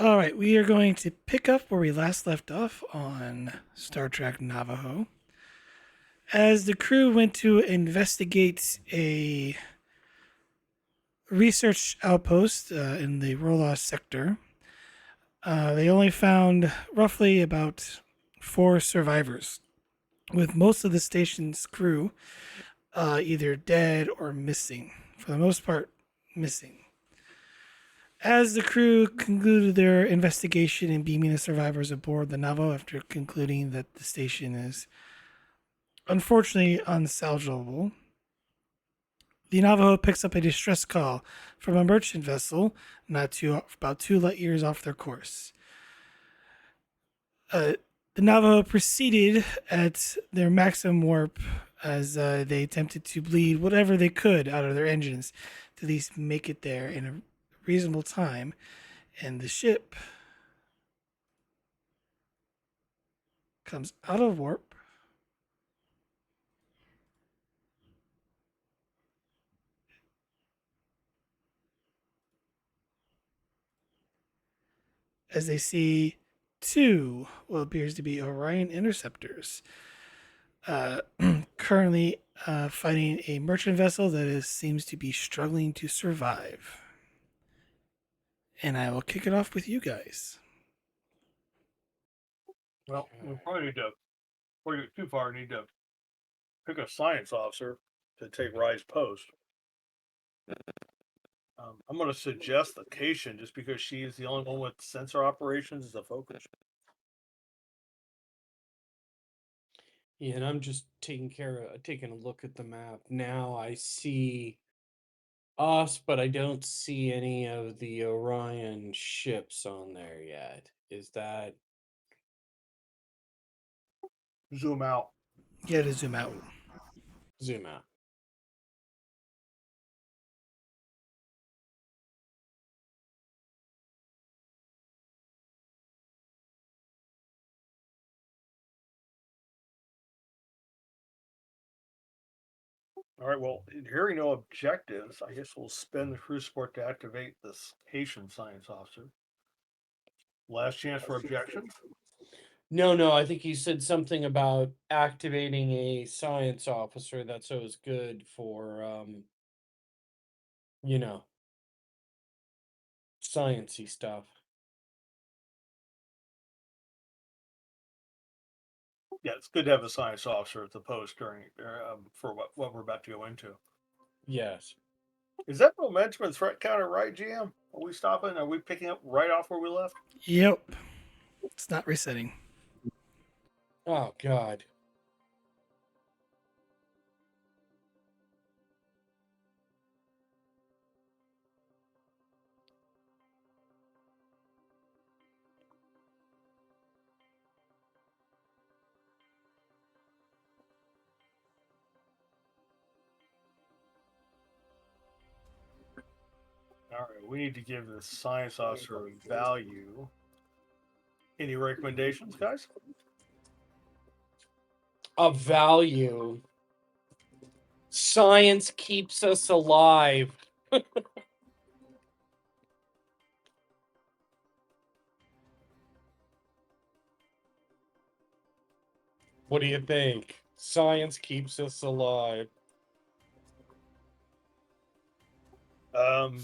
All right, we are going to pick up where we last left off on Star Trek Navajo. As the crew went to investigate a research outpost in the Rolos sector, they only found roughly about four survivors, with most of the station's crew either dead or missing. For the most part, missing. As the crew concluded their investigation and beaming the survivors aboard the Navajo after concluding that the station is unfortunately unsalvageable, the Navajo picks up a distress call from a merchant vessel about 2 light years off their course. Uh, the Navajo proceeded at their maximum warp as they attempted to bleed whatever they could out of their engines to at least make it there in a reasonable time. And the ship comes out of warp as they see two what appears to be Orion interceptors uh, currently fighting a merchant vessel that seems to be struggling to survive. And I will kick it off with you guys. Well, we probably need to, before we get too far, need to pick a science officer to take Rye's post. I'm going to suggest the Cation just because she is the only one with sensor operations as a focus. Yeah, and I'm just taking a look at the map now. I see us, but I don't see any of the Orion ships on there yet. Is that Zoom out. You got to zoom out. zoom out? All right, well, hearing no objectives, I guess we'll spend the crew support to activate this Cation science officer. Last chance for objections. No, I think he said something about activating a science officer. That's always good for you know, sciency stuff. Yeah, it's good to have a science officer at the post during for what we're about to go into. Yes. Is that momentum and threat counter right, GM? Are we stopping? Are we picking up right off where we left? Yep, it's not resetting. Oh God. All right, we need to give the science officer a value. Any recommendations, guys? Of value. Science keeps us alive. What do you think? Science keeps us alive. Um,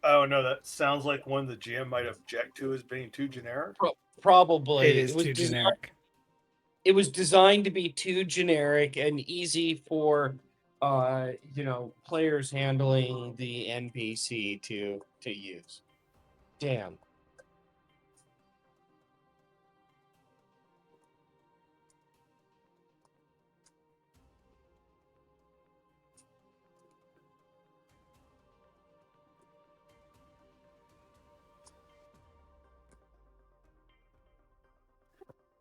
I don't know. That sounds like one the GM might object to as being too generic. It Probably is too generic. it was designed to be too generic and easy for players handling the NPC to use. Damn.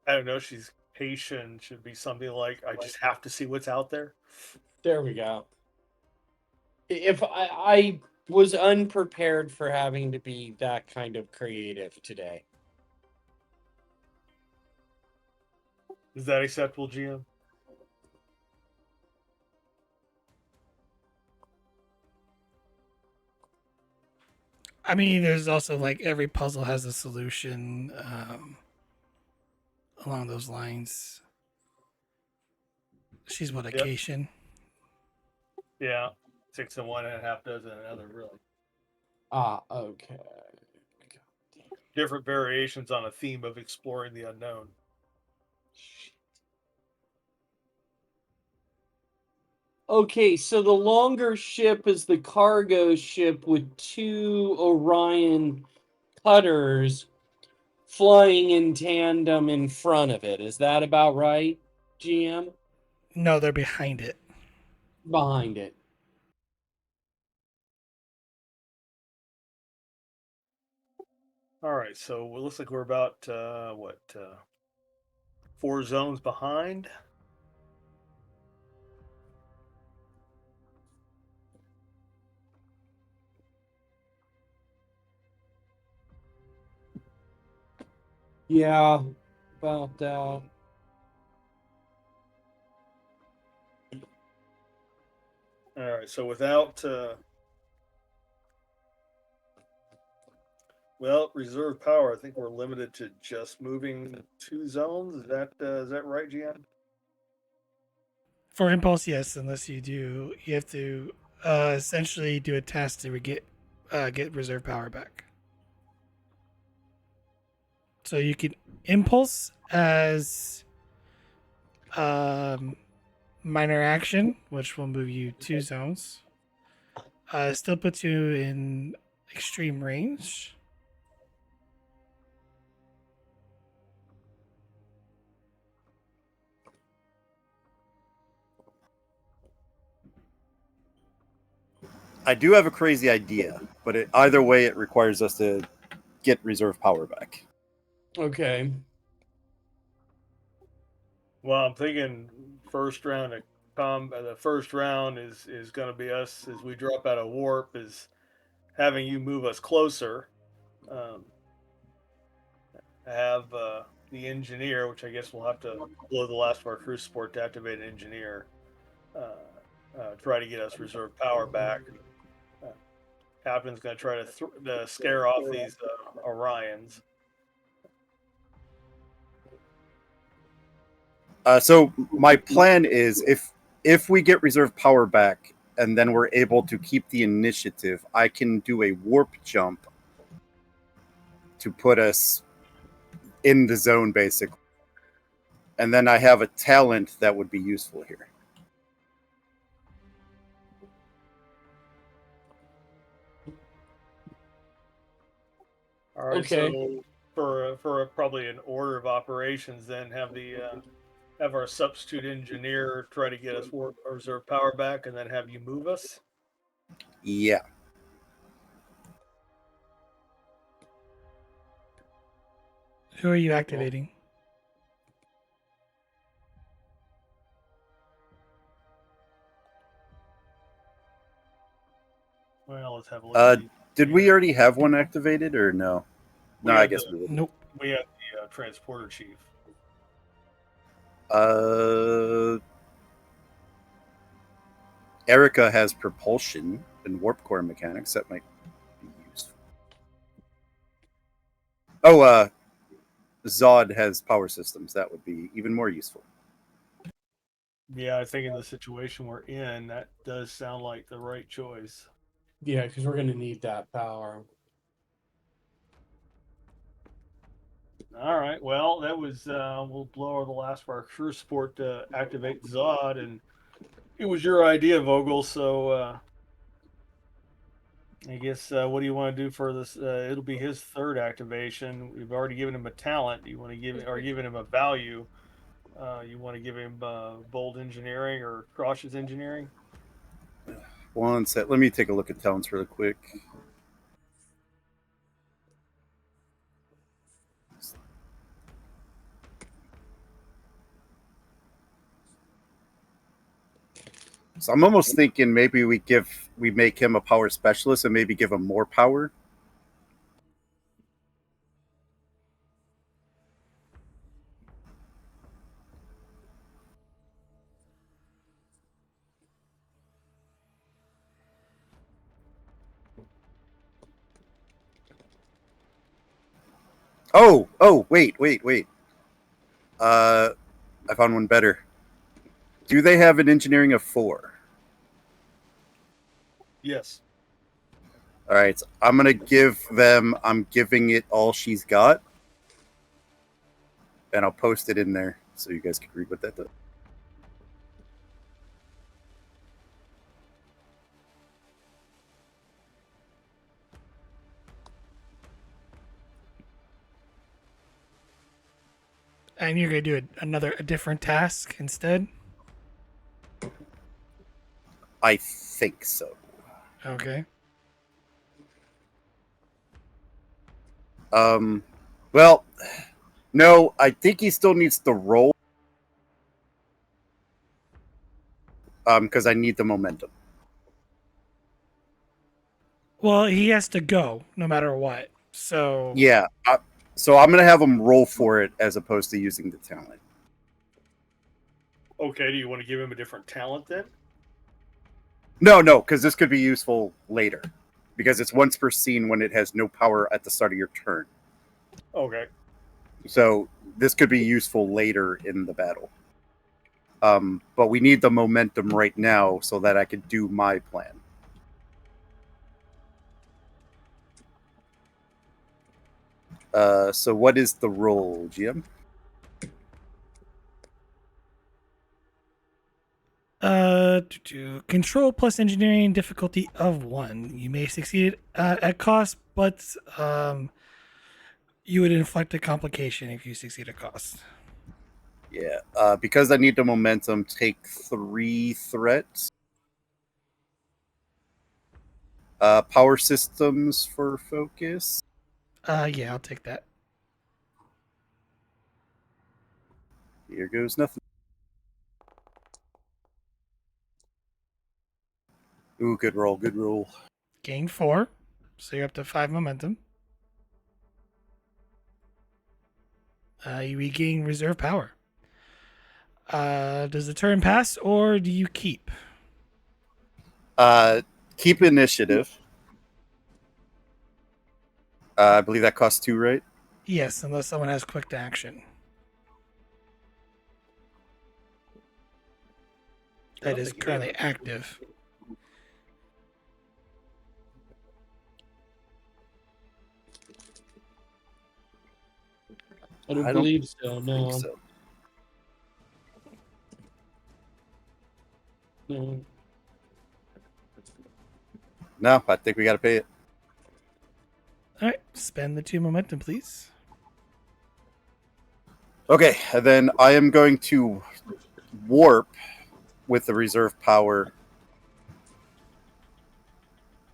I don't know. She's patient. Should be something like, I just have to see what's out there. There we go. If I was unprepared for having to be that kind of creative today. Is that acceptable, GM? I mean, there's also like every puzzle has a solution along those lines. She's what, a Yep. Cation? Yeah. 6 in one and a half dozen another, really. Ah, okay. God damn. Different variations on a theme of exploring the unknown. Shit. Okay, so the longer ship is the cargo ship with 2 Orion cutters flying in tandem in front of it. Is that about right, GM? No, they're behind it. Behind it. All right, so it looks like we're about 4 zones behind. Yeah, about that. All right, so without reserve power, I think we're limited to just moving 2 zones. Is that right, GM? For impulse, yes. Unless you have to essentially do a task to get reserve power back. So you can impulse as um, minor action, which will move you 2 zones. Still puts you in extreme range. I do have a crazy idea, but either way, it requires us to get reserve power back. Okay. Well, I'm thinking first round of the first round is going to be us as we drop out of warp is having you move us closer. Um, have the engineer, which I guess we'll have to blow the last of our crew support to activate an engineer. Try to get us reserve power back. Uh, Captain's going to try to scare off these Orions. So my plan is if we get reserve power back and then we're able to keep the initiative, I can do a warp jump to put us in the zone basically. And then I have a talent that would be useful here. All right, Okay. so for probably an order of operations, then have our substitute engineer try to get us warp or reserve power back, and then have you move us. Yeah. Who are you activating? Well, let's have a look at these. Did we already have one activated or no? No, We I had guess we didn't. Nope. we had the transporter chief. Erica has propulsion and warp core mechanics that might be useful. Oh, Zod has power systems. That would be even more useful. Yeah, I think in the situation we're in, that does sound like the right choice. Yeah, because we're gonna need that power. All right. Well, that was we'll blow the last of our crew support to activate Zod, and it was your idea, Vogel. So I guess what do you want to do for this? It'll be his third activation. We've already given him a talent. You want to give or given him a value? You want to give him bold engineering or cautious engineering? One set. Let me take a look at talents really quick. So I'm almost thinking maybe we make him a power specialist and maybe give him more power. Wait. I found one better. Do they have an engineering of 4? Yes. All right, so I'm giving it all she's got, and I'll post it in there so you guys can read what that does. And you're gonna do a different task instead. I think so. Okay. Well, no, I think he still needs to roll. Because I need the momentum. Well, he has to go no matter what. So Yeah. So I'm gonna have him roll for it as opposed to using the talent. Okay. Do you want to give him a different talent then? No, because this could be useful later. Because it's once per scene when it has no power at the start of your turn. Okay. So this could be useful later in the battle. But we need the momentum right now so that I could do my plan. So what is the roll, GM? Control plus engineering difficulty of 1. You may succeed at cost, but you would inflict a complication if you succeed at cost. Yeah. Because I need the momentum, take 3 threats. Power systems for focus. Yeah, I'll take that. Here goes nothing. Ooh, good roll, good roll. Gain 4, so you're up to 5 momentum. You regain reserve power. Does the turn pass or do you keep? Keep initiative. I believe that costs 2, right? Yes, unless someone has quick action. That is currently active. I don't I don't believe so. think No. so. No. No, I think we got to pay it. All right, spend the 2 momentum, please. Okay, and then I am going to warp with the reserve power.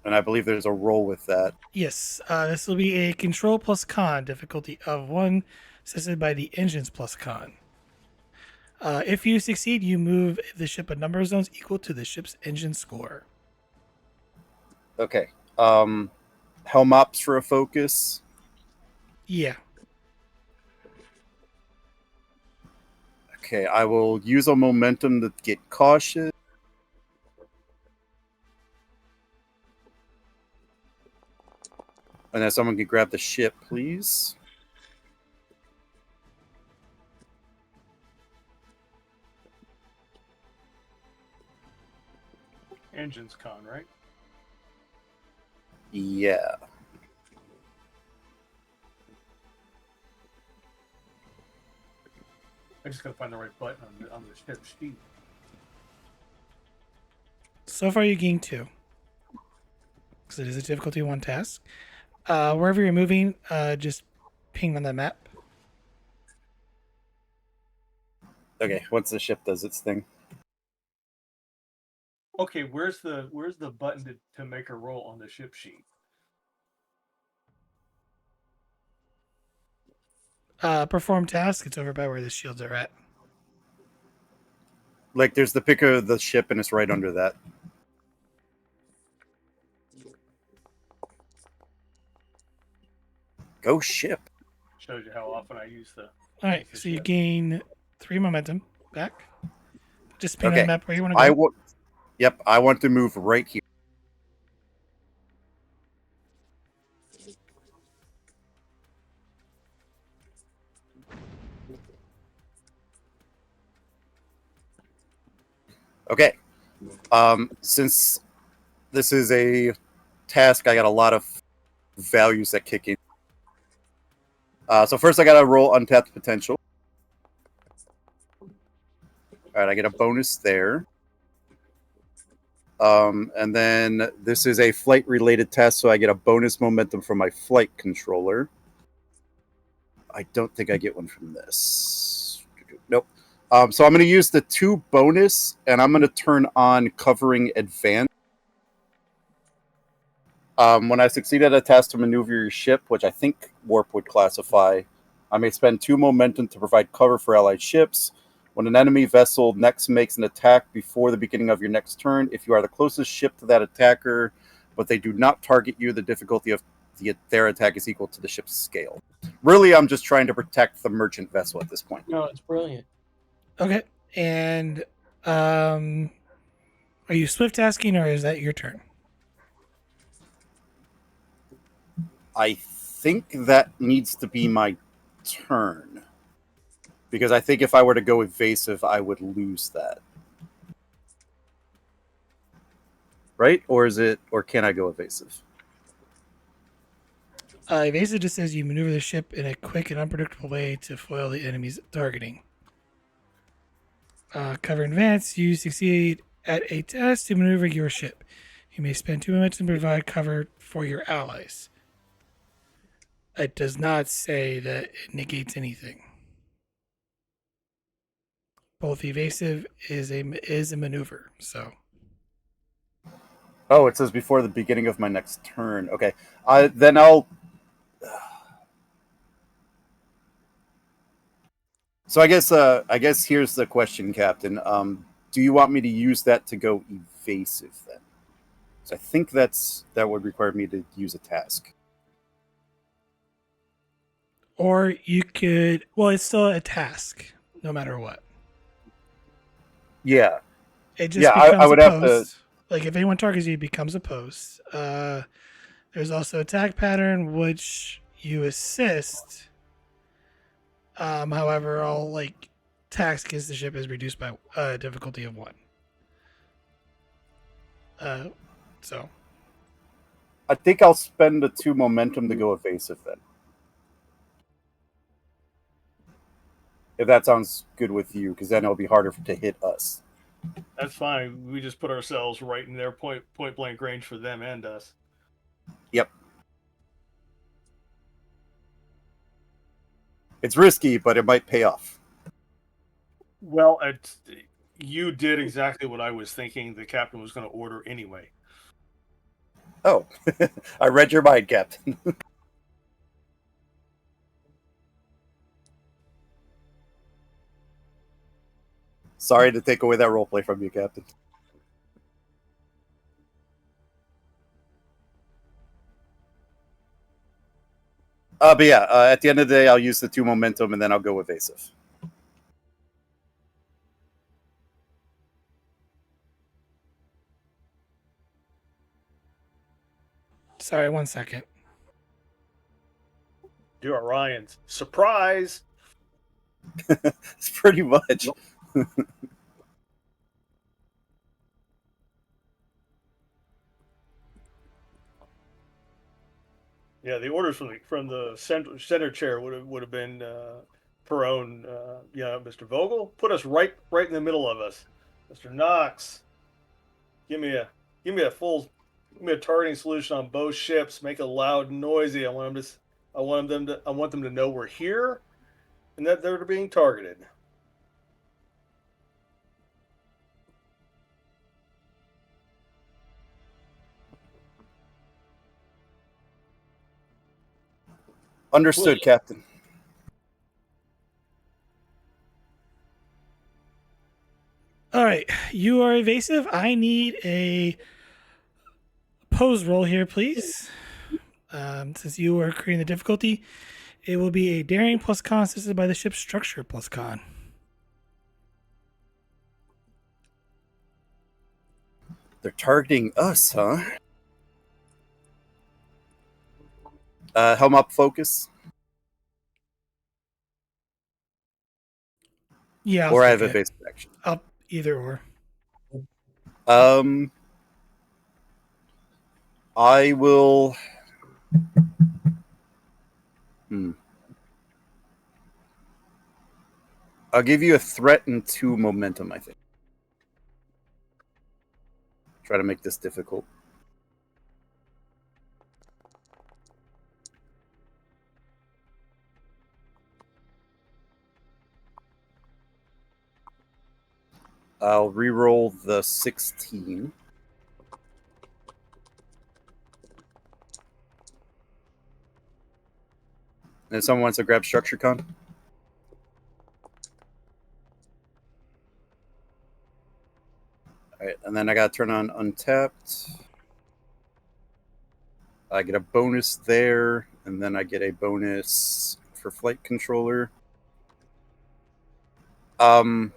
And I believe there's a roll with that. Yes, this will be a control plus con difficulty of 1, assisted by the engines plus con. If you succeed, you move the ship a number of zones equal to the ship's engine score. Okay. Helm ops for a focus. Yeah. Okay, I will use a momentum to get cautious. And then someone can grab the ship, please. Engines con, right? Yeah. I just gotta find the right button on the ship sheet. So far, you gain 2. Because it is a difficulty 1 task. Wherever you're moving, just ping on the map. Okay, once the ship does its thing. Okay, where's the button to make a roll on the ship sheet? Perform task. It's over by where the shields are at. Like, there's the pick of the ship, and it's right under that. Go ship. Shows you how often I use the. All right, so you gain 3 momentum back. Just ping on Okay. the map where you want to go. Yep, I want to move right here. Okay. Since this is a task, I got a lot of values that kick in. So first, I got to roll untapped potential. All right, I get a bonus there. And then this is a flight related test, so I get a bonus momentum from my flight controller. I don't think I get one from this. Nope. So I'm going to use the 2 bonus, and I'm going to turn on covering advance. When I succeed at a task to maneuver your ship, which I think warp would classify, I may spend 2 momentum to provide cover for allied ships. When an enemy vessel next makes an attack before the beginning of your next turn, if you are the closest ship to that attacker, but they do not target you, the difficulty of their attack is equal to the ship's scale. Really, I'm just trying to protect the merchant vessel at this point. No, it's brilliant. Okay. And are you swift tasking or is that your turn? I think that needs to be my turn. Because I think if I were to go evasive, I would lose that. Right? Or can I go evasive? Evasive just says you maneuver the ship in a quick and unpredictable way to foil the enemy's targeting. Cover in advance, you succeed at a test to maneuver your ship. You may spend 2 minutes to provide cover for your allies. It does not say that it negates anything. Both evasive is a maneuver, so. Oh, it says before the beginning of my next turn. Okay. Then I'll... So I guess here's the question, Captain. Do you want me to use that to go evasive then? So I think that would require me to use a task. Or you could, well, it's still a task, no matter what. Yeah. It just Yeah, becomes I would a have post. to. Like if anyone targets you, it becomes a post. There's also attack pattern, which you assist. However, all like task against the ship is reduced by difficulty of 1. So I think I'll spend the 2 momentum to go evasive then. If that sounds good with you, because then it'll be harder to hit us. That's fine. We just put ourselves right in their point blank range for them and us. Yep. It's risky, but it might pay off. Well, you did exactly what I was thinking the captain was going to order anyway. Oh, I read your mind, Captain. Sorry to take away that roleplay from you, Captain. But yeah, at the end of the day, I'll use the 2 momentum and then I'll go evasive. sorry, 1 second. Do Orion's surprise. It's pretty much. Yeah, the orders from the center chair would have been Perone. Mr. Vogel, put us right in the middle of us. Mr. Knox, give me a targeting solution on both ships. Make it loud and noisy. I want them to know we're here and that they're being targeted. Understood, Captain. All right, you are evasive. I need a pose roll here, please. Since you are creating the difficulty, it will be a daring plus con assisted by the ship's structure plus con. They're targeting us, huh? Helm up, focus. Yeah, or I have evasive action. I'll either or. Um, I will. Hmm. I'll give you a threat and 2 momentum, I think. Try to make this difficult. I'll re-roll the 16. And if someone wants to grab Structure Con. All right, and then I got to turn on Untapped. I get a bonus there, and then I get a bonus for Flight Controller. Um,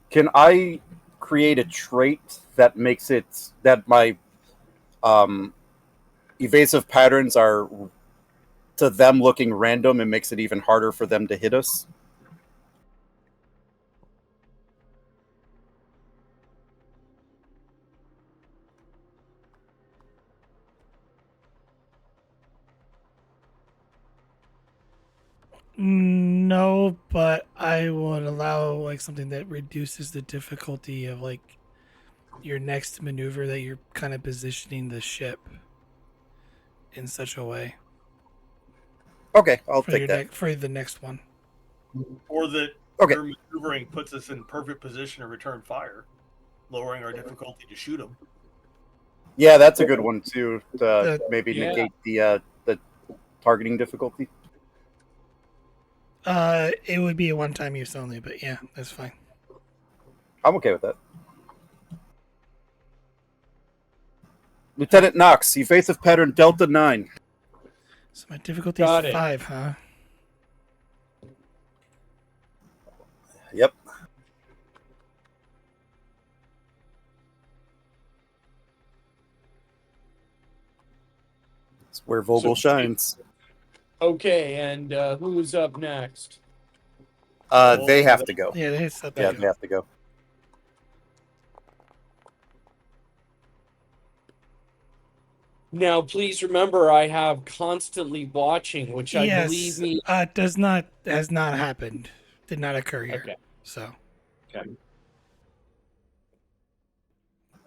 can I create a trait that makes it that my evasive patterns are to them looking random and makes it even harder for them to hit us? No, but I would allow like something that reduces the difficulty of like your next maneuver that you're kind of positioning the ship in such a way Okay, I'll for take your that. for the next one. Or that Okay. your maneuvering puts us in perfect position to return fire, lowering our difficulty to shoot them. Yeah, that's a good one too. To maybe Yeah. negate the targeting difficulty. It would be a one-time use only, but yeah, that's fine. I'm okay with that. Lieutenant Knox, evasive pattern Delta 9. So my difficulty Got is it. 5, huh? Yep. It's where Vogel shines. Okay, and who's up next? They have to go. Yeah, it's up Yeah, there. they have to go. Now, please remember, I have constantly watching, which I believe Yes, me. has not happened. Did not occur here. Okay. So, Okay.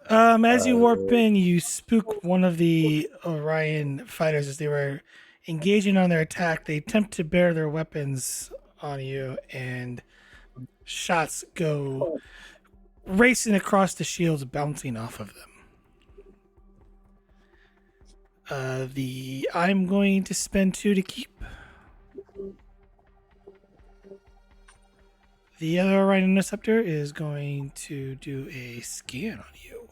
as you warp in, you spook one of the Orion fighters as they were engaging on their attack. They attempt to bear their weapons on you, and shots go racing across the shields, bouncing off of them. I'm going to spend 2 to keep. The other Orion Interceptor is going to do a scan on you.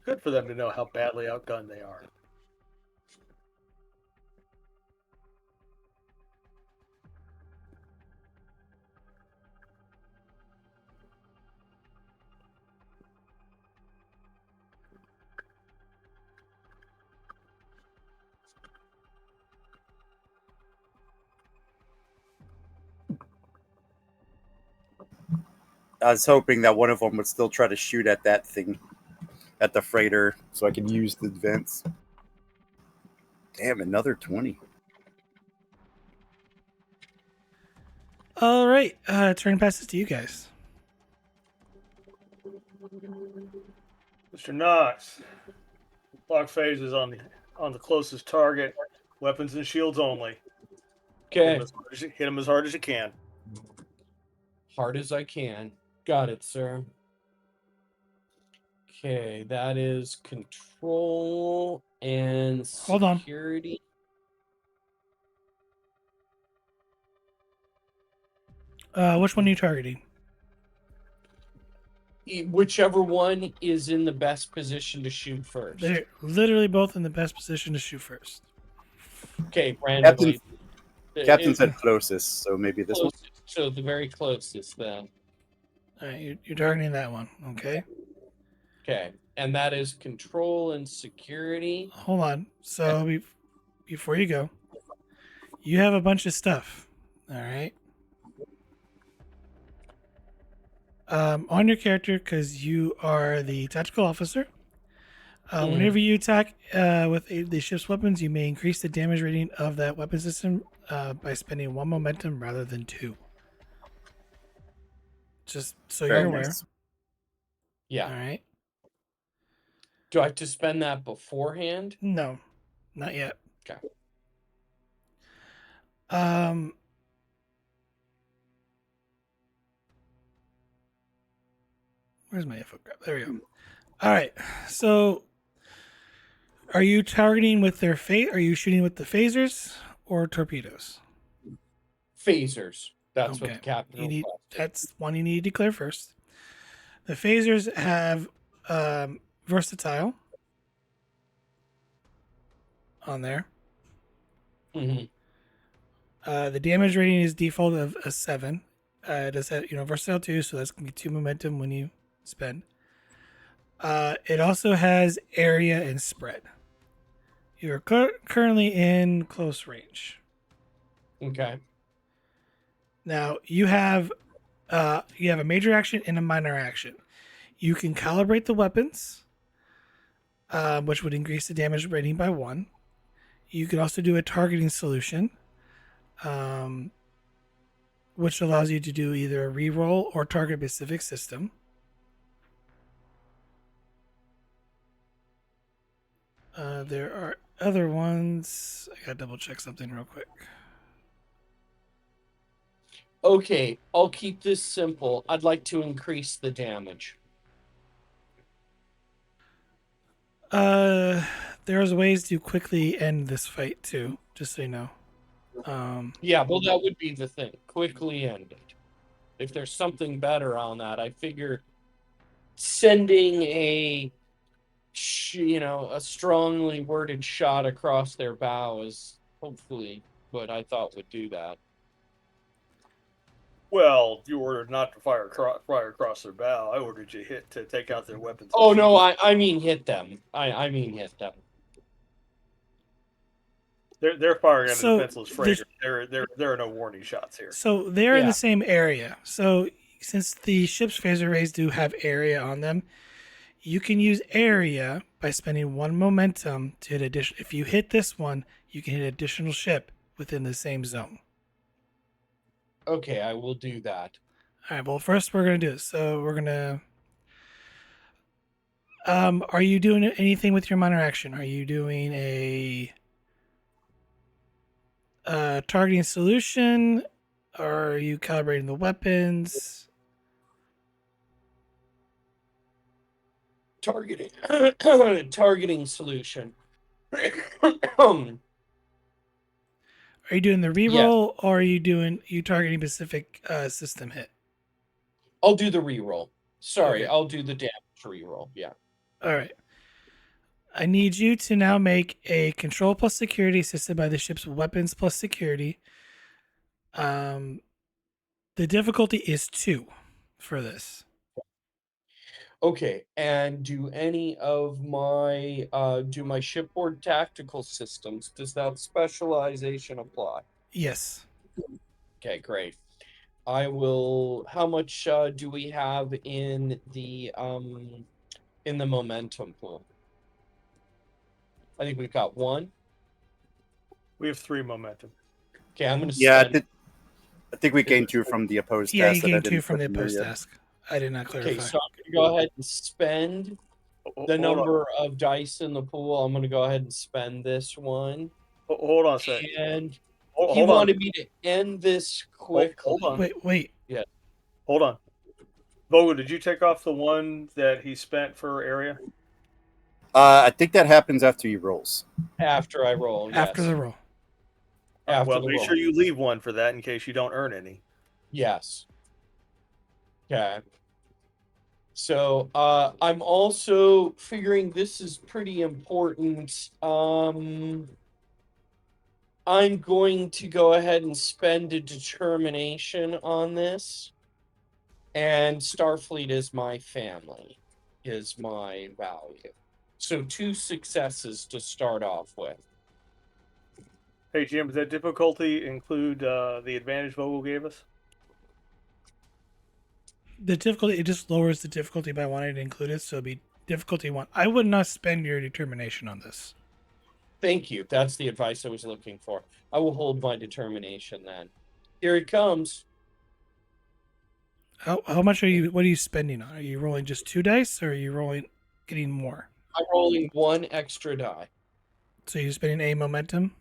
Good for them to know how badly outgunned they are. I was hoping that one of them would still try to shoot at that thing, at the freighter, so I could use the vents. Damn, another 20. All right, turn passes to you guys. Mr. Knox, lock phase is on the closest target. Weapons and shields only. Okay. Hit him as hard as you can. Hard as I can. Got it, sir. Okay, that is control and Hold on. security. Which one are you targeting? Whichever one is in the best position to shoot first. They're literally both in the best position to shoot first. Okay, randomly. Captain It- said closest, so maybe this one. closest, so the very closest then. All right, you're targeting that one. Okay. Okay, and that is control and security. Hold on. So before you go, you have a bunch of stuff. All right. On your character, because you are the tactical officer. Whenever you attack with the ship's weapons, you may increase the damage rating of that weapon system by spending 1 momentum rather than 2. Just so Very you're aware. nice. Yeah. All right. Do I have to spend that beforehand? No, not yet. Okay. Um. Where's my info grab? There we go. All right. So, are you targeting with their Are you shooting with the phasers or torpedoes? Phasers. That's what Okay. the captain You need. requested. That's one you need to declare first. The phasers have versatile on there. Mhm. The damage rating is default of a 7. It does have versatile too, so that's gonna be 2 momentum when you spend. It also has area and spread. You're currently in close range. Okay. Now you have a major action and a minor action. You can calibrate the weapons, which would increase the damage rating by 1. You can also do a targeting solution, which allows you to do either a reroll or target specific system. There are other ones. I gotta double check something real quick. Okay, I'll keep this simple. I'd like to increase the damage. There's ways to quickly end this fight too, just so you know. Yeah, well, that would be the thing. Quickly end it. If there's something better on that, I figure sending a strongly worded shot across their bow is hopefully what I thought would do that. Well, you ordered not to fire across their bow. I ordered you hit to take out their weapons. Oh no, I mean hit them. I mean hit them. They're firing at a So, defenseless freighter. There are no warning shots here. So they're in Yeah. the same area. So since the ship's phaser rays do have area on them, you can use area by spending 1 momentum to hit addition. If you hit this one, you can hit additional ship within the same zone. Okay, I will do that. All right. Well, first we're gonna do this. So we're gonna. Are you doing anything with your minor action? Are you doing a targeting solution? Or are you calibrating the weapons? Targeting targeting solution. Are you doing the reroll, or are you targeting specific system hit? I'll do the reroll. Sorry, Okay. I'll do the damage reroll. Yeah. All right. I need you to now make a control plus security assisted by the ship's weapons plus security. The difficulty is 2 for this. Okay, and do any of my do my shipboard tactical systems, does that specialization apply? Yes. Okay, great. I will how much do we have in the momentum pool? I think we've got 1. We have 3 momentum. Okay, I'm gonna Yeah, spend. I think we gained 2 from the opposed Yeah, you task that I gained 2 didn't from the put in there post yet. task. I did not clarify. Okay, so I'm gonna go ahead and spend the Hold on. number of dice in the pool. I'm gonna go ahead and spend this one. Hold on a second. And Hold he on. wanted me to end this quickly. Hold on. Wait. Hold on. Vogel, did you take off the one that he spent for area? I think that happens after he rolls. After I roll. After Yes. the roll. After Well, the make roll. sure you leave one for that in case you don't earn any. Yes. Okay. So I'm also figuring this is pretty important. I'm going to go ahead and spend a determination on this. And Starfleet is my family, is my value. So 2 successes to start off with. Hey Jim, does that difficulty include the advantage Vogel gave us? The difficulty, it just lowers the difficulty by wanting to include it, so it'd be difficulty 1. I would not spend your determination on this. Thank you. That's the advice I was looking for. I will hold my determination then. Here it comes. How much what are you spending on? Are you rolling just 2 dice, or are you rolling getting more? I'm rolling 1 extra die. So you're spending a momentum?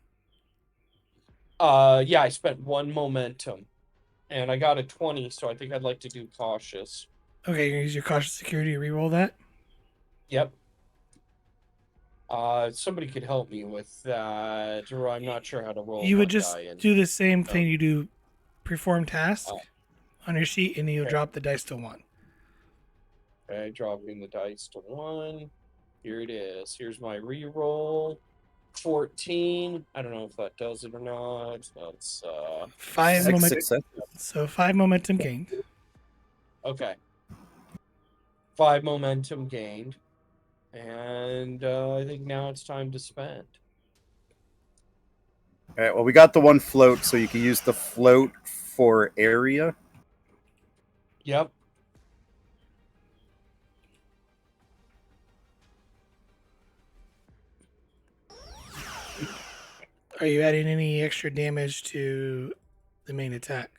Yeah, I spent 1 momentum. And I got a 20, so I think I'd like to do cautious. Okay, you're gonna use your cautious security to reroll that? Yep. Somebody could help me with that, or I'm not sure how to roll You would one just die. do the same thing you do perform task Oh. on your sheet, and you'll Okay. drop the dice to 1. Okay, dropping the dice to 1. Here it is. Here's my reroll. 14. I don't know if that does it or not. That's 5 6 momentum. successes. So 5 momentum gained. okay. 5 momentum gained. And I think now it's time to spend. All right. Well, we got the 1 float, so you can use the float for area. Yep. Are you adding any extra damage to the main attack?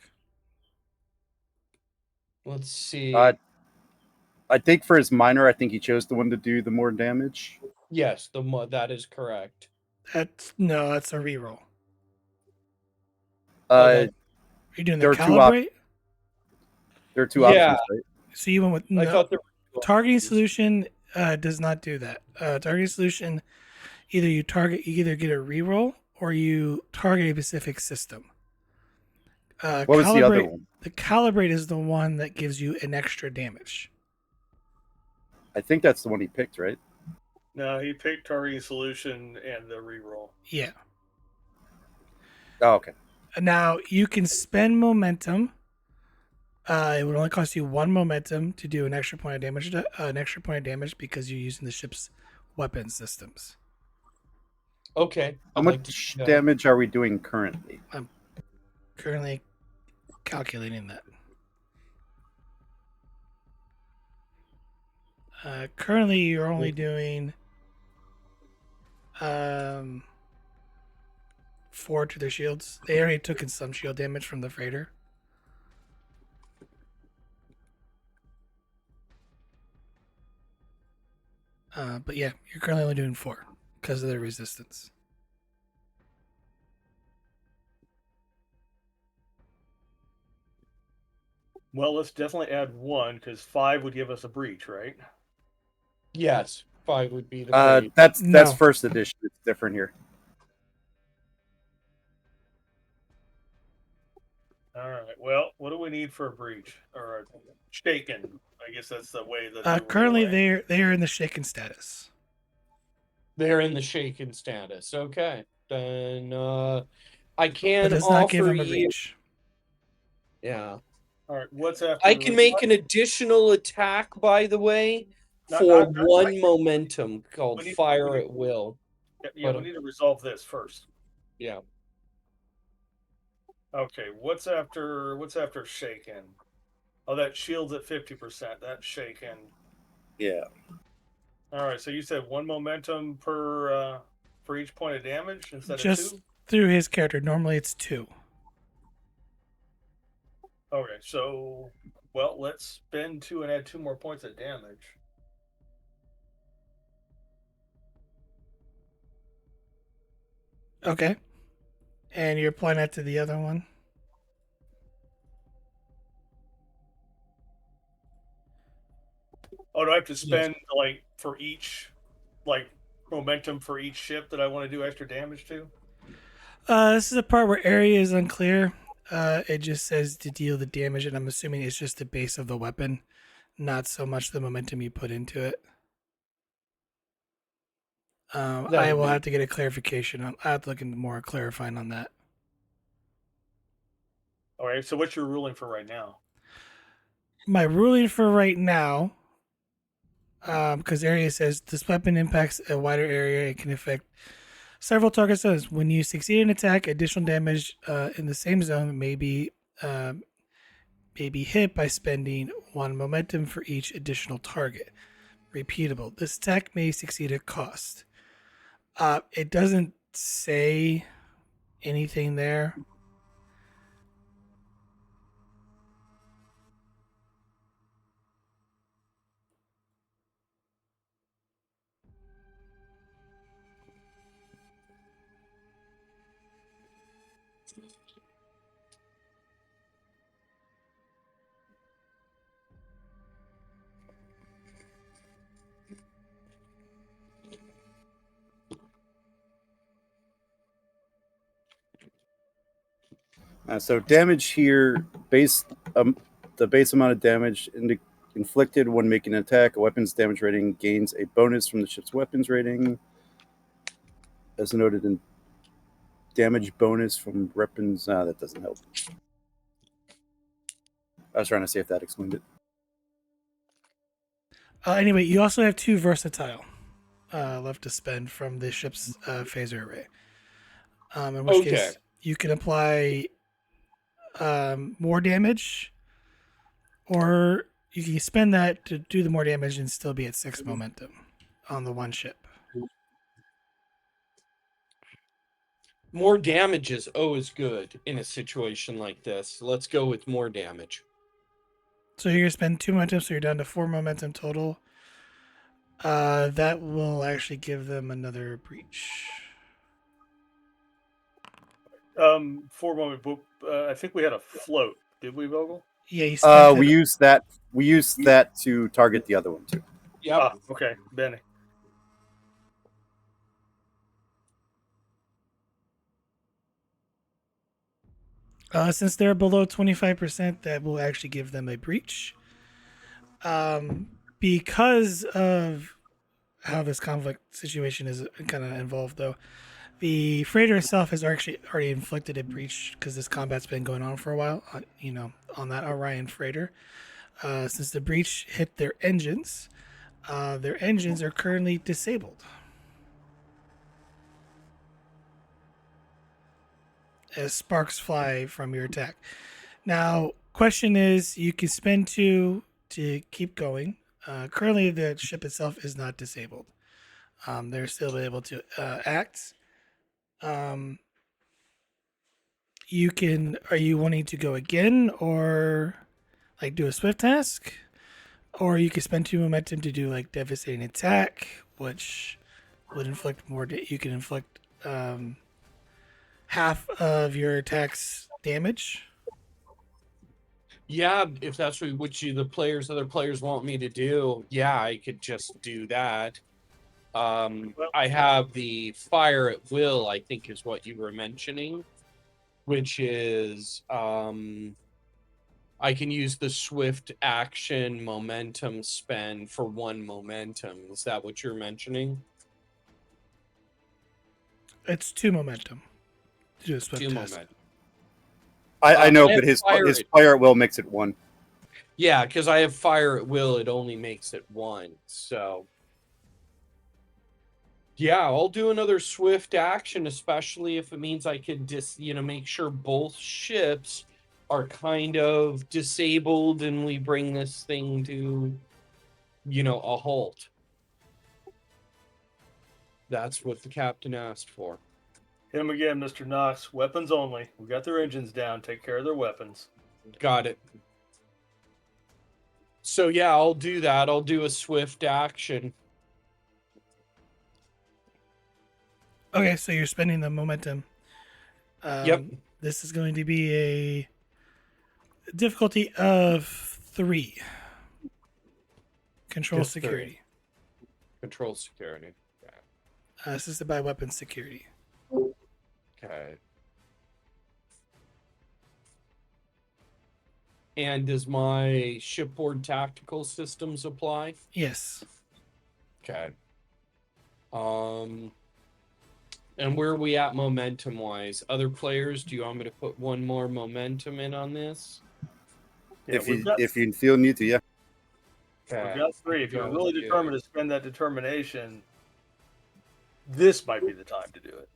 Let's see. I think for his minor, I think he chose the one to do the more damage. Yes, that is correct. That's a reroll. Okay. Are you doing the there are 2 calibrate? There are 2 Yeah. options, right? So you went with I no. thought there were Targeting options. solution does not do that. Targeting solution, you either get a reroll or you target a specific system. What was the other one? The calibrate is the one that gives you an extra damage. I think that's the one he picked, right? No, he picked targeting solution and the reroll. Yeah. Oh, okay. Now you can spend momentum. It would only cost you 1 momentum to do an extra point of damage, because you're using the ship's weapon systems. Okay. How I'd like to much do that. damage are we doing currently? I'm currently calculating that. Currently, you're only doing 4 to their shields. They already took in some shield damage from the freighter. But yeah, you're currently only doing 4 because of their resistance. Well, let's definitely add 1 because 5 would give us a breach, right? Yes, 5 would be the breach. That's No. first edition. It's different here. All right. Well, what do we need for a breach or a shaken? I guess that's the way that Currently, they are in the shaken status. They're in the shaken status. Okay. Then I can But does not give offer them a you. reach. Yeah. All right. What's after? I can make an additional attack, by the way, for Not 1 momentum called we need- Fire we need- at Will. Yeah, But, we need to resolve this first. Yeah. Okay. What's after shaken? Oh, that shield's at 50%. That's shaken. Yeah. All right. So you said 1 momentum for each point of damage instead Just of 2. through his character. Normally, it's 2. Okay. So, well, let's spend 2 and add 2 more points of damage. Okay. And you're applying that to the other one. Oh, do I have to spend like for each, like momentum for each ship that I want to do extra damage to? This is a part where area is unclear. It just says to deal the damage, and I'm assuming it's just the base of the weapon, not so much the momentum you put into it. I will have to get a clarification on. I have to look into more clarifying on that. All right. So what's your ruling for right now? My ruling for right now, because area says this weapon impacts a wider area and can affect several target zones. When you succeed in attack, additional damage in the same zone uh, may be hit by spending 1 momentum for each additional target. Repeatable. This attack may succeed at cost. It doesn't say anything there. So damage here, the base amount of damage inflicted when making an attack. A weapon's damage rating gains a bonus from the ship's weapons rating, as noted in damage bonus from weapons. That doesn't help. I was trying to see if that explained it. Anyway, you also have 2 versatile left to spend from the ship's phaser array. In which case, you can apply more damage, or you can spend that to do the more damage and still be at 6 momentum on the one ship. More damage is always good in a situation like this. Let's go with more damage. So you're going to spend 2 momentum, so you're down to 4 momentum total. That will actually give them another breach. 4 moment. I think we had a float. Did we, Vogel? Yeah, you spent We used that. We used that to target the other one too. Yep. Okay, Benny. Since they're below 25%, that will actually give them a breach. Because of how this conflict situation is kind of involved, though, the freighter itself has actually already inflicted a breach because this combat's been going on for a while. On that Orion freighter, since the breach hit their engines are currently disabled. As sparks fly from your attack. Now, question is, you can spend 2 to keep going. Currently, the ship itself is not disabled. They're still able to act. You can. Are you wanting to go again, or like do a swift task, or you could spend 2 momentum to do like devastating attack, which would inflict more. You can inflict half of your attack's damage. Yeah, if that's what the other players want me to do, yeah, I could just do that. I have the fire at will, I think is what you were mentioning, which is I can use the swift action momentum spend for 1 momentum. Is that what you're mentioning? It's 2 momentum to do a swift 2 test. momentum. I know, I but have his fire at will makes it 1. Yeah, because I have fire at will, it only makes it 1. So yeah, I'll do another swift action, especially if it means I can make sure both ships are kind of disabled and we bring this thing to, a halt. That's what the captain asked for. Hit him again, Mr. Knox. Weapons only. We got their engines down. Take care of their weapons. Got it. So yeah, I'll do that. I'll do a swift action. Okay, so you're spending the momentum. Yep. This is going to be a difficulty of 3. Control Just 3. security. Control security. Assisted by weapon security. Okay. And does my shipboard tactical systems apply? Yes. Okay. And where are we at momentum wise? Other players, do you want me to put one more momentum in on this? Yeah, if you feel need to, yeah. we've Okay, got I 3. can If you're go really with determined to spend that determination, this might be the time to do it.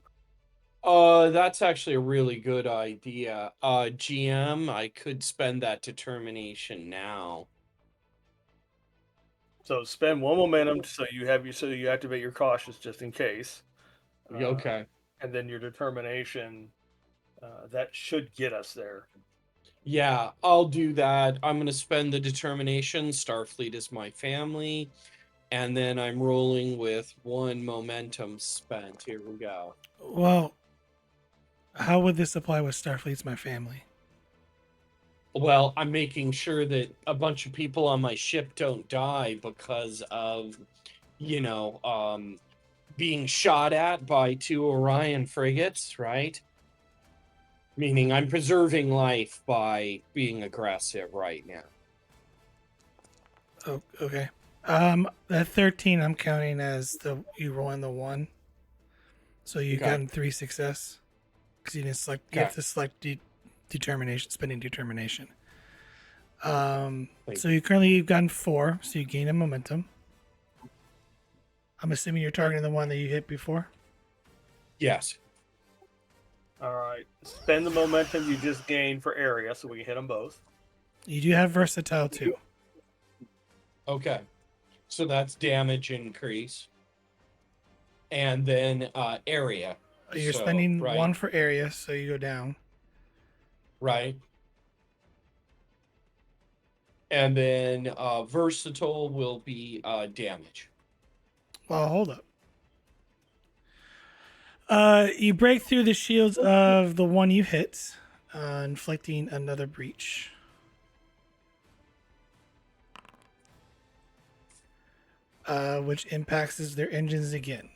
That's actually a really good idea. GM, I could spend that determination now. So spend 1 momentum so you activate your cautious just in case. Okay. And then your determination, that should get us there. Yeah, I'll do that. I'm going to spend the determination. Starfleet is my family. And then I'm rolling with 1 momentum spent. Here we go. Well, how would this apply with Starfleet's my family? Well, I'm making sure that a bunch of people on my ship don't die because of, being shot at by 2 Orion frigates, right? Meaning I'm preserving life by being aggressive right now. Oh, okay. That 13 I'm counting as you rolling the 1. So you Okay. gotten 3 success. Because you didn't select, you have to select determination, spending determination. So you've gotten 4, so you gain a momentum. I'm assuming you're targeting the one that you hit before. Yes. All right. Spend the momentum you just gained for area so we can hit them both. You do have versatile too. Okay. So that's damage increase. And then area. You're So, spending right. 1 for area, so you go down. Right. And then versatile will be damage. Well, hold up. You break through the shields of the one you hit, inflicting another breach. Which impacts their engines again.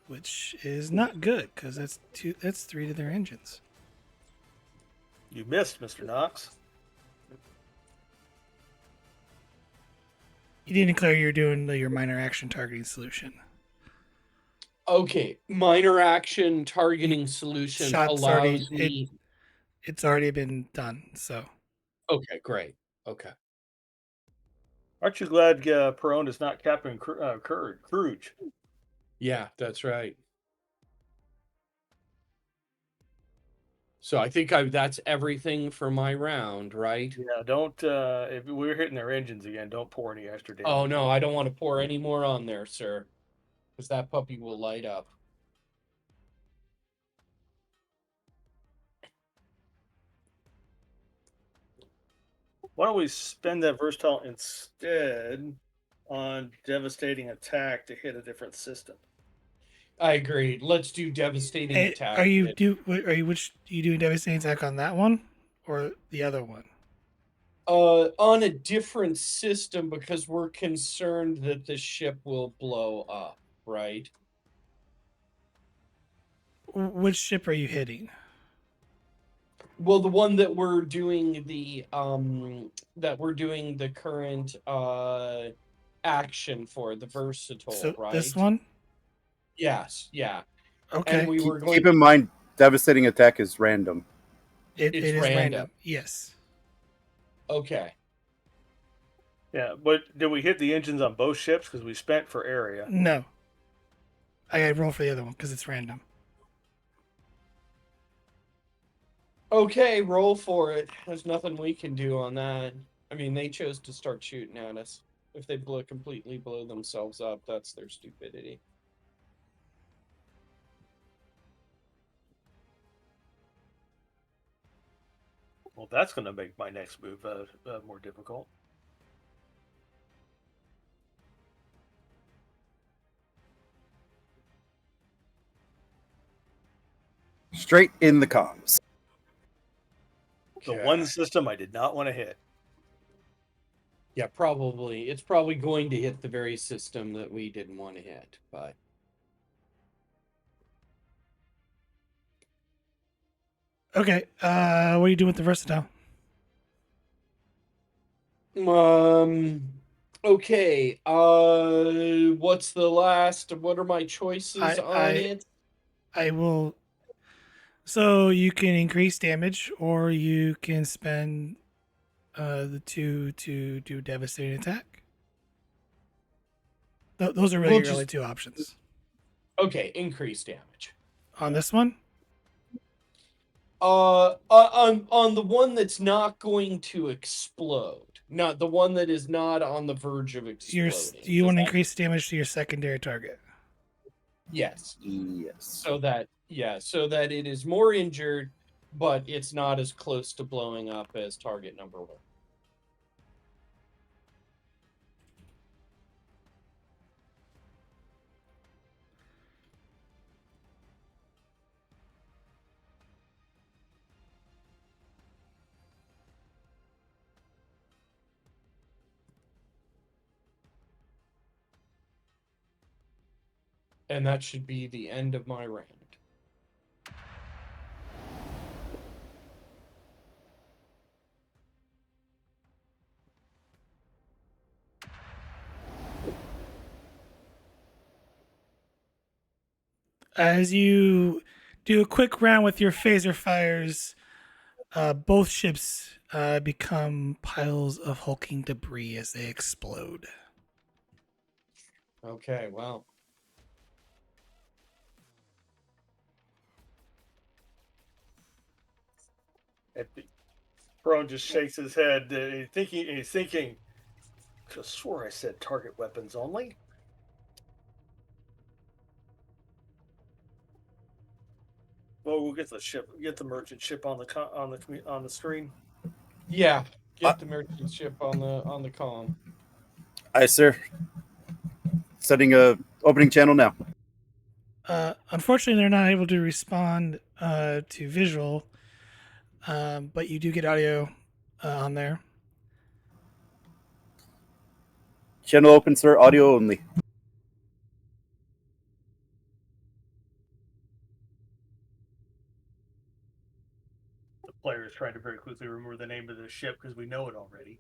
Which is not good because that's 3 to their engines. You missed, Mr. Knox. You didn't declare you're doing your minor action targeting solution. Okay. Minor action targeting solution allows me. It's already been done, so. Okay, great. Okay. Aren't you glad Perone is not Captain Courage? Yeah, that's right. So I think that's everything for my round, right? Yeah, don't if we're hitting their engines again, don't pour any extra damage. Oh no, I don't want to pour any more on there, sir. Because that puppy will light up. Why don't we spend that versatile instead on devastating attack to hit a different system? I agree. Let's do devastating attack. Are you doing devastating attack on that one or the other one? On a different system because we're concerned that the ship will blow up, right? Which ship are you hitting? Well, the one that we're doing the current action for, the versatile, So right? this one? Yes, yeah. Okay. And we were going Keep in mind, devastating attack is random. It is random. Yes. Okay. Yeah, but did we hit the engines on both ships because we spent for area? No. I gotta roll for the other one because it's random. Okay, roll for it. There's nothing we can do on that. I mean, they chose to start shooting at us. If they completely blow themselves up, that's their stupidity. Well, that's going to make my next move more difficult. Straight in the comms. The one system I did not want to hit. Yeah, probably. It's probably going to hit the very system that we didn't want to hit, but. Okay. What are you doing with the versatile? Okay. What's the last? What are my choices I on I it? I will. So you can increase damage, or you can spend the two to do devastating attack. Those are really We'll your only just two options okay. Increase damage. on this one. On the one that's not going to explode, not the one that is not on the verge of exploding. You Does want to that? increase damage to your secondary target. Yes. Yes. So that it is more injured, but it's not as close to blowing up as target number one. And that should be the end of my round. As you do a quick round with your phaser fires, both ships become piles of hulking debris as they explode. Okay, well. Perone just shakes his head. He's thinking. I could have swore I said target weapons only. Well, we'll get the ship, get the merchant ship on the screen. Yeah, get the merchant ship on the comm. Aye, sir. Setting a opening channel now. Unfortunately, they're not able to respond to visual, but you do get audio on there. Channel open, sir. Audio only. The player is trying to very quickly remember the name of the ship because we know it already.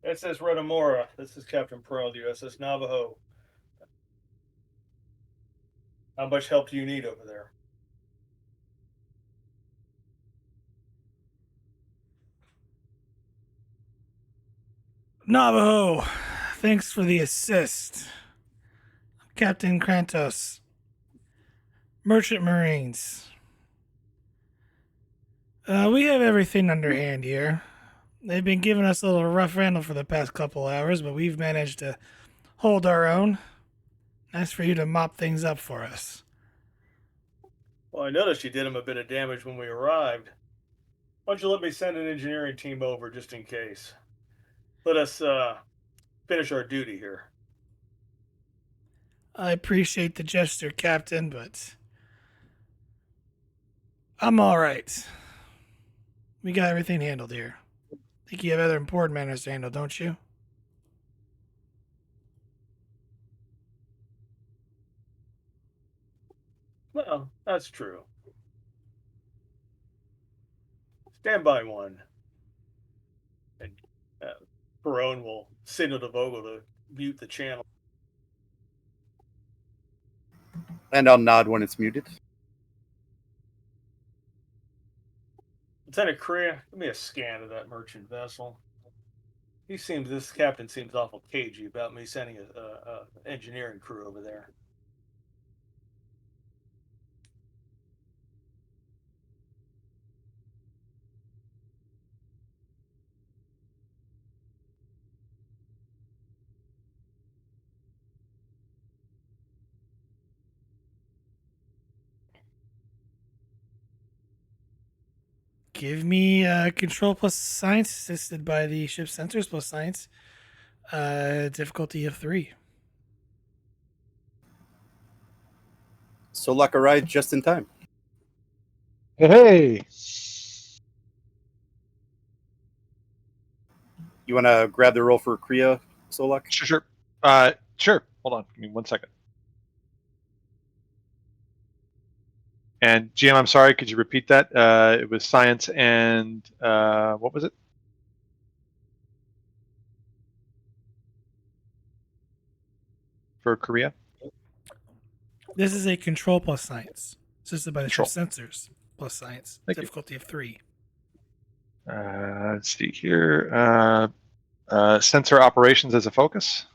SS Retamora. This is Captain Pearl, the USS Navajo. How much help do you need over there? Navajo, thanks for the assist. Captain Krantos, Merchant Marines. We have everything underhand here. They've been giving us a little rough handle for the past couple hours, but we've managed to hold our own. Nice for you to mop things up for us. Well, I noticed you did him a bit of damage when we arrived. Why don't you let me send an engineering team over just in case? Let us finish our duty here. I appreciate the gesture, Captain, but I'm all right. We got everything handled here. Think you have other important matters to handle, don't you? Well, that's true. Stand by one. And Perone will signal to Vogel to mute the channel. And I'll nod when it's muted. Lieutenant Korea, give me a scan of that merchant vessel. This captain seems awful cagey about me sending a engineering crew over there. Give me control plus science assisted by the ship's sensors plus science. Difficulty of 3. Solak arrived just in time. Hey, You want to grab the roll for Kriya, Solak? sure. Sure. hold on. Give me 1 second. And GM, I'm sorry. Could you repeat that? It was science and what was it? For Korea? This is a control plus science, assisted by the ship Control. sensors plus science. Thank you. Difficulty of 3. Let's see here. Sensor operations as a focus.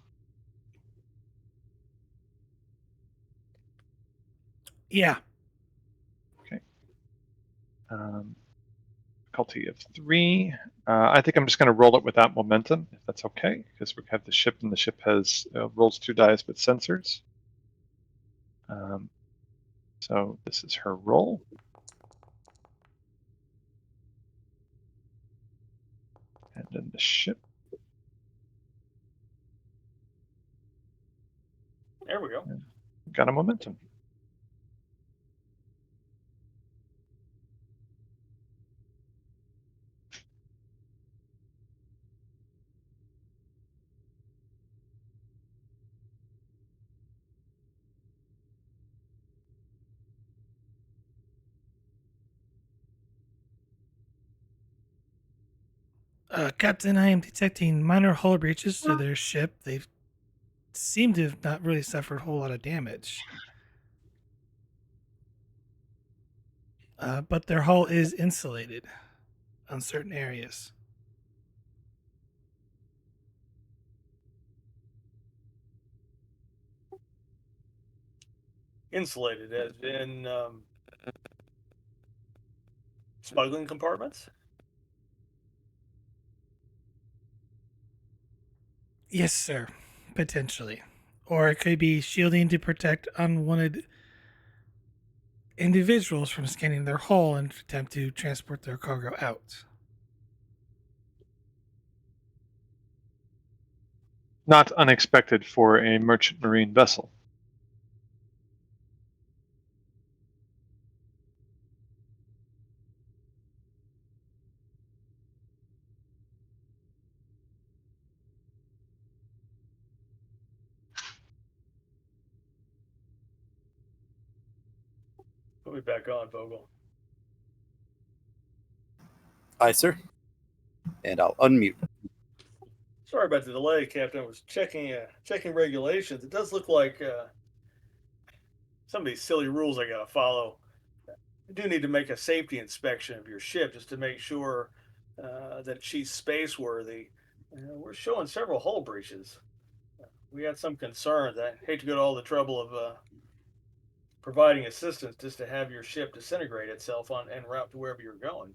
Yeah. Okay. Difficulty of 3. I think I'm just going to roll it without momentum, if that's okay, because we have the ship, and the ship has rolls 2 dice with sensors. So this is her roll. And then the ship. There we go. Got a momentum. Captain, I am detecting minor hull breaches to their ship. They seem to have not really suffered a whole lot of damage. But their hull is insulated on certain areas. Insulated, as in smuggling compartments. Yes, sir. Potentially. Or it could be shielding to protect unwanted individuals from scanning their hull and attempt to transport their cargo out. Not unexpected for a merchant marine vessel. Put me back on, Vogel. Aye, sir. And I'll unmute. Sorry about the delay, Captain. I was checking regulations. It does look like some of these silly rules I got to follow. I do need to make a safety inspection of your ship just to make sure that she's space worthy. We're showing several hull breaches. We had some concerns. I hate to go to all the trouble of providing assistance just to have your ship disintegrate itself on en route to wherever you're going.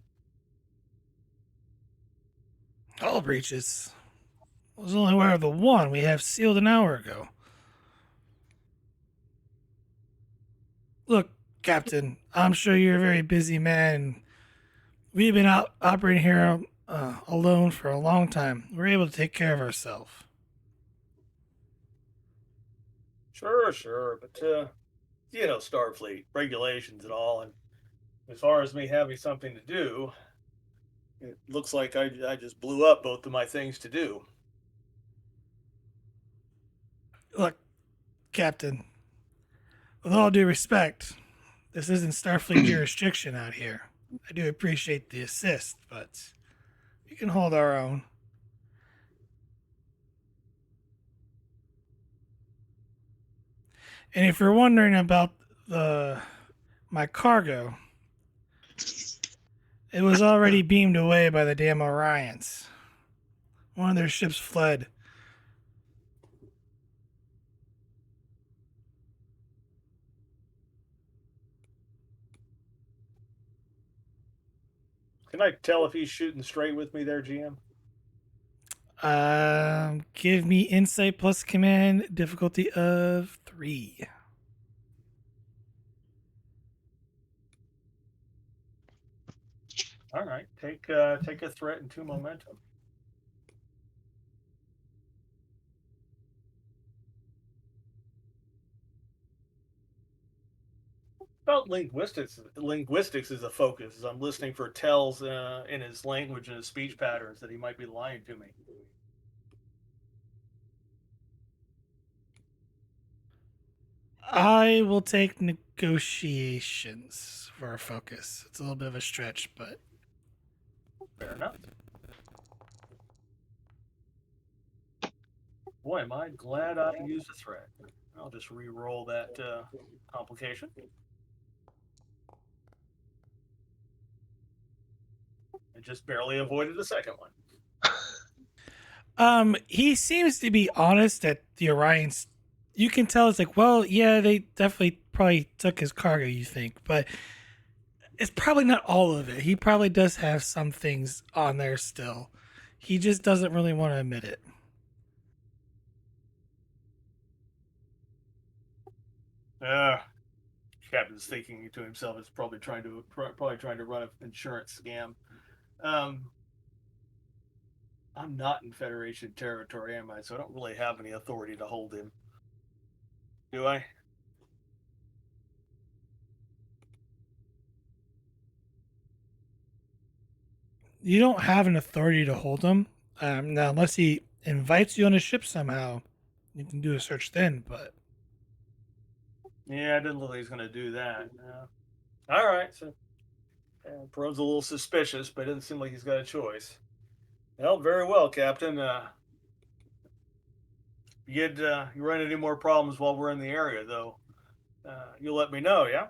Hull breaches. I was only aware of the one we have sealed an hour ago. Look, Captain, I'm sure you're a very busy man. We've been out operating here alone for a long time. We're able to take care of ourselves. Sure, but Starfleet regulations and all, and as far as me having something to do, it looks like I just blew up both of my things to do. Look, Captain, with all due respect, this isn't Starfleet jurisdiction out here. I do appreciate the assist, but we can hold our own. And if you're wondering about my cargo, it was already beamed away by the damn Orions. One of their ships fled. Can I tell if he's shooting straight with me there, GM? Give me insight plus command, difficulty of 3. All right, take a threat and 2 momentum. About linguistics is a focus. As I'm listening for tells in his language and his speech patterns that he might be lying to me. I will take negotiations for our focus. It's a little bit of a stretch, but Fair enough. Boy, am I glad I used a threat. I'll just re-roll that complication. I just barely avoided the second one. he seems to be honest that the Orions. You can tell it's like, well, yeah, they definitely probably took his cargo. You think, but it's probably not all of it. He probably does have some things on there still. He just doesn't really want to admit it. Captain's thinking to himself, it's probably trying to run an insurance scam. I'm not in Federation territory, am I? So I don't really have any authority to hold him. Do I? You don't have an authority to hold him. Now, unless he invites you on his ship somehow, you can do a search then. But Yeah, I didn't look like he's going to do that. All right, so Perone's a little suspicious, but it doesn't seem like he's got a choice. Well, very well, Captain. You run into any more problems while we're in the area, though, you'll let me know, yeah?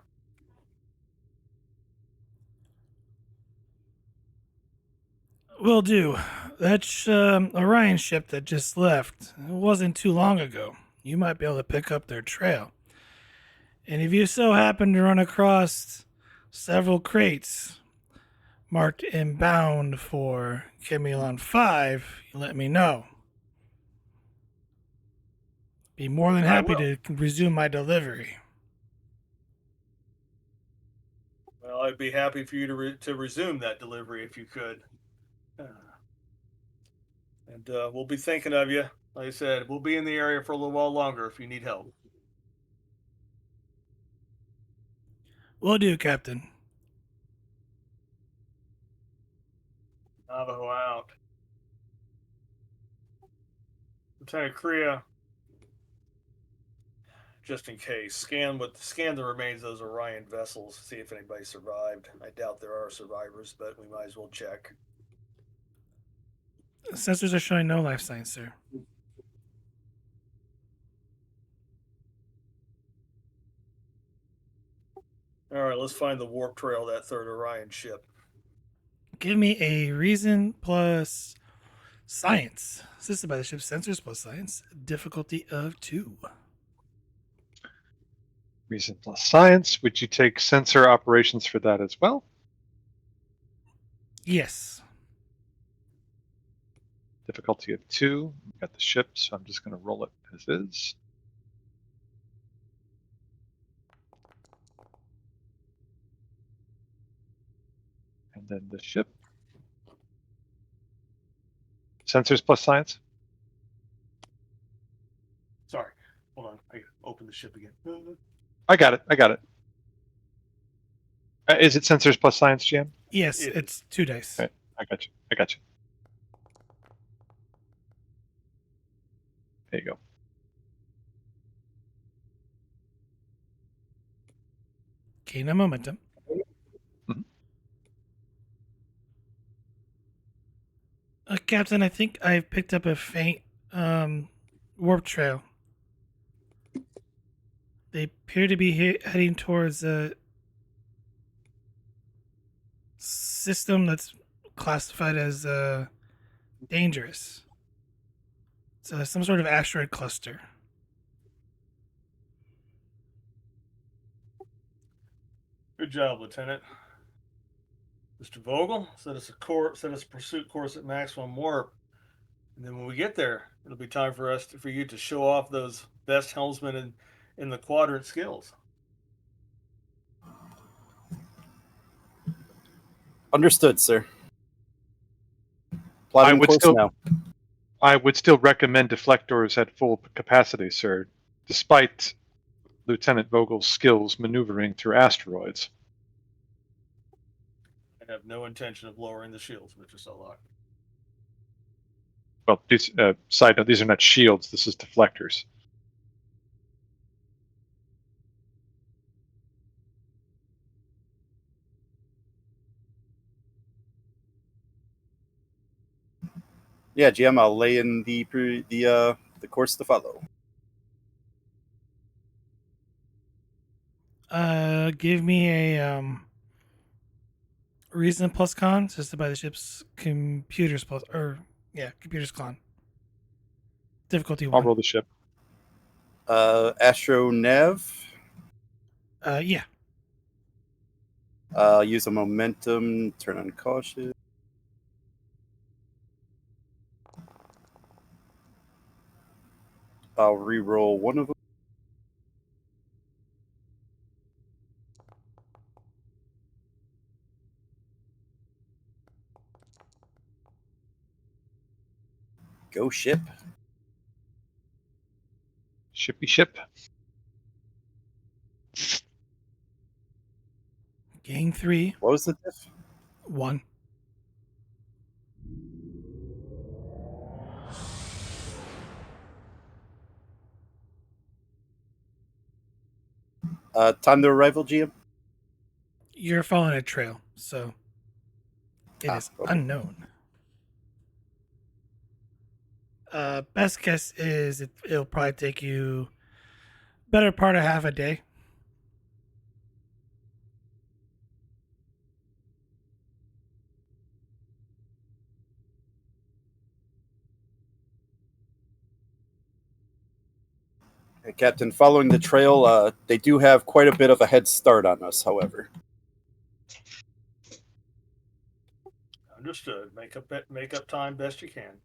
will do. That's Orion ship that just left. It wasn't too long ago. You might be able to pick up their trail. And if you so happen to run across several crates marked inbound for Kimilon 5, you let me know. Be more than happy to resume my delivery. Well, I'd be happy for you to resume that delivery if you could. And we'll be thinking of you. Like I said, we'll be in the area for a little while longer if you need help. Will do, Captain. Navajo out. Lieutenant Korea, just in case, scan the remains of those Orion vessels, see if anybody survived. I doubt there are survivors, but we might as well check. Sensors are showing no life signs, sir. All right, let's find the warp trail of that third Orion ship. Give me a reason plus science. Assisted by the ship's sensors plus science. Difficulty of 2. Reason plus science. Would you take sensor operations for that as well? Yes. Difficulty of 2. We've got the ship, so I'm just going to roll it as is. And then the ship. Sensors plus science. Sorry, hold on. I open the ship again. I got it. Is it sensors plus science, GM? Yes, it's 2 dice. Okay, I got you. There you go. Gain a momentum. Captain, I think I've picked up a faint warp trail. They appear to be heading towards a system that's classified as dangerous. It's some sort of asteroid cluster. Good job, Lieutenant. Mr. Vogel, set us a pursuit course at maximum warp. And then when we get there, it'll be time for you to show off those best helmsmen in the quadrant skills. Understood, sir. Plotting course now. I would still recommend deflectors at full capacity, sir, despite Lieutenant Vogel's skills maneuvering through asteroids. I have no intention of lowering the shields, Mr. Solak. Well, side note, these are not shields, this is deflectors. Yeah, GM, I'll lay in the course to follow. Give me a reason plus con assisted by the ship's computers plus computers con difficulty I'll 1. roll the ship. Astro Nav. Yeah. Use a momentum. Turn on cautious. I'll re-roll one of them. Go ship. Shippy ship. Gain 3, What was the diff? 1. Time to arrival, GM. You're following a trail, so it is Okay. unknown. Best guess is it'll probably take you better part of half a day. Hey, Captain, following the trail, they do have quite a bit of a head start on us, however. Understood. Make up time best you can.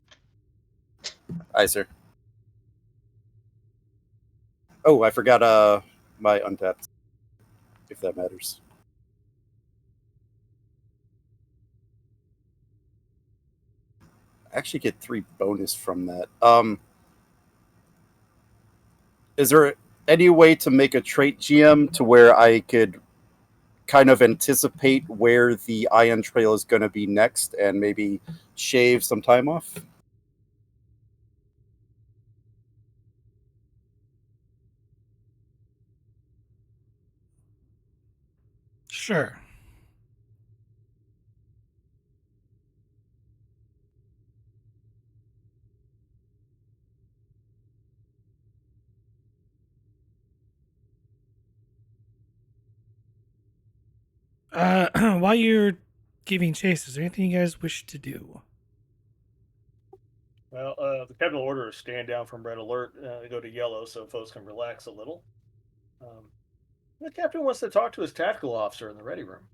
Aye, sir. Oh, I forgot my untapped, if that matters. I actually get 3 bonus from that. Is there any way to make a trait, GM, to where I could kind of anticipate where the ion trail is going to be next and maybe shave some time off? Sure. While you're giving chase, is there anything you guys wish to do? Well, the capital order is stand down from red alert and go to yellow so folks can relax a little. The captain wants to talk to his tactical officer in the ready room.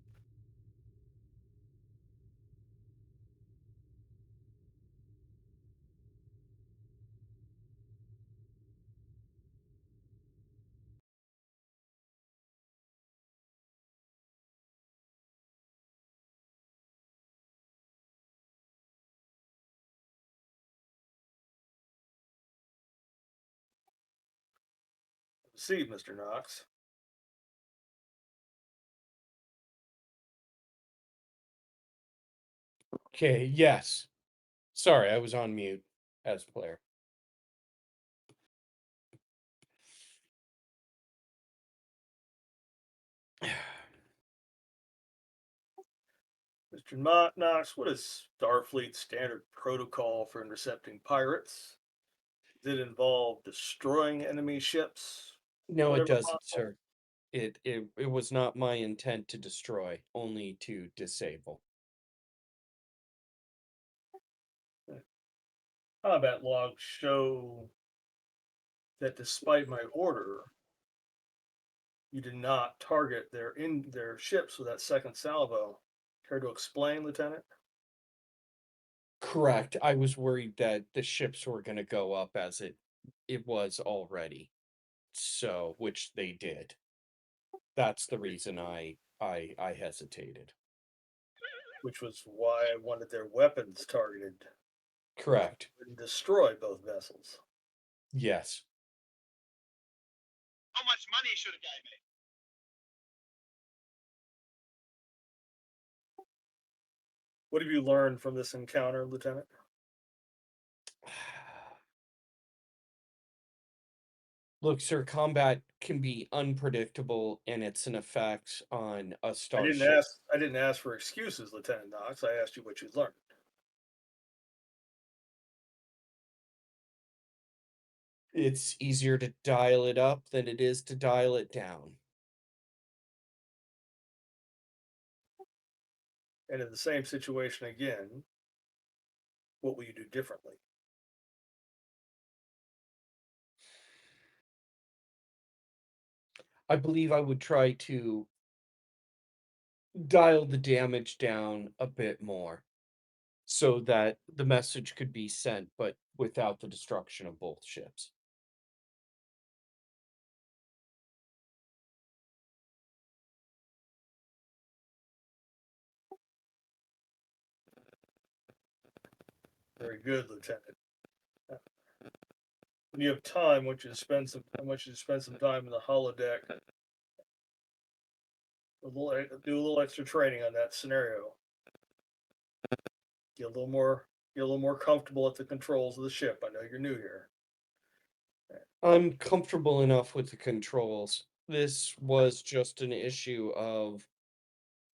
See, Mr. Knox. Okay, yes. Sorry, I was on mute as player. Mr. Knox, what is Starfleet's standard protocol for intercepting pirates? Does it involve destroying enemy ships? No, it Whenever doesn't, possible? sir. It was not my intent to destroy, only to disable. Combat logs show that despite my order, you did not target their ships with that second salvo. Care to explain, Lieutenant? Correct. I was worried that the ships were going to go up as it was already. So, which they did. That's the reason I hesitated. Which was why I wanted their weapons targeted. Correct. And destroy both vessels. Yes. How much money should a guy make? What have you learned from this encounter, Lieutenant? Look, sir, combat can be unpredictable and it's an effect on a starship. I didn't ask for excuses, Lieutenant Knox. I asked you what you learned. It's easier to dial it up than it is to dial it down. And in the same situation again, what will you do differently? I believe I would try to dial the damage down a bit more so that the message could be sent, but without the destruction of both ships. Very good, Lieutenant. When you have time, I want you to spend some time in the holodeck. Do a little extra training on that scenario. Get a little more comfortable at the controls of the ship. I know you're new here. I'm comfortable enough with the controls. This was just an issue of,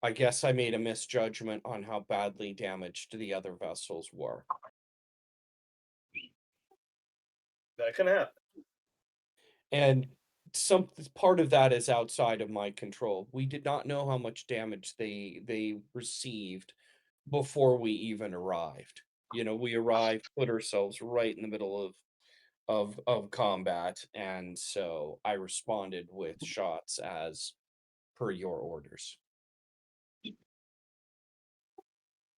I guess I made a misjudgment on how badly damaged the other vessels were. That can happen. And some part of that is outside of my control. We did not know how much damage they received before we even arrived. You know, we arrived, put ourselves right in the middle of combat, and so I responded with shots as per your orders.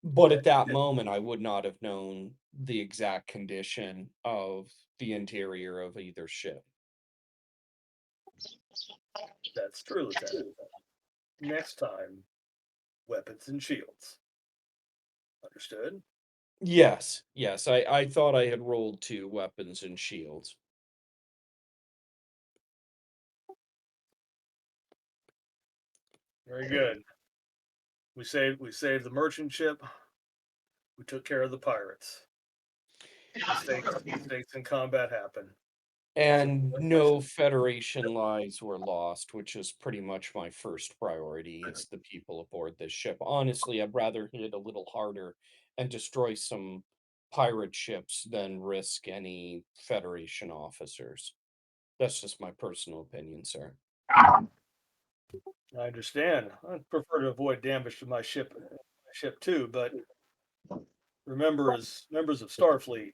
But at that moment, I would not have known the exact condition of the interior of either ship. That's true, Lieutenant. Next time, weapons and shields. Understood? Yes, yes, I thought I had rolled 2 weapons and shields. Very good. We saved the merchant ship. We took care of the pirates. Mistakes in combat happen. And no Federation lives were lost, which is pretty much my first priority, is the people aboard this ship. Honestly, I'd rather hit it a little harder and destroy some pirate ships than risk any Federation officers. That's just my personal opinion, sir. I understand. I'd prefer to avoid damage to my ship too, but remember, as members of Starfleet,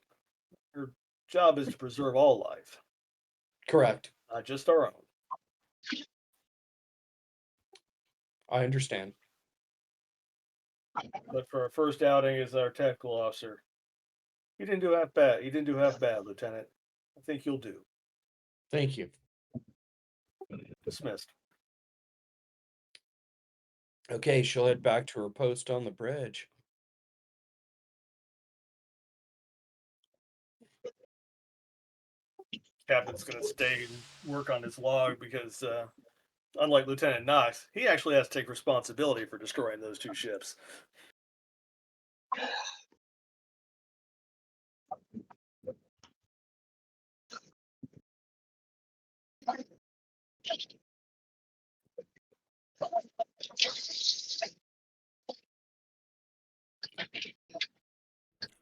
your job is to preserve all life, Correct. not just our own. I understand. But for our first outing as our tactical officer, you didn't do half bad. You didn't do half bad, Lieutenant. I think you'll do. Thank you. Dismissed. Okay, she'll head back to her post on the bridge. Captain's going to stay and work on his log because, unlike Lieutenant Knox, he actually has to take responsibility for destroying those 2 ships.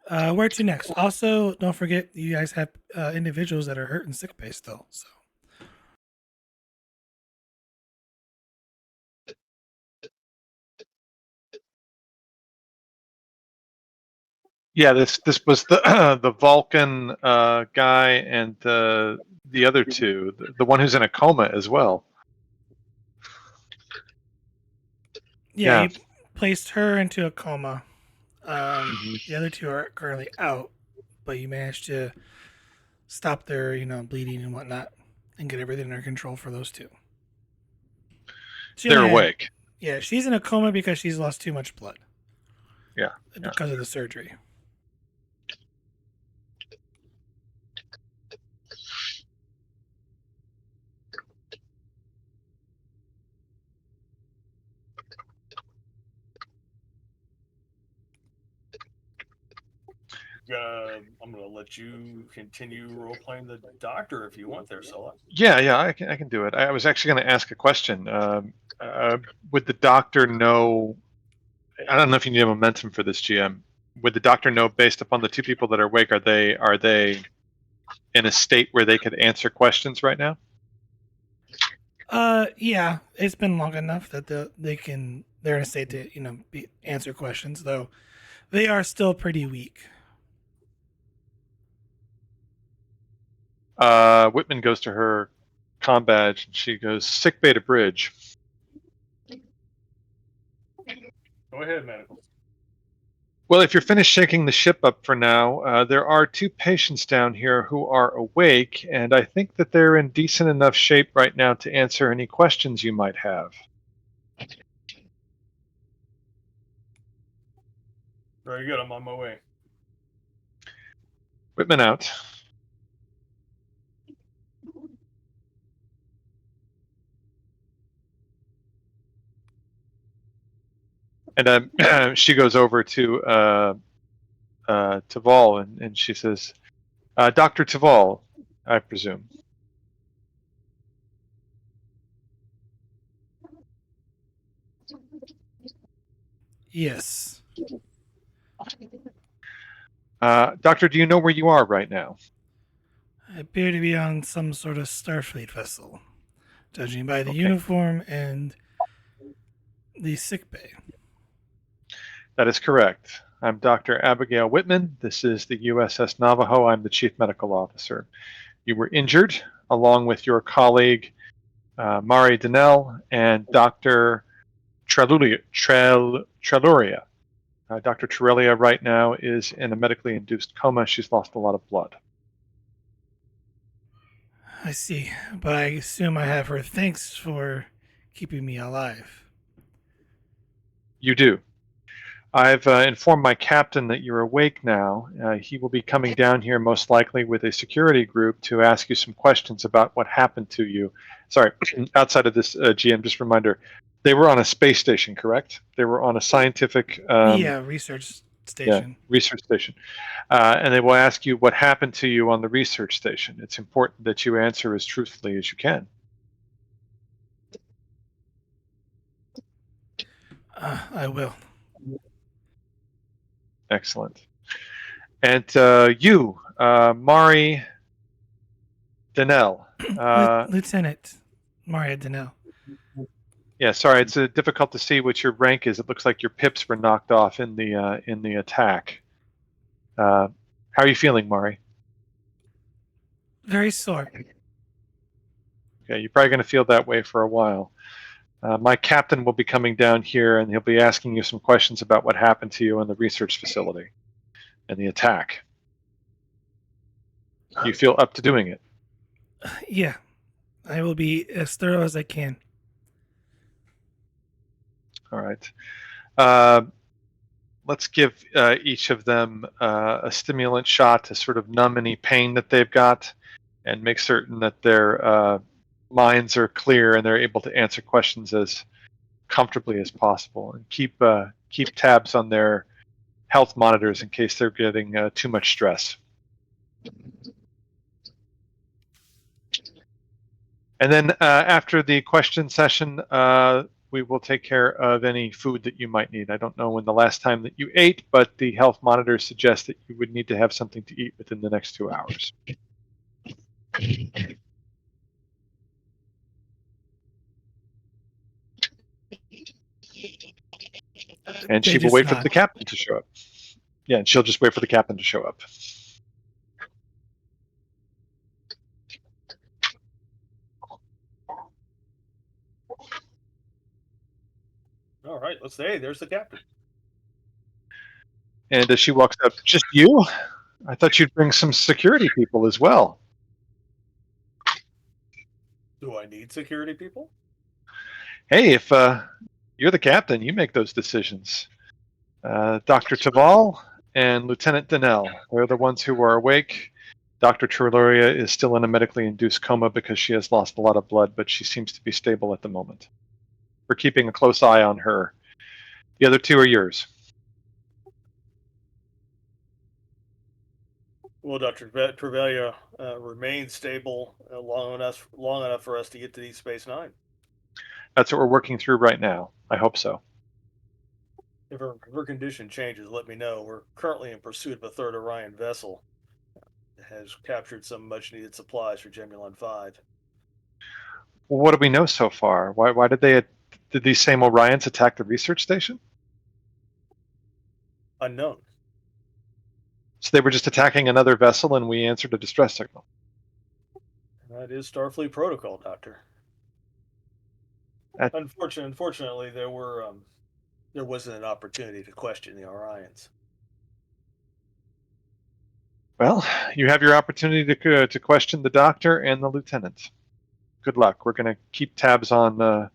Where to next? Also, don't forget you guys have individuals that are hurt and sick pay still. So Yeah, this was the the Vulcan guy and the other 2, the one who's in a coma as well. yeah, Yeah. you placed her into a coma. The other 2 are currently out, but you managed to stop their, bleeding and whatnot, and get everything under control for those 2. She They're only had- awake. yeah, she's in a coma because she's lost too much blood. Yeah. Because of the surgery. I'm gonna let you continue role playing the doctor if you want there, Scylla. Yeah, I can do it. I was actually going to ask a question. Would the doctor know? I don't know if you need a momentum for this, GM. Would the doctor know, based upon the 2 people that are awake, are they in a state where they could answer questions right now? Yeah, it's been long enough that they're in a state to answer questions, though they are still pretty weak. Whitman goes to her comm badge and she goes, "Sick bay to bridge." Go ahead, medical. Well, if you're finished shaking the ship up for now, there are 2 patients down here who are awake, and I think that they're in decent enough shape right now to answer any questions you might have. Very good. I'm on my way. Whitman out. And she goes over to Taval and she says, "Dr. Taval, I presume." Yes. Doctor, do you know where you are right now? I appear to be on some sort of Starfleet vessel, judging by the Okay. uniform and the sick bay. That is correct. I'm Dr. Abigail Whitman. This is the USS Navajo. I'm the Chief Medical Officer. You were injured, along with your colleague, Mari Donnell, and Dr. Treluria. Dr. Treluria right now is in a medically induced coma. She's lost a lot of blood. I see, but I assume I have her thanks for keeping me alive. You do. I've informed my captain that you're awake now. He will be coming down here most likely with a security group to ask you some questions about what happened to you. Sorry, outside of this, GM, just a reminder, they were on a space station, correct? They were on a scientific Research station. research station. And they will ask you what happened to you on the research station. It's important that you answer as truthfully as you can. I will. Excellent. And you, Mari Donnell. Lieutenant Maria Donnell. Yeah, sorry, it's difficult to see what your rank is. It looks like your pips were knocked off in the attack. How are you feeling, Mari? Very sore. Okay, you're probably going to feel that way for a while. My captain will be coming down here, and he'll be asking you some questions about what happened to you in the research facility and the attack. You feel up to doing it? Yeah, I will be as thorough as I can. All right. Let's give each of them a stimulant shot to sort of numb any pain that they've got and make certain that their minds are clear and they're able to answer questions as comfortably as possible. And keep tabs on their health monitors in case they're getting too much stress. And then after the question session, we will take care of any food that you might need. I don't know when the last time that you ate, but the health monitors suggest that you would need to have something to eat within the next 2 hours. And she will wait for the captain to show up. Yeah, and she'll just wait for the captain to show up. All right, let's say there's the captain. And as she walks up, "Just you? I thought you'd bring some security people as well." Do I need security people? Hey, if you're the captain, you make those decisions. Dr. Taval and Lieutenant Donnell, they're the ones who are awake. Dr. Treluria is still in a medically induced coma because she has lost a lot of blood, but she seems to be stable at the moment. We're keeping a close eye on her. The other 2 are yours. Well, Dr. Trevelya remains stable long enough for us to get to Deep Space Nine. That's what we're working through right now. I hope so. If her condition changes, let me know. We're currently in pursuit of a third Orion vessel. has captured some much needed supplies for Gemulon 5. Well, what do we know so far? Why did these same Orions attack the research station? Unknown. So they were just attacking another vessel, and we answered a distress signal. That is Starfleet protocol, Doctor. That- Unfortunately, there wasn't an opportunity to question the Orions. Well, you have your opportunity to question the doctor and the lieutenant. Good luck. We're going to keep tabs on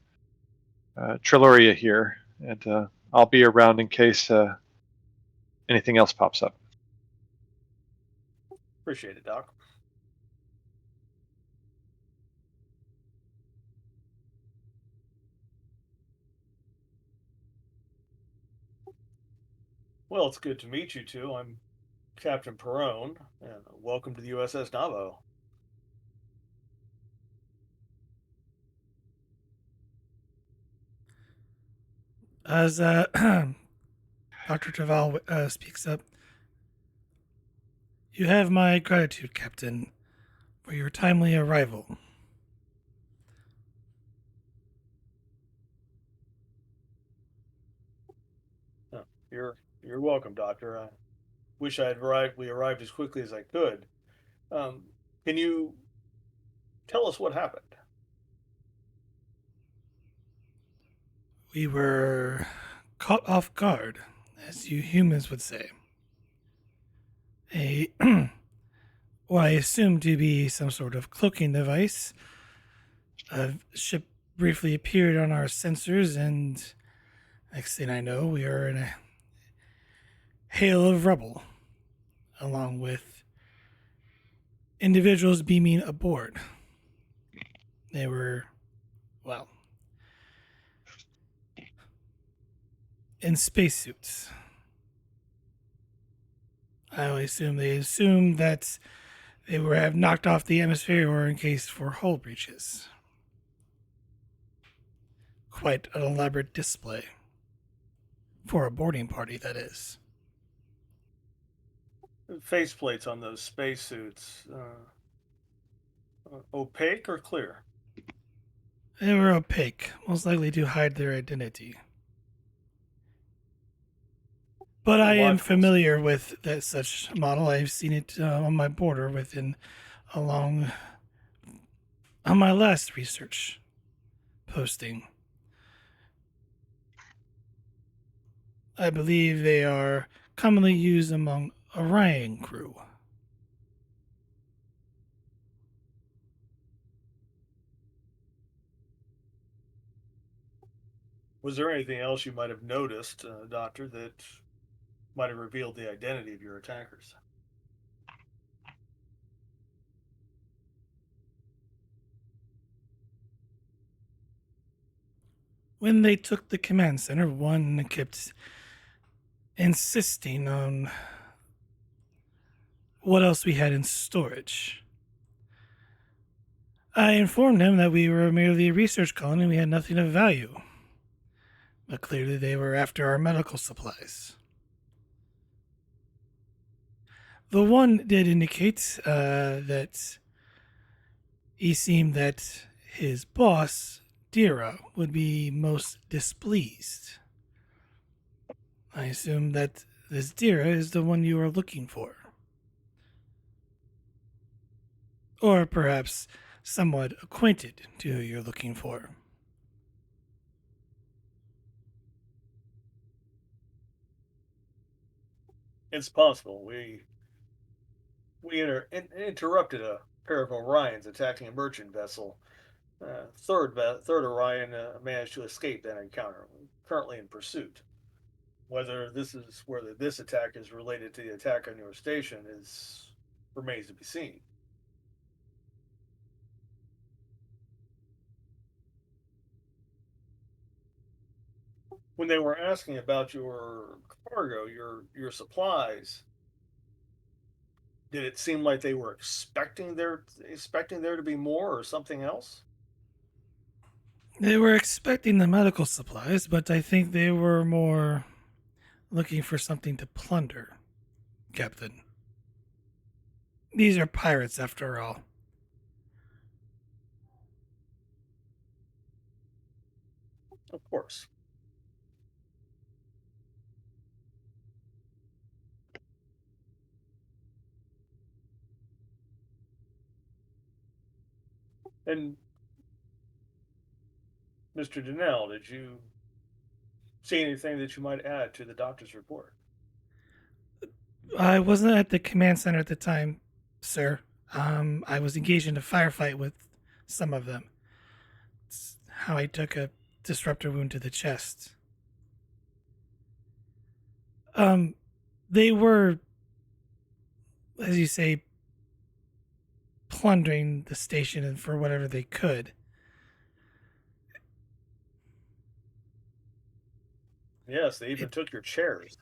Triloria here, and I'll be around in case anything else pops up. Appreciate it, Doc. Well, it's good to meet you two. I'm Captain Perone, and welcome to the USS Navajo. As Dr. Taval speaks up, you have my gratitude, Captain, for your timely arrival. Oh, you're welcome, Doctor. I wish we arrived as quickly as I could. Um, can you tell us what happened? We were caught off guard, as you humans would say. A what I assume to be some sort of cloaking device. A ship briefly appeared on our sensors, and next thing I know, we are in a hail of rubble, along with individuals beaming aboard. They were, well, in spacesuits. I only assume they assumed that they were have knocked off the atmosphere or in case for hull breaches. Quite an elaborate display. For a boarding party, that is. Faceplates on those spacesuits, opaque or clear? They were opaque, most likely to hide their identity. But I am familiar with that such model. I've seen it on my border along on my last research posting. I believe they are commonly used among Orion crew. Was there anything else you might have noticed, Doctor, that might have revealed the identity of your attackers? When they took the command center, one kept insisting on what else we had in storage. I informed him that we were merely a research colony and we had nothing of value. But clearly they were after our medical supplies. The one did indicate that he seemed that his boss, Dira, would be most displeased. I assume that this Dira is the one you are looking for. Or perhaps somewhat acquainted to who you're looking for. It's possible. Interrupted a pair of Orions attacking a merchant vessel. Third Orion managed to escape that encounter. Currently in pursuit. Whether this attack is related to the attack on your station is remains to be seen. When they were asking about your cargo, your supplies, did it seem like they were expecting there to be more or something else? They were expecting the medical supplies, but I think they were more looking for something to plunder, Captain. These are pirates, after all. Of course. And Mr. Donnell, did you see anything that you might add to the doctor's report? I wasn't at the command center at the time, sir. I was engaged in a firefight with some of them. It's how I took a disruptor wound to the chest. Um, they were, as you say, plundering the station and for whatever they could. Yes, they even It- took your chairs.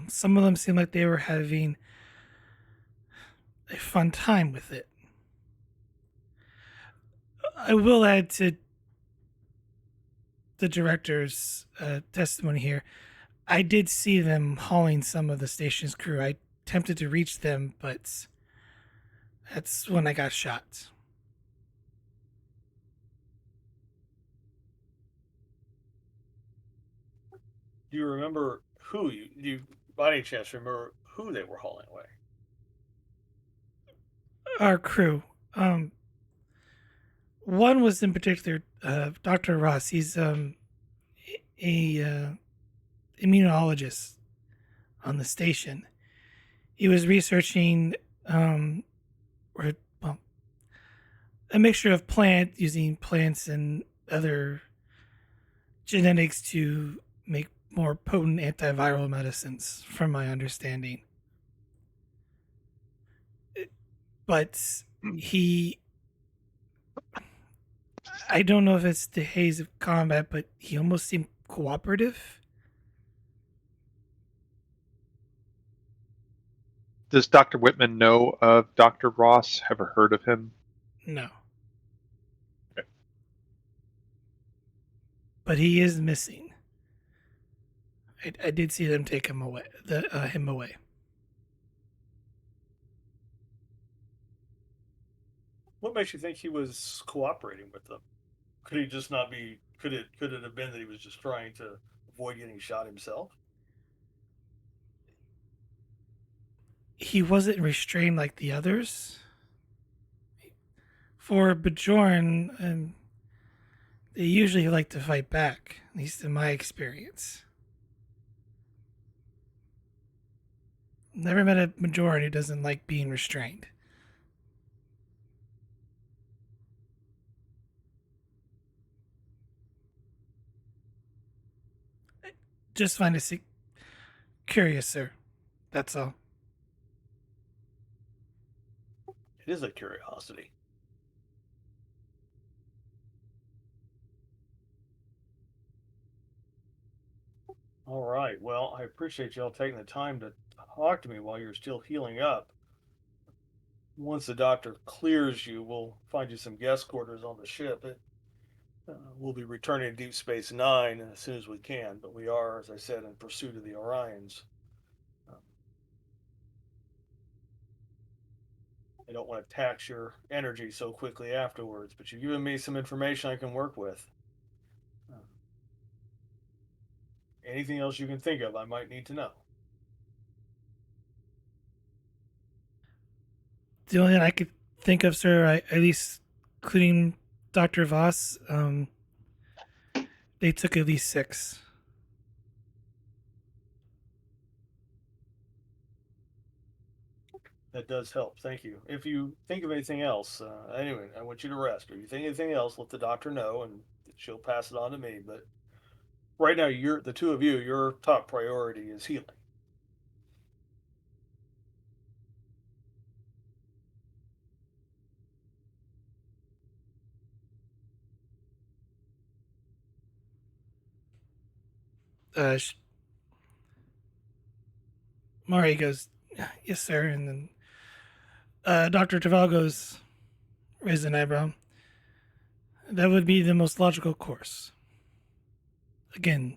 Some of them seemed like they were having a fun time with it. I will add to the director's testimony here. I did see them hauling some of the station's crew. I attempted to reach them, but that's when I got shot. Do you remember do you by any chance remember who they were hauling away? Our crew. One was in particular Dr. Ross. He's a immunologist on the station. He was researching or well, a mixture of using plants and other genetics to make more potent antiviral medicines, from my understanding. But he, I don't know if it's the haze of combat, but he almost seemed cooperative. Does Dr. Whitman know of Dr. Ross? Ever heard of him? No. Okay. But he is missing. I did see them take him away. Him away. What makes you think he was cooperating with them? Could he just not be? Could it have been that he was just trying to avoid getting shot himself? He wasn't restrained like the others. For Bjorn, they usually like to fight back, at least in my experience. Never met a Bjorn who doesn't like being restrained. Just find it curious, sir. That's all. It is a curiosity. All right. Well, I appreciate y'all taking the time to talk to me while you're still healing up. Once the doctor clears you, we'll find you some guest quarters on the ship. We'll be returning to Deep Space Nine as soon as we can, but we are, as I said, in pursuit of the Orions. Um, I don't want to tax your energy so quickly afterwards, but you've given me some information I can work with. Uh, Anything else you can think of, I might need to know. The only thing I could think of, sir, at least including Dr. Voss, they took at least 6. That does help. Thank you. If you think of anything else, anyway, I want you to rest. Or you think of anything else, let the doctor know, and she'll pass it on to me. But right now, you're the two of you. Your top priority is healing. Uh, Mari goes, yes, sir. And then Dr. Taval goes, raise an eyebrow. That would be the most logical course. Again,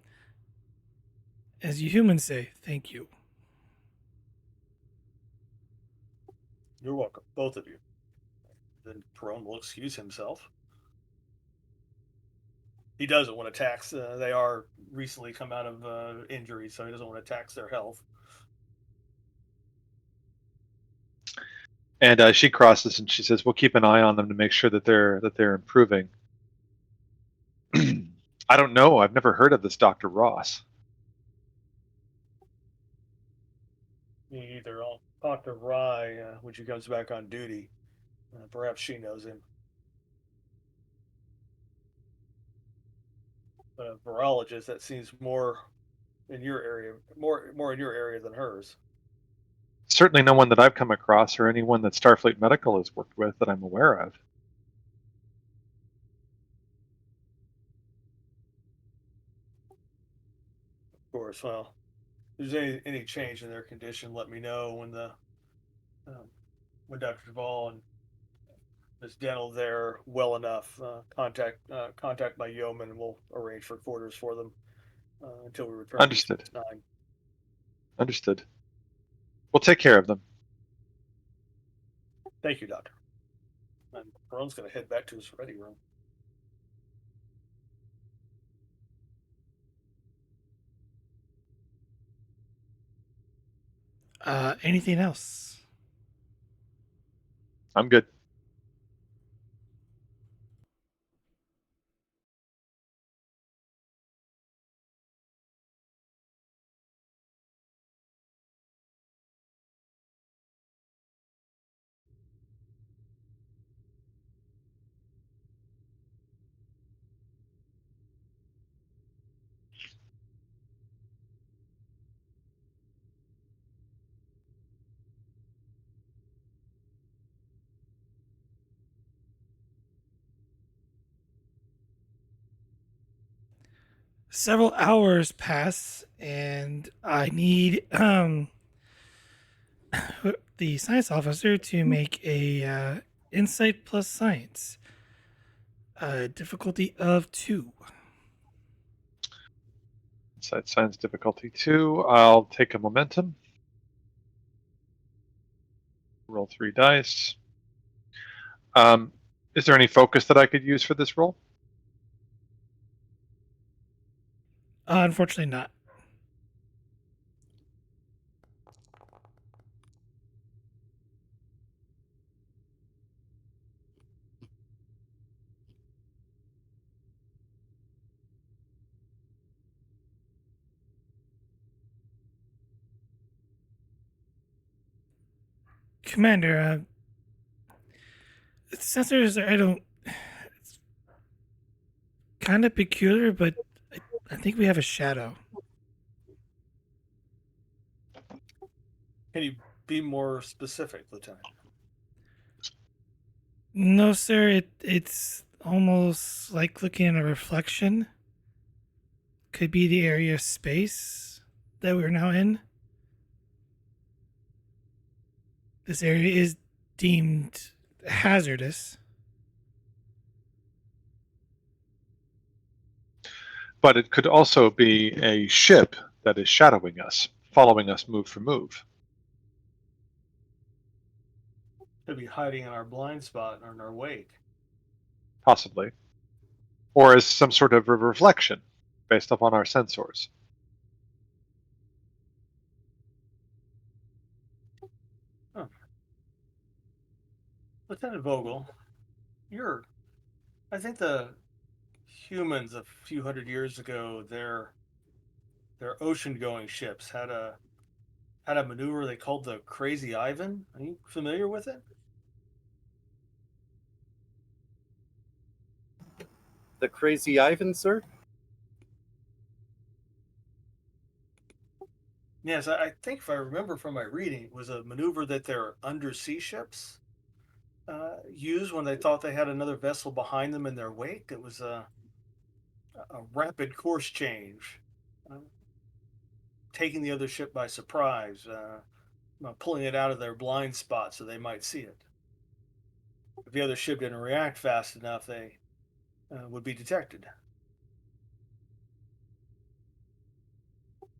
as you humans say, thank you. You're welcome, both of you. Then Perone will excuse himself. He doesn't want to tax. They are recently come out of injury, so he doesn't want to tax their health. And she crosses and she says, "We'll keep an eye on them to make sure that they're improving." I don't know. I've never heard of this Dr. Ross. Me either. I'll talk to Rye when she comes back on duty. Perhaps she knows him. But a virologist, that seems more in your area, more in your area than hers. Certainly no one that I've come across or anyone that Starfleet Medical has worked with that I'm aware of. Of course. Well, if there's any change in their condition, let me know um, when Dr. Duvall and Miss Dental there well enough. Contact my yeoman, and we'll arrange for quarters for them until we return to Understood. Nine. Understood. We'll take care of them. Thank you, Doctor. And Perone's going to head back to his ready room. Anything else? I'm good. Several hours pass, and I need the science officer to make a insight plus science, difficulty of 2. Side science difficulty 2. I'll take a momentum. Roll 3 dice. Is there any focus that I could use for this roll? Unfortunately, not. Commander, sensors, I don't. It's kind of peculiar, but I think we have a shadow. Can you be more specific, Lieutenant? No, sir. It's almost like looking at a reflection. Could be the area of space that we're now in. This area is deemed hazardous. But it could also be a ship that is shadowing us, following us move for move. Could be hiding in our blind spot or in our wake. Possibly. Or as some sort of a reflection based upon our sensors. Huh. Lieutenant Vogel, I think the humans a few hundred years ago, their ocean-going ships had a maneuver they called the Crazy Ivan. Are you familiar with it? The Crazy Ivan, sir? Yes, I think if I remember from my reading, it was a maneuver that their undersea ships used when they thought they had another vessel behind them in their wake. It was a rapid course change, uh, taking the other ship by surprise, pulling it out of their blind spot so they might see it. If the other ship didn't react fast enough, they would be detected.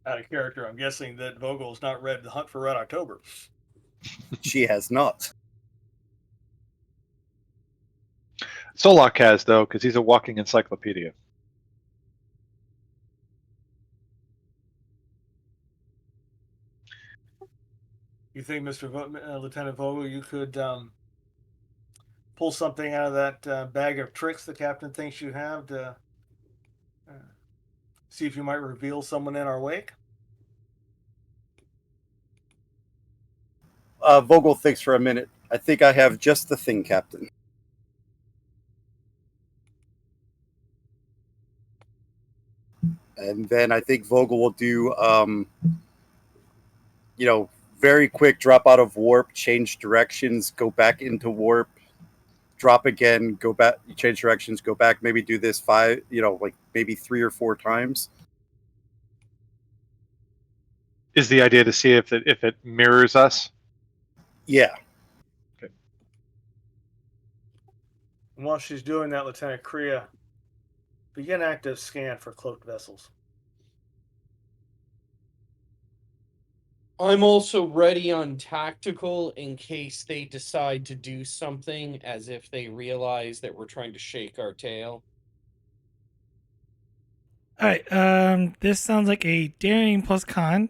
Out of character, I'm guessing that Vogel's not read The Hunt for Red October. She has not. Solok has, though, because he's a walking encyclopedia. You think, Lieutenant Vogel, you could pull something out of that bag of tricks the captain thinks you have to uh, see if you might reveal someone in our wake? Vogel thinks for a minute. I think I have just the thing, Captain. And then I think Vogel will do, very quick drop out of warp, change directions, go back into warp, drop again, go back, change directions, go back. Maybe do this maybe 3 or 4 times. Is the idea to see if it mirrors us? Yeah. And while she's doing that, Lieutenant Korea, begin active scan for cloaked vessels. I'm also ready on tactical in case they decide to do something as if they realize that we're trying to shake our tail. All right. This sounds like a daring plus con.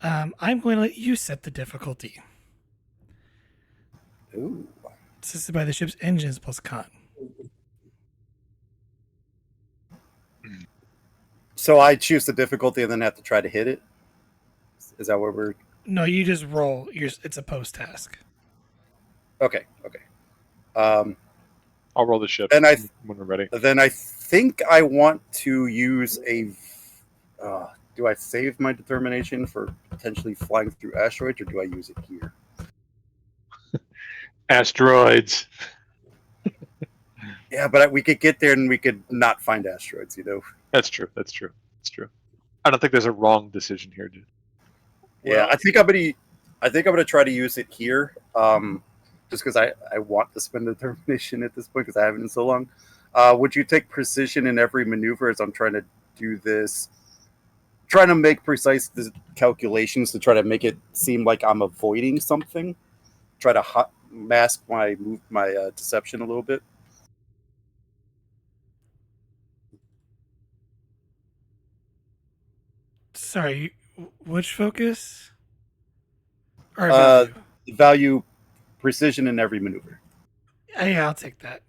I'm going to let you set the difficulty. Ooh. Assisted by the ship's engines plus con. So I choose the difficulty and then have to try to hit it? Is that what we're... No, you just roll. It's a post task. Okay. I'll roll the ship And when we're ready. Then I think I want to use a... do I save my determination for potentially flying through asteroids, or do I use it here? Asteroids. Yeah, but we could get there and we could not find asteroids, That's true. I don't think there's a wrong decision here, dude. Yeah, Well- I think I'm gonna try to use it here, just because I want to spend determination at this point because I haven't in so long. Would you take precision in every maneuver as I'm trying to do this? Trying to make precise calculations to try to make it seem like I'm avoiding something. Try to mask my deception a little bit. Sorry, which focus? Or Uh, value? Value precision in every maneuver. Yeah, I'll take that.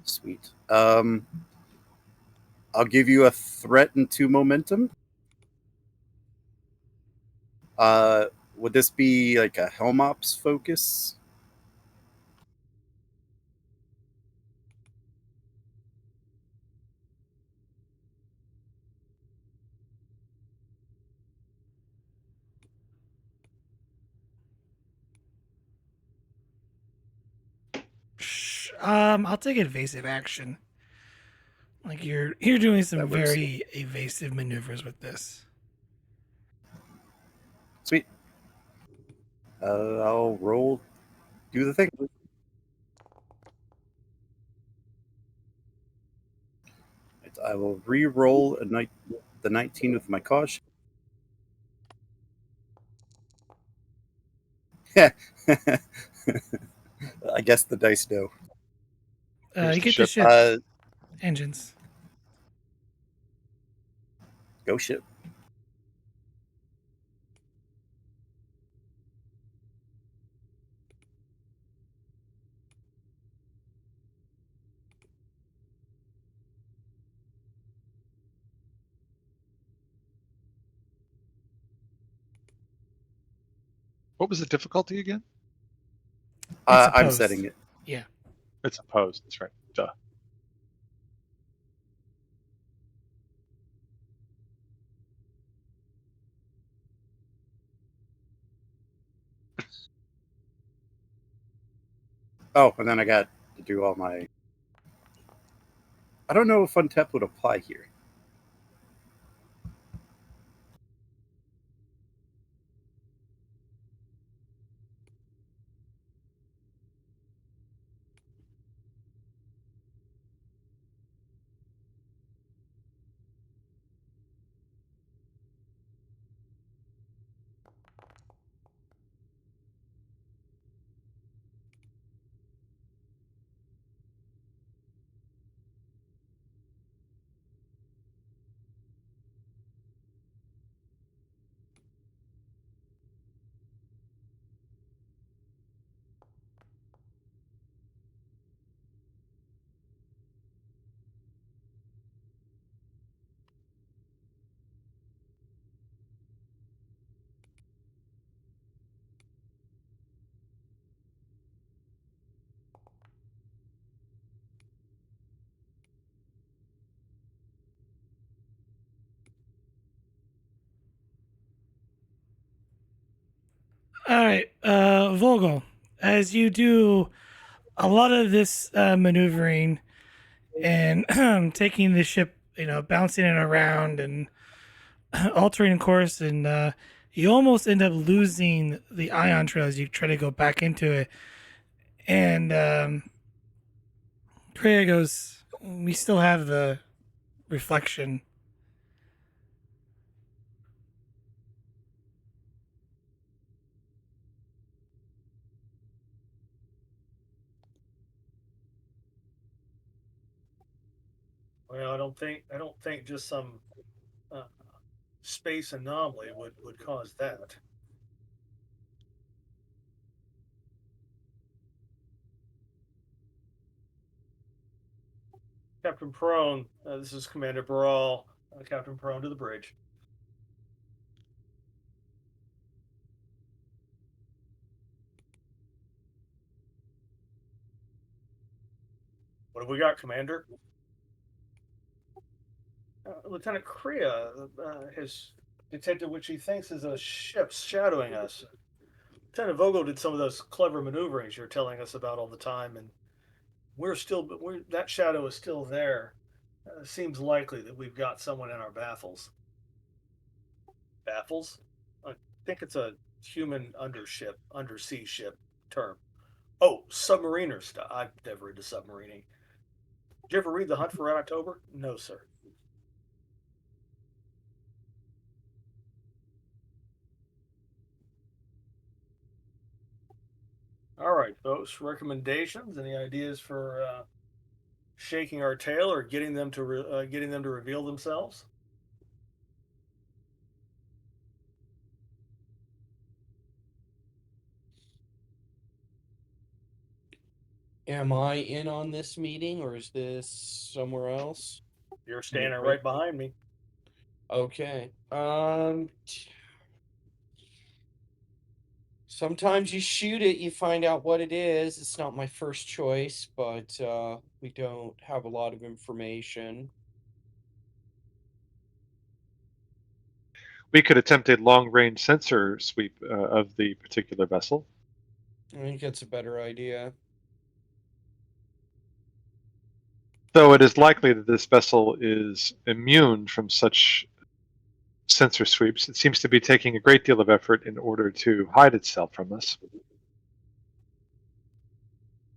Sweet. I'll give you a threat and 2 momentum. Would this be like a Helm Ops focus? I'll take evasive action. Like you're doing some That works. very evasive maneuvers with this. Sweet. I'll roll, do the thing. I will re-roll the 19 with my caution. I guess the dice know. Here's You the get the ship. ship engines. Go ship. What was the difficulty again? It's I'm opposed. setting it. Yeah. It's opposed. That's right. Duh. Oh, and then I got to do all my... I don't know if Untap would apply here. right, Vogel, as you do a lot of this maneuvering and taking the ship, bouncing it around and altering course, and you almost end up losing the ion trail as you try to go back into it. And Priya goes, "We still have the reflection." Well, I don't think just some uh, space anomaly would cause that. Captain Prone, this is Commander Baral. Captain Prone to the bridge. What have we got, Commander? Lieutenant Kriya has detected what she thinks is a ship shadowing us. Lieutenant Vogel did some of those clever maneuverings you're telling us about all the time, and that shadow is still there. Seems likely that we've got someone in our baffles. Baffles? I think it's a human undersea ship term. Oh, submariner stuff. I've never into submarining. Did you ever read The Hunt for Red October? No, sir. All right, folks. Recommendations? Any ideas for shaking our tail or getting them to reveal themselves? Am I in on this meeting or is this somewhere else? You're standing right behind me. Okay. Sometimes you shoot it, you find out what it is. It's not my first choice, but we don't have a lot of information. We could attempt a long-range sensor sweep of the particular vessel. I think that's a better idea. Though it is likely that this vessel is immune from such sensor sweeps, it seems to be taking a great deal of effort in order to hide itself from us.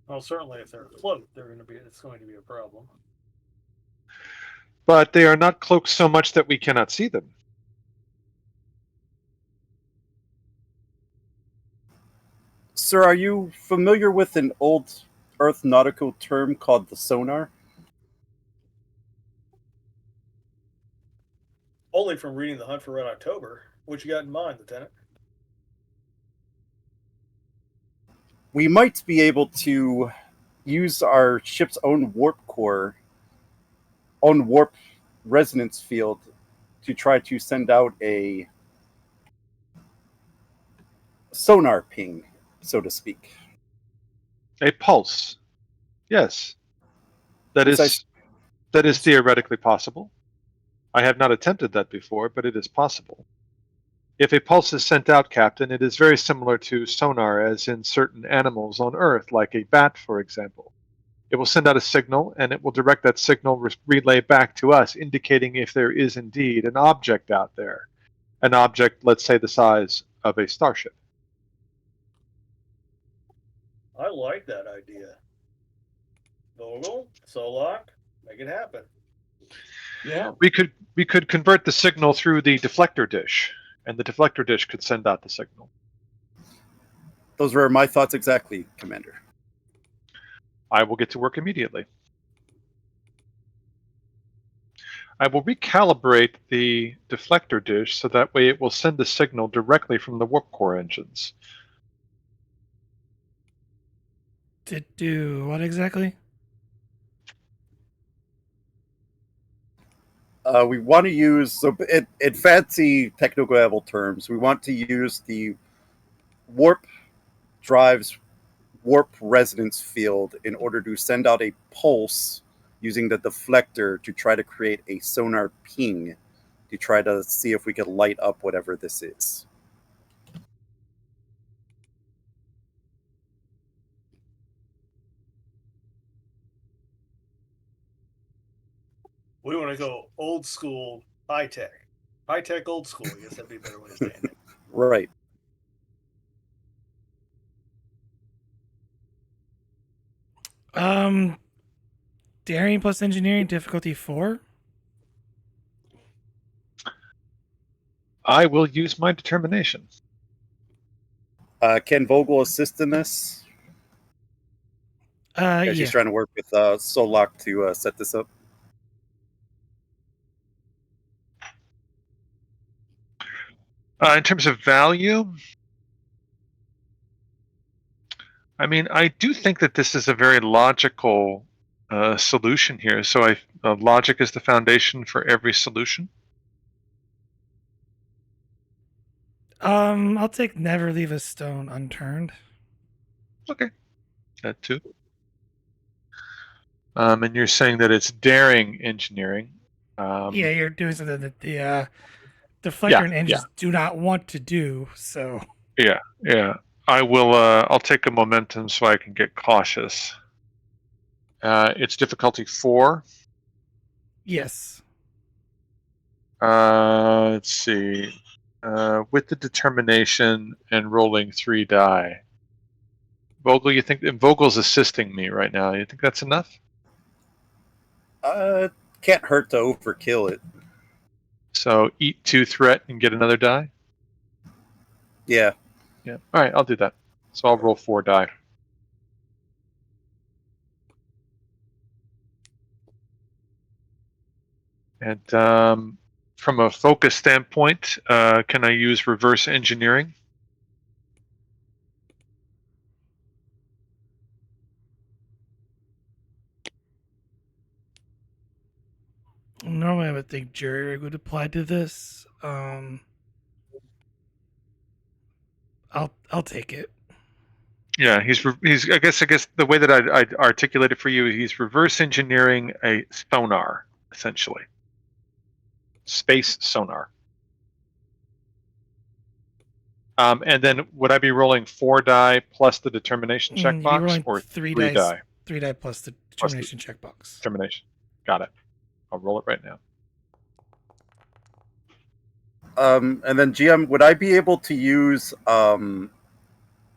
Well, certainly if they're cloaked, it's going to be a problem. But they are not cloaked so much that we cannot see them. Sir, are you familiar with an old Earth nautical term called the sonar? Only from reading The Hunt for Red October. What you got in mind, Lieutenant? We might be able to use our ship's own warp resonance field to try to send out a sonar ping, so to speak. A pulse. Yes. That Precisely. is theoretically possible. I have not attempted that before, but it is possible. If a pulse is sent out, Captain, it is very similar to sonar as in certain animals on Earth, like a bat, for example. It will send out a signal, and it will direct that signal relay back to us, indicating if there is indeed an object out there. An object, let's say, the size of a starship. I like that idea. Vogel, Solak, make it happen. Yeah. We could convert the signal through the deflector dish, and the deflector dish could send out the signal. Those were my thoughts exactly, Commander. I will get to work immediately. I will recalibrate the deflector dish so that way it will send the signal directly from the warp core engines. To do what exactly? We want to use, so in fancy technical terms, we want to use the warp drive's warp resonance field in order to send out a pulse using the deflector to try to create a sonar ping to try to see if we could light up whatever this is. We want to go old school, high tech. High tech, old school. I guess that'd be a better way of saying it. Right. Daring plus engineering, difficulty 4. I will use my determination. Can Vogel assist in this? Yeah, she's Yeah. trying to work with Solok to set this up. In terms of value, I mean, I do think that this is a very logical solution here. So logic is the foundation for every solution. I'll take never leave a stone unturned. Okay, that too. And you're saying that it's daring engineering. Yeah, you're doing something that the deflector and engines do not want to do. So Yeah. I will. I'll take a momentum so I can get cautious. It's difficulty 4. yes. Let's see. With the determination and rolling 3 die. Vogel, you think Vogel's assisting me right now? You think that's enough? Can't hurt to overkill it. So eat 2 threat and get another die? Yeah. Yeah. All right, I'll do that. So I'll roll 4 die. And from a focus standpoint, can I use reverse engineering? Normally, I would think jury would apply to this. I'll take it. Yeah, he's. I guess the way that I'd articulate it for you, he's reverse engineering a sonar, essentially. Space sonar. And then would I be rolling 4 die plus the determination You'd be checkbox, rolling or 3 3 dice, die 3 die plus the Plus the- determination checkbox. determination? Got it. I'll roll it right now. And then GM, would I be able to use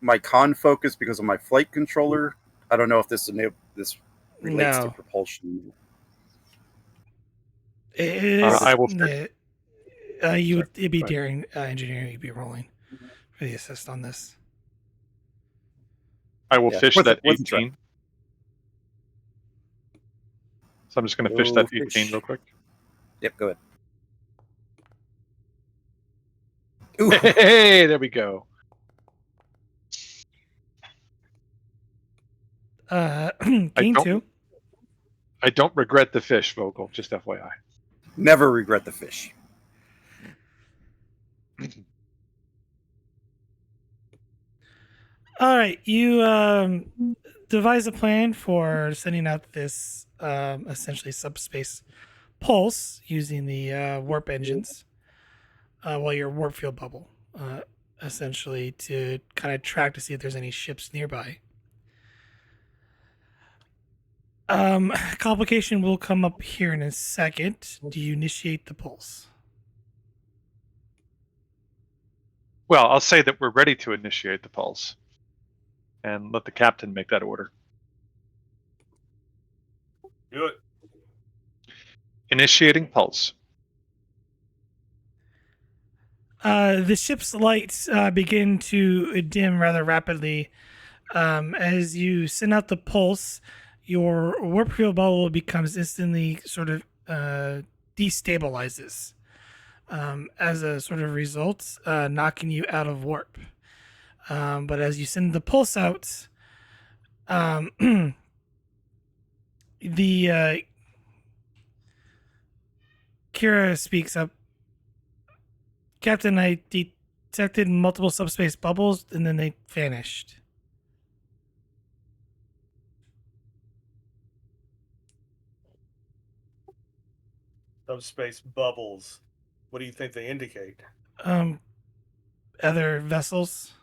my con focus because of my flight controller? I don't know if this relates to No. propulsion. It is. I will. It'd be go ahead. daring engineering. You'd be rolling for the assist on this. I will Yeah, fish with that it- with the 18. So I'm just going to fish Go that fish. 18 real quick. Yep, go ahead. Ooh, Hey, there we go. Gain don't- 2. I don't regret the fish, Vogel. Just FYI. never regret the fish. All right, you devise a plan for sending out this essentially subspace pulse using the warp engines, while your warp field bubble, essentially to kind of track to see if there's any ships nearby. Complication will come up here in a second. Do you initiate the pulse? Well, I'll say that we're ready to initiate the pulse, and let the captain make that order. Do it. Initiating pulse. The ship's lights begin to dim rather rapidly. As you send out the pulse, your warp field bubble becomes instantly sort of destabilizes as a sort of result, knocking you out of warp. But as you send the pulse out, the Kira speaks up. Captain, I detected multiple subspace bubbles, and then they vanished. Subspace bubbles. What do you think they indicate? Other vessels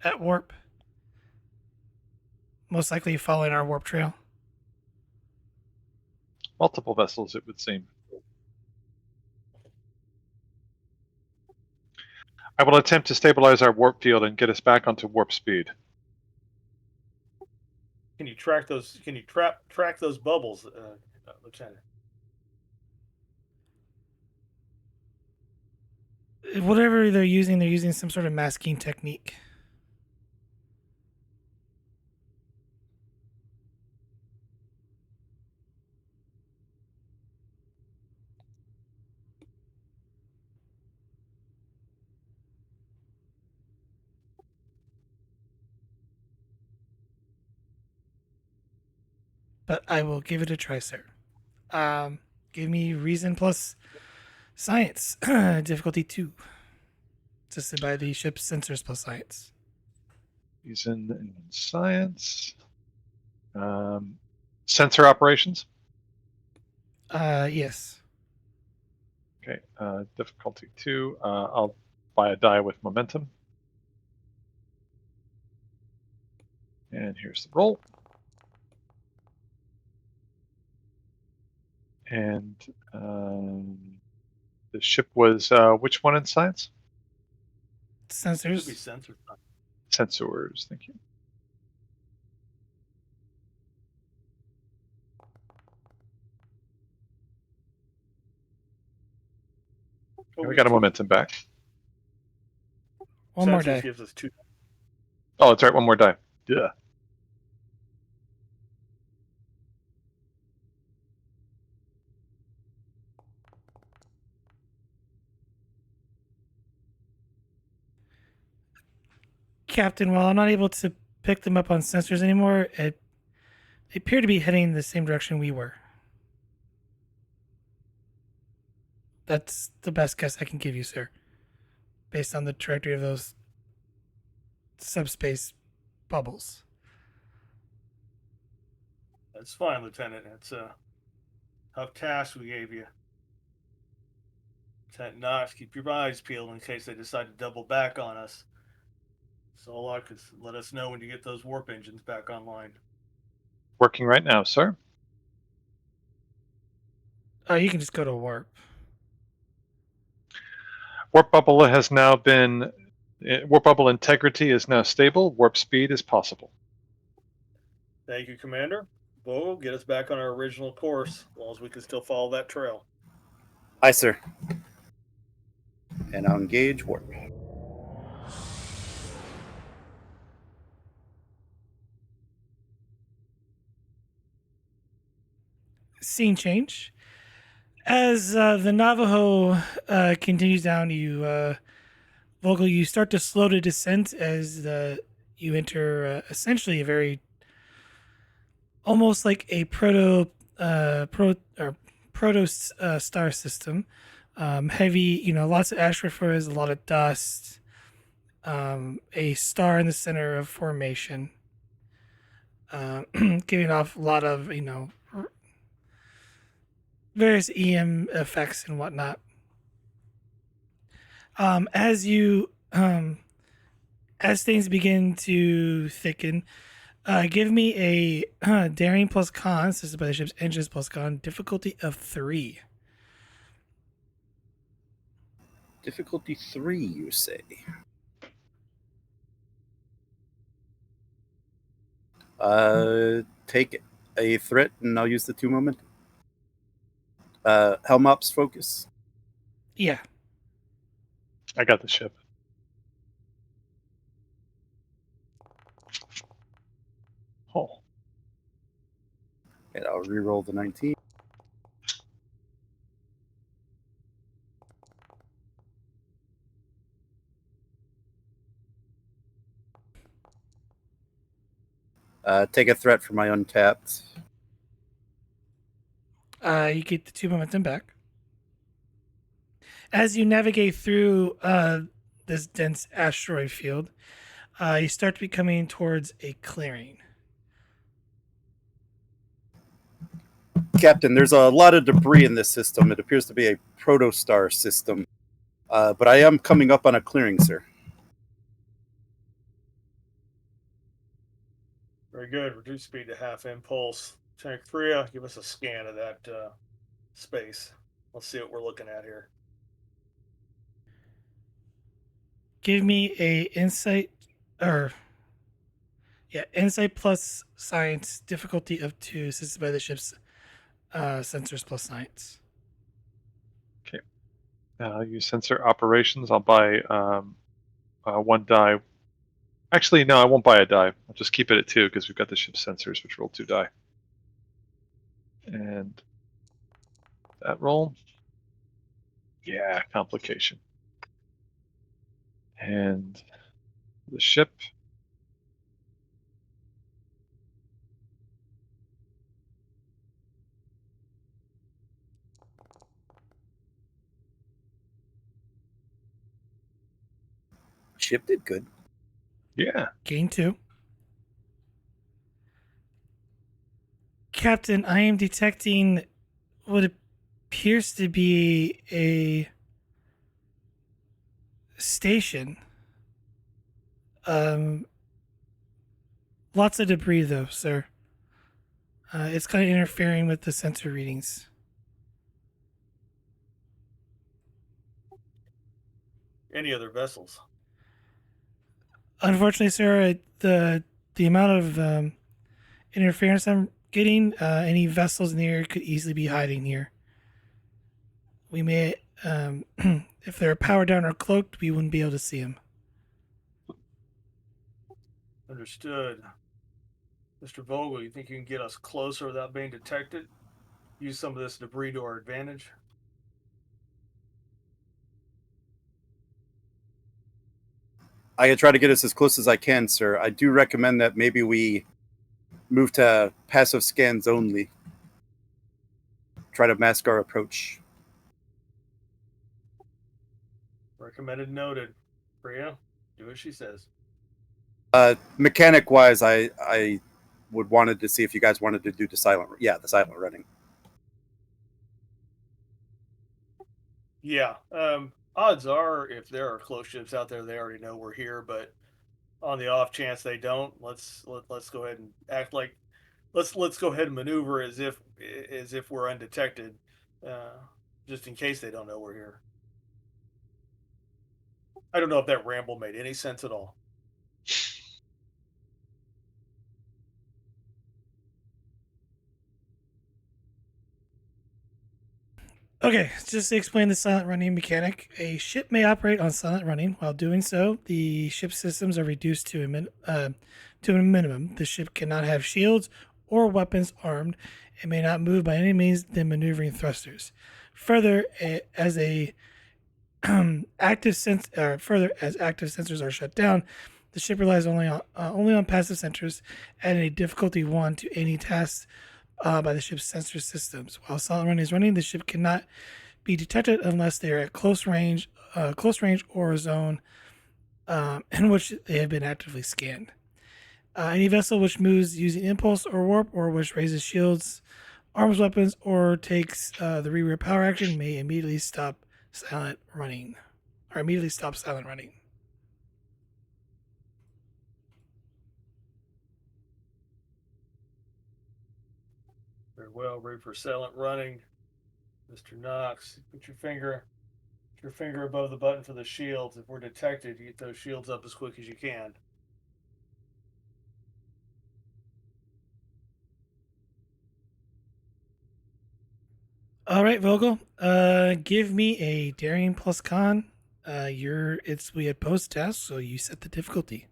at warp, most likely following our warp trail. Multiple vessels, it would seem. I will attempt to stabilize our warp field and get us back onto warp speed. Can you track those? Can you track those bubbles, Lieutenant? Whatever they're using some sort of masking technique. But I will give it a try, sir. Give me reason plus science, difficulty 2, assisted by the ship's sensors plus science. Reason and science. Sensor operations. Yes. Okay. Difficulty 2. I'll buy a die with momentum. And here's the roll. And the ship was which one in science? Should be Sensors. sensor. Sensors. Thank you. Oh, We got a two. momentum back. One more Sensors die. gives us 2. Oh, that's right. One more die. Yeah. Captain, while I'm not able to pick them up on sensors anymore, they appear to be heading the same direction we were. That's the best guess I can give you, sir, based on the trajectory of those subspace bubbles. That's fine, Lieutenant. That's a tough task we gave you. Lieutenant Knox, keep your eyes peeled in case they decide to double back on us. So luck is let us know when you get those warp engines back online. Working right now, sir. Oh, you can just go to warp. Warp bubble has now been. Warp bubble integrity is now stable. Warp speed is possible. Thank you, Commander. Bo, get us back on our original course, as long as we can still follow that trail. Aye, sir. And I'll engage warp. Scene change. As the Navajo continues down, Vogel, you start to slow to descent as you enter essentially a very almost like a proto star system. Heavy, lots of asteroids, a lot of dust. A star in the center of formation, giving off a lot of various EM effects and whatnot. As things begin to thicken, give me a daring plus con, assisted by the ship's engines plus con, difficulty of 3. Difficulty 3, you say? Take a threat, and I'll use the 2 moment. Helm ops focus. Yeah. I got the ship. Oh. And I'll reroll the 19. Take a threat for my untapped. You get the 2 momentum back. As you navigate through this dense asteroid field, you start to be coming towards a clearing. Captain, there's a lot of debris in this system. It appears to be a protostar system. But I am coming up on a clearing, sir. Very good. Reduce speed to half impulse. Tank 3, give us a scan of that space. Let's see what we're looking at here. Give me a insight plus science difficulty of 2, assisted by the ship's sensors plus science. Okay. Use sensor operations. I'll buy 1 die. Actually, no, I won't buy a die. I'll just keep it at 2 because we've got the ship sensors, which roll 2 die. And that roll. Yeah, complication. And the ship. Ship did good. Yeah. Gain 2. Captain, I am detecting what appears to be a station. Lots of debris, though, sir. It's kind of interfering with the sensor readings. Any other vessels? Unfortunately, sir, the amount of interference I'm getting, any vessels in the area could easily be hiding here. We may, if they're powered down or cloaked, we wouldn't be able to see them. Understood. Mr. Vogel, you think you can get us closer without being detected? Use some of this debris to our advantage? I can try to get us as close as I can, sir. I do recommend that maybe we move to passive scans only. Try to mask our approach. Recommended, noted. Priya, do as she says. Mechanic wise, I would wanted to see if you guys wanted to do the silent running. Yeah. Odds are, if there are close ships out there, they already know we're here. But on the off chance they don't, let's go ahead and act like let's go ahead and maneuver as if we're undetected, uh, just in case they don't know we're here. I don't know if that ramble made any sense at all. Okay, just to explain the silent running mechanic, a ship may operate on silent running. While doing so, the ship's systems are reduced to a minimum. The ship cannot have shields or weapons armed and may not move by any means than maneuvering thrusters. Further, as active sensors are shut down, the ship relies only on passive sensors, adding a difficulty 1 to any tasks by the ship's sensor systems. While silent running is running, the ship cannot be detected unless they are at close range or a zone in which they have been actively scanned. Any vessel which moves using impulse or warp, or which raises shields, arms weapons, or takes the rear power action may immediately stop silent running. Very well. Ready for silent running, Mr. Knox. Put your finger above the button for the shields. If we're detected, you get those shields up as quick as you can. All right, Vogel. Give me a daring plus con. We had post test, so you set the difficulty.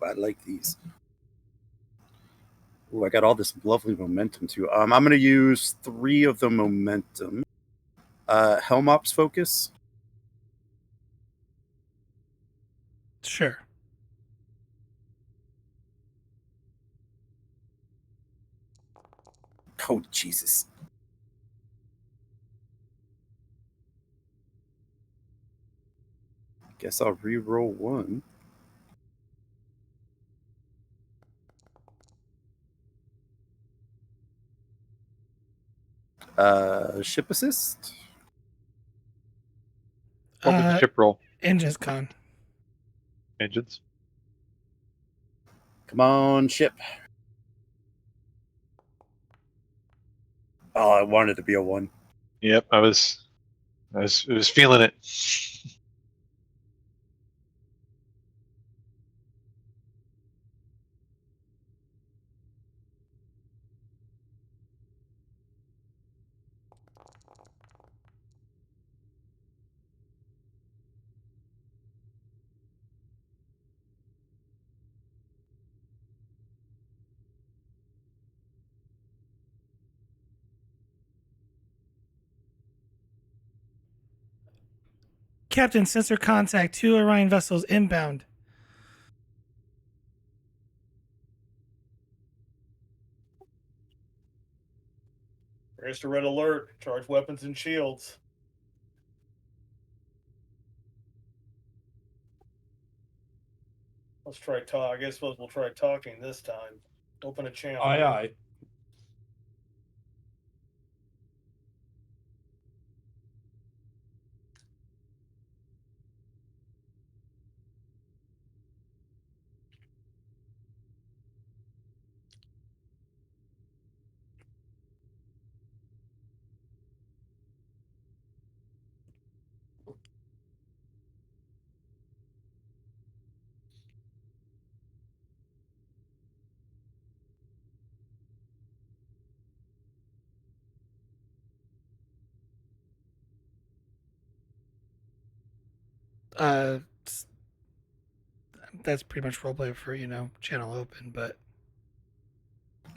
I like these. Ooh, I got all this lovely momentum too. I'm going to use 3 of the momentum. Helm Ops focus. Sure. Oh, Jesus. Guess I'll re-roll 1. Ship assist. What was the ship roll? Engines con. Engines. Come on, ship. Oh, I wanted to be a 1. Yep, I was feeling it. Captain, sensor contact. 2 Orion vessels inbound. Raise to red alert. Charge weapons and shields. Let's try talk. I suppose we'll try talking this time. Open a channel. Aye, aye. Uh, that's pretty much roleplay for channel open, but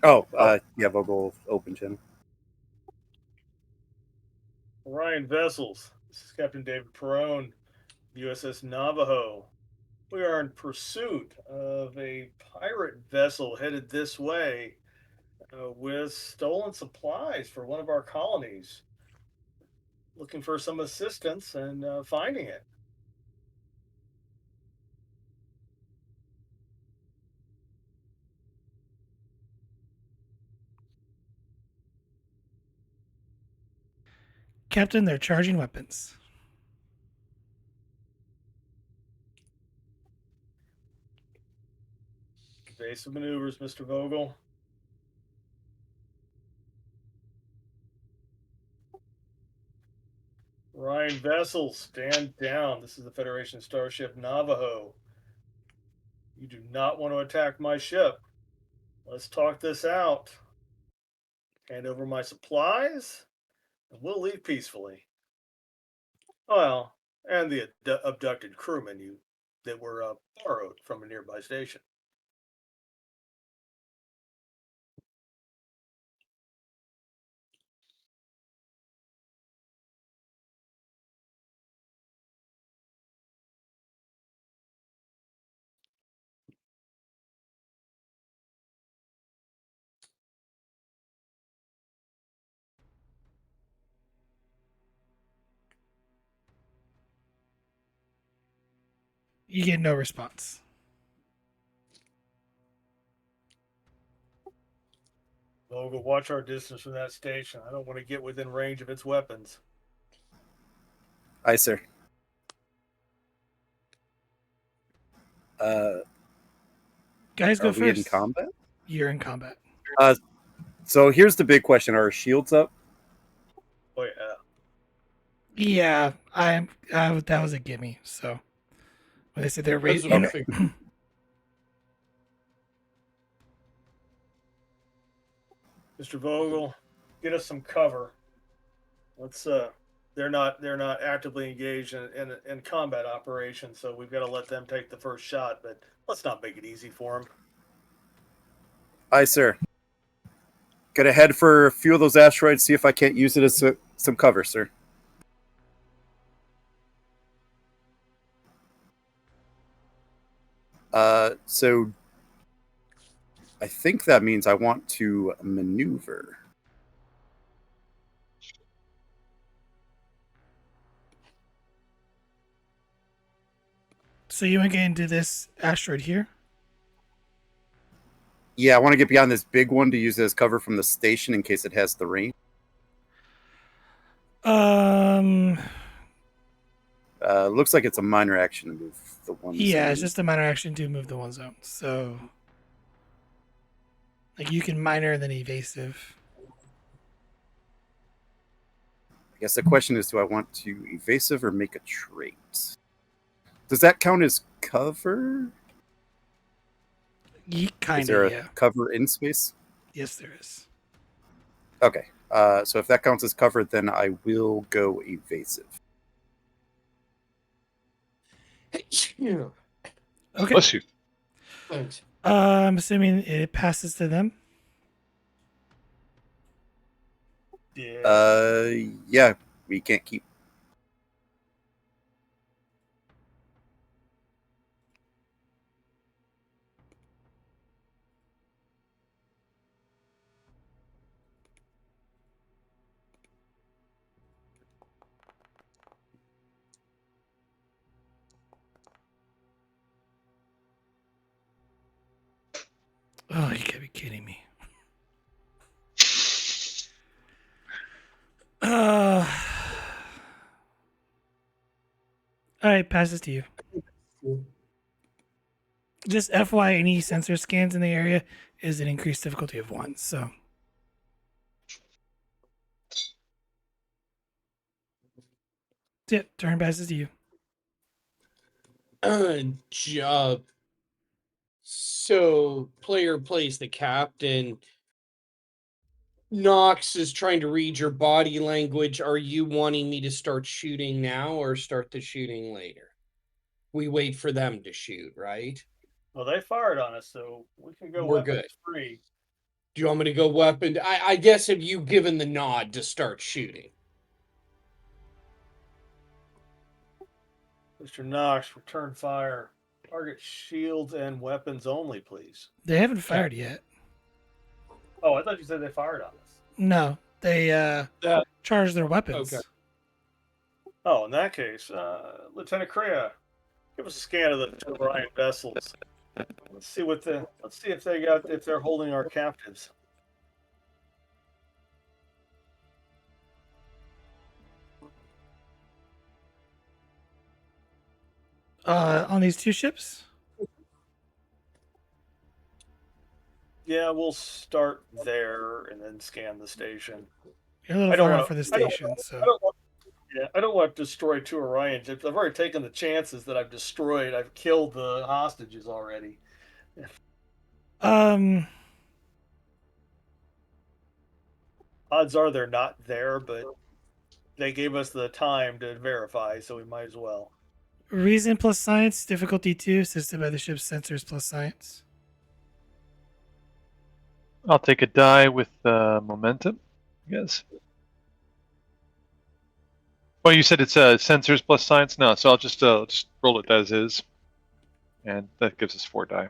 Yeah, Vogel open channel. Orion vessels. This is Captain David Perone, USS Navajo. We are in pursuit of a pirate vessel headed this way with stolen supplies for one of our colonies. Looking for some assistance and finding it. Captain, they're charging weapons. Evasive maneuvers, Mr. Vogel. Orion vessels, stand down. This is the Federation starship Navajo. You do not want to attack my ship. Let's talk this out. Hand over my supplies, and we'll leave peacefully. Well, and the abducted crewmen that were borrowed from a nearby station. You get no response. Vogel, watch our distance from that station. I don't want to get within range of its weapons. Aye, sir. Guys, go Are we in first. combat? You're in combat. So here's the big question: are our shields up? Oh yeah. Yeah, that was a gimme. So when they said they're That's raising, what I'm thinking. Mr. Vogel, get us some cover. Let's they're not actively engaged in combat operations, so we've got to let them take the first shot, but let's not make it easy for them. Aye, sir. Gonna head for a few of those asteroids, see if I can't use it as some cover, sir. So I think that means I want to maneuver. so you want to get into this asteroid here? Yeah, I want to get beyond this big one to use it as cover from the station in case it has the range. Looks like it's a minor action to move the one. Yeah, it's just a minor action to move the one zone. So, like, you can minor and then evasive. I guess the question is, do I want to evasive or make a trait? Does that count as cover? Kind Is there of, a yeah. cover in space? Yes, there is. Okay. So if that counts as cover, then I will go evasive. Yeah. Okay. Bless you. Thanks. I'm assuming it passes to them. Yeah. Yeah, we can't keep. Oh, you gotta be kidding me. Uh, all right, pass this to you. Just FY, any sensor scans in the area is an increased difficulty of 1. So that's it. Turn passes to you. Job. So player plays the captain. Knox is trying to read your body language. Are you wanting me to start shooting now or start the shooting later? We wait for them to shoot, right? Well, they fired on us, so we can go We're weapons good. free. Do you want me to go weapon? I guess have you given the nod to start shooting? Mr. Knox, return fire. Target shields and weapons only, please. They haven't fired yet. Oh, I thought you said they fired on us. No, they charged their weapons. Okay. Oh, in that case, Lieutenant Crea, give us a scan of the two Orion vessels. Let's see if they're holding our captives. On these 2 ships. Yeah, we'll start there and then scan the station. You're a little I don't far want out for the to. I don't, station, so I don't want. Yeah, I don't want to destroy 2 Orion ships. I've already taken the chances that I've destroyed. I've killed the hostages already. Odds are they're not there, but they gave us the time to verify, so we might as well. reason plus science, difficulty 2, assisted by the ship's sensors plus science. I'll take a die with momentum, I guess. Well, you said it's sensors plus science? No, so I'll just roll it as is. And that gives us 4 die.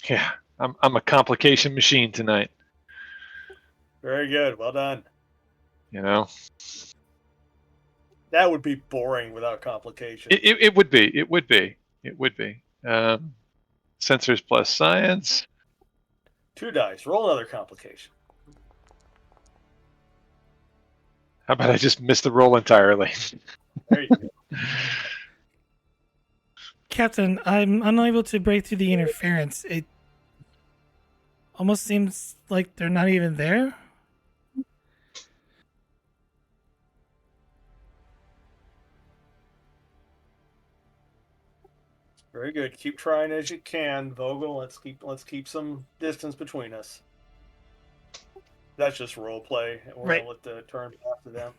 Yeah, I'm a complication machine tonight. Very good. Well done. You know, That would be boring without complications. it would be. It would be. It would be. Sensors plus science. 2 dice. Roll another complication. How about I just miss the roll entirely? There you go. Captain, I'm unable to break through the interference. It almost seems like they're not even there. Very good. Keep trying as you can, Vogel. Let's keep some distance between us. That's just role play. We're Right. gonna let the turn pass to them.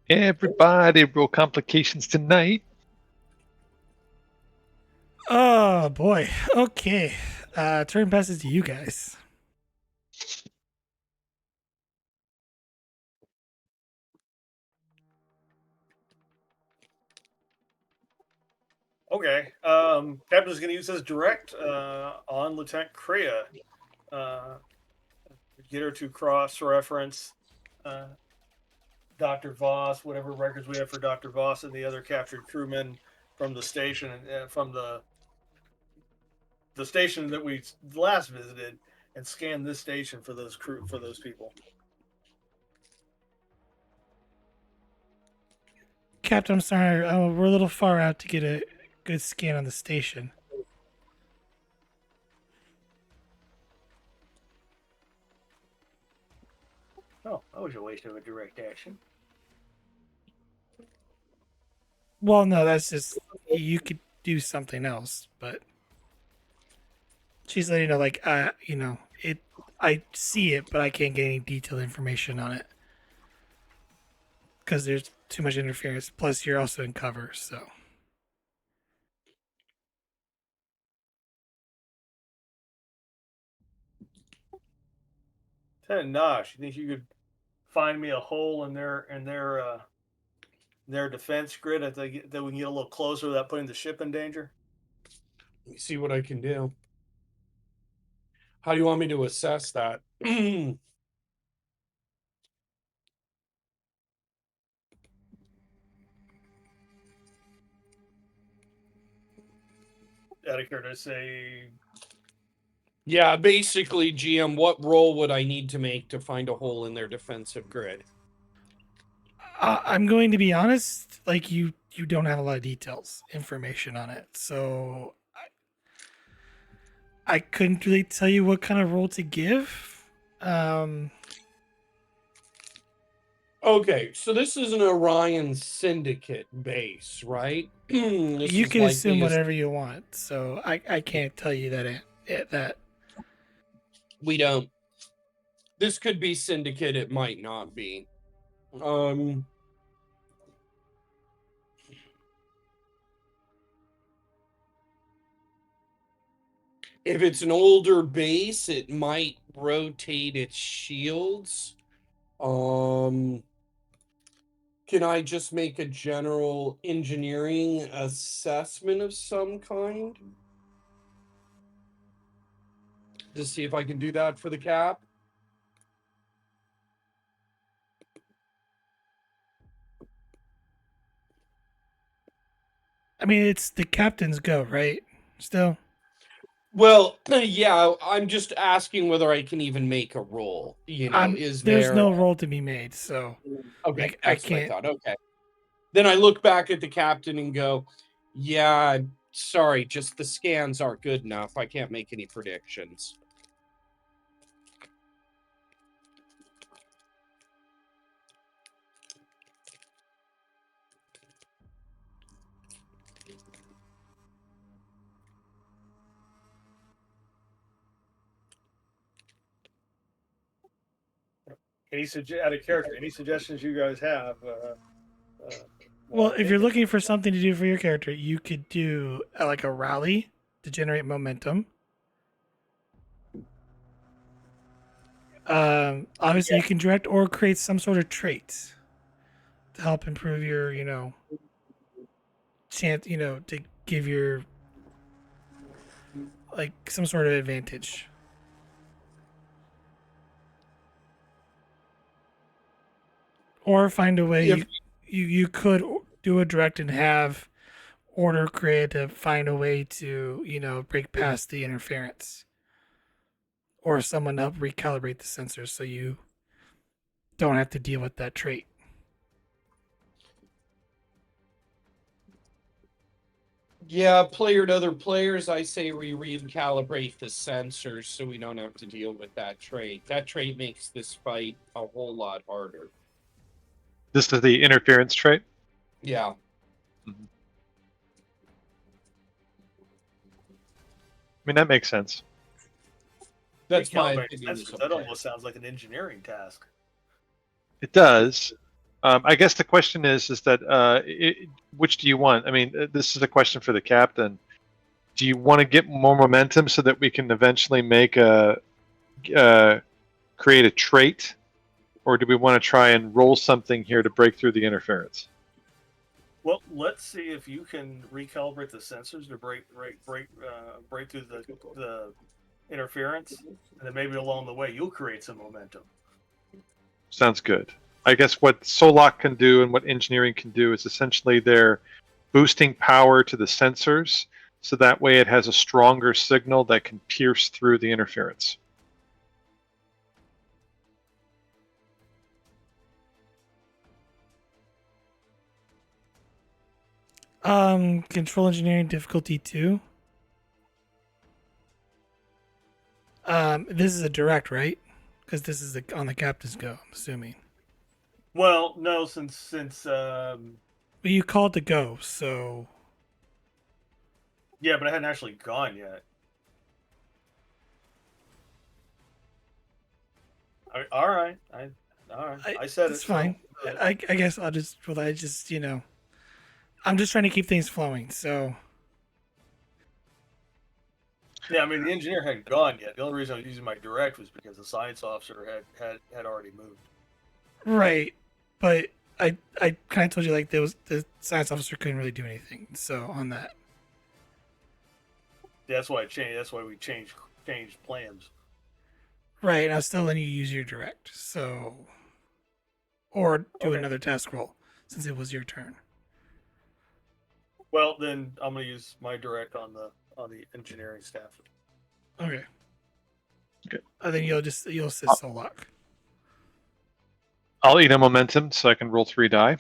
Everybody roll complications tonight. Oh boy. Okay. Turn passes to you guys. Okay. Captain's going to use his direct on Lieutenant Crea. Get her to cross-reference Dr. Voss, whatever records we have for Dr. Voss and the other captured crewmen from the station, from the station that we last visited, and scan this station for those people. Captain, I'm sorry. We're a little far out to get a good scan on the station. Oh, that was a waste of a direct action. Well, no, that's just you could do something else, but she's letting you know, like, it. I see it, but I can't get any detailed information on it because there's too much interference. Plus, you're also in cover, so. Lieutenant Nosh, you think you could find me a hole in their defense grid that that we can get a little closer without putting the ship in danger? Let me see what I can do. How do you want me to assess that? Out of care to say, Yeah, basically, GM, what roll would I need to make to find a hole in their defensive grid? I'm going to be honest. Like you don't have a lot of details, information on it, so I couldn't really tell you what kind of role to give. Okay, so this is an Orion Syndicate base, right? This You is can assume likely whatever you want, so I can't tell you that. we don't. This could be Syndicate, it might not be. If it's an older base, it might rotate its shields. Can I just make a general engineering assessment of some kind? To see if I can do that for the cap? I mean, it's the captain's go, right? Still, Well, yeah, I'm just asking whether I can even make a roll. Is there's there. no role to be made, so Okay, I that's what I can't. thought. Okay. Then I look back at the captain and go, yeah, I'm sorry, just the scans aren't good enough. I can't make any predictions. out of character, any suggestions you guys have? Well, While I'm if you're thinking. looking for something to do for your character, you could do like a rally to generate momentum. Obviously, you can direct or create some sort of trait to help improve your, chance, to give your like some sort of advantage. Or find a way If you could do a direct and have order created to find a way to break past the interference, or someone help recalibrate the sensors so you don't have to deal with that trait. Yeah, player to other players, I say we recalibrate the sensors so we don't have to deal with that trait. That trait makes this fight a whole lot harder. This is the interference trait. Yeah. Mm-hmm. I mean, that makes sense. That's my Recalibrate opinion. sensors, that almost sounds like an engineering task. It does. I guess the question is that which do you want? I mean, this is a question for the captain. Do you want to get more momentum so that we can eventually make create a trait, or do we want to try and roll something here to break through the interference? Well, let's see if you can recalibrate the sensors to break through the interference, and then maybe along the way you'll create some momentum. Sounds good. I guess what Solok can do and what engineering can do is essentially they're boosting power to the sensors, so that way it has a stronger signal that can pierce through the interference. Control engineering difficulty 2. This is a direct, right? Because this is on the captain's go, I'm assuming. Well, no, since But you called to go, so yeah, but I hadn't actually gone yet. All right, I said it's it. fine. So, I guess I'll just I'm just trying to keep things flowing. So yeah, I mean the engineer hadn't gone yet. The only reason I was using my direct was because the science officer had already moved. Right, but I kind of told you like there was the science officer couldn't really do anything. So on that, That's why I changed. That's why we changed plans. right, and I was still letting you use your direct. So or do Okay. another task roll since it was your turn. Well, then I'm gonna use my direct on the engineering staff. Okay. Okay. I think you'll assist Solok. I'll eat a momentum so I can roll 3 die.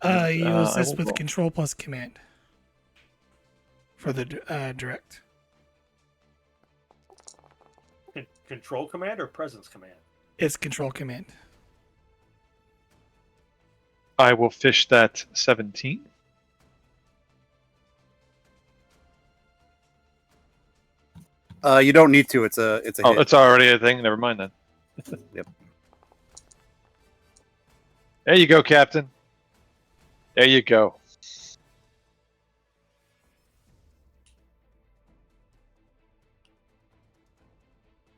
You'll I assist will with roll. control plus command for the direct. Control command or presence command? It's control command. I will fish that 17. You don't need to. It's a Oh, hit. it's already a thing. Never mind then. Yep. There you go, Captain. There you go.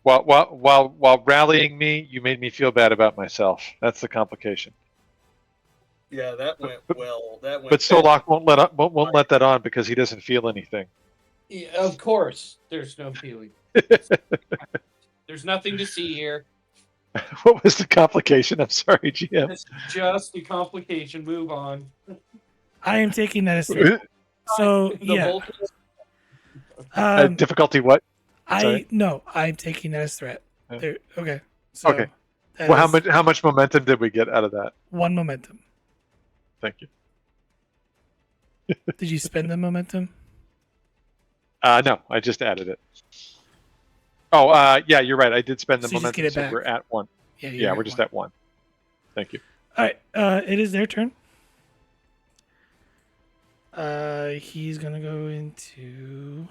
While rallying me, you made me feel bad about myself. That's the complication. Yeah, that went well. That went. But Solok won't let that on because he doesn't feel anything. Yeah, of course, there's no feeling. There's nothing to see here. What was the complication? I'm sorry, GM. It's just a complication. Move on. I am taking that as threat. So The yeah, Vulcans- Difficulty what? Sorry? I'm taking that as threat. Yeah. There, okay. So Okay. that Well, is how much momentum did we get out of that? 1 momentum. Thank you. Did you spend the momentum? No, I just added it. Oh, yeah, you're right. I did spend the So you just momentum, get it so back. we're at 1. Yeah, Yeah, we're just at 1. Thank you. All right. It is their turn. He's gonna go into.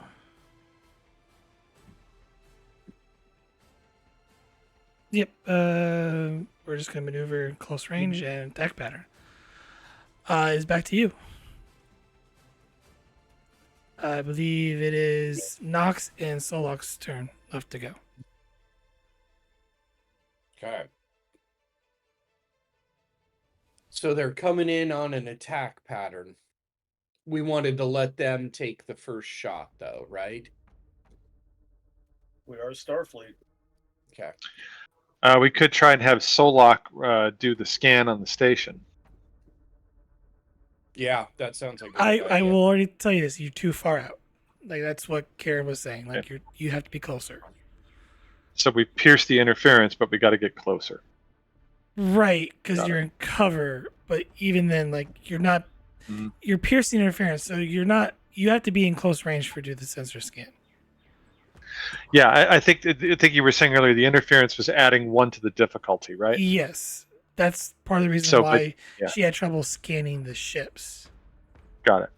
Yep. We're just gonna maneuver in close range and attack pattern. It's back to you. I believe it is Nox and Solok's turn left to go. Okay. So they're coming in on an attack pattern. We wanted to let them take the first shot, though, right? We are Starfleet. Okay. We could try and have Solok do the scan on the station. Yeah, that sounds like a I good idea. will already tell you this. You're too far out. Like that's what Karen was saying. Like you have to be closer. So we pierce the interference, but we got to get closer. Right, because Got you're in cover. But even then, like you're not. Mhm. You're piercing interference, so you're not. You have to be in close range for do the sensor scan. Yeah, I think you were saying earlier the interference was adding 1 to the difficulty, right? Yes, that's part of the reason So, but- why yeah. she had trouble scanning the ships. Got it.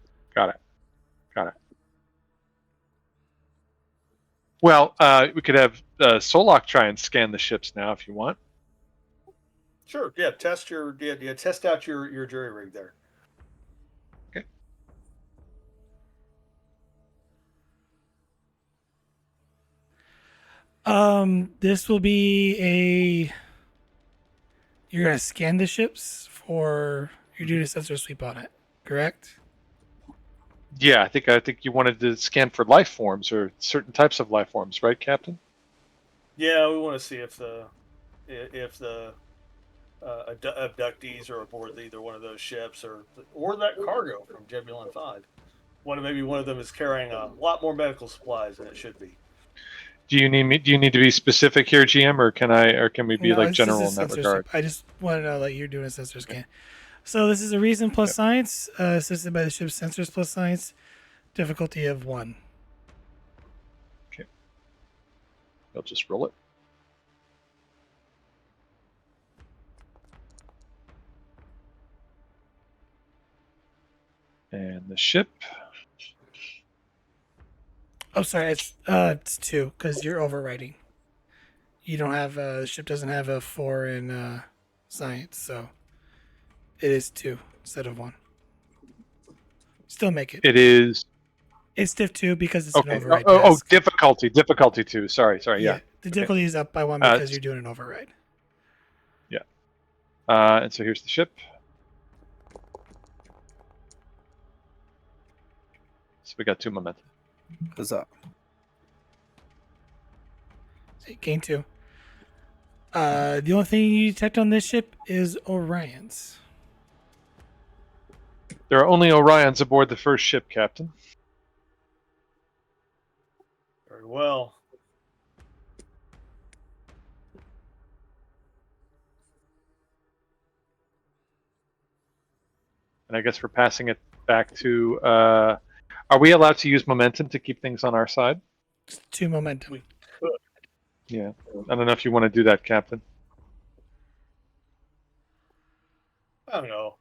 Well, we could have Solok try and scan the ships now if you want. Sure. Yeah. Test out your jury rig there. Okay. This will be a. You're gonna scan the ships for. You're doing a sensor sweep on it, correct? Yeah, I think you wanted to scan for life forms or certain types of life forms, right, Captain? Yeah, we want to see if the abductees are aboard either one of those ships or that cargo from Jebulon 5. Maybe one of them is carrying a lot more medical supplies than it should be. Do you need to be specific here, GM, or can we be No, like it's just general a in that sensor regard? sweep. I just want to know that you're doing a sensor scan. So this is a reason plus science, assisted by the ship's sensors plus science, difficulty of 1. I'll just roll it. And the ship. Oh, sorry, it's 2 because you're overwriting. You don't have the ship doesn't have a 4 in science, so it is 2 instead of 1. Still make it. It is It's diff 2 because it's okay. an override Oh, task. difficulty 2. Sorry. Yeah. The difficulty is up by one Uh, because you're doing an override. And so here's the ship. So we got 2 momentum. Huzzah. So you gain 2. The only thing you detect on this ship is Orions. There are only Orions aboard the first ship, Captain. Very well. And I guess we're passing it back to. Are we allowed to use momentum to keep things on our side? It's 2 momentum. We could. Yeah. I don't know if you want to do that, Captain. I don't know.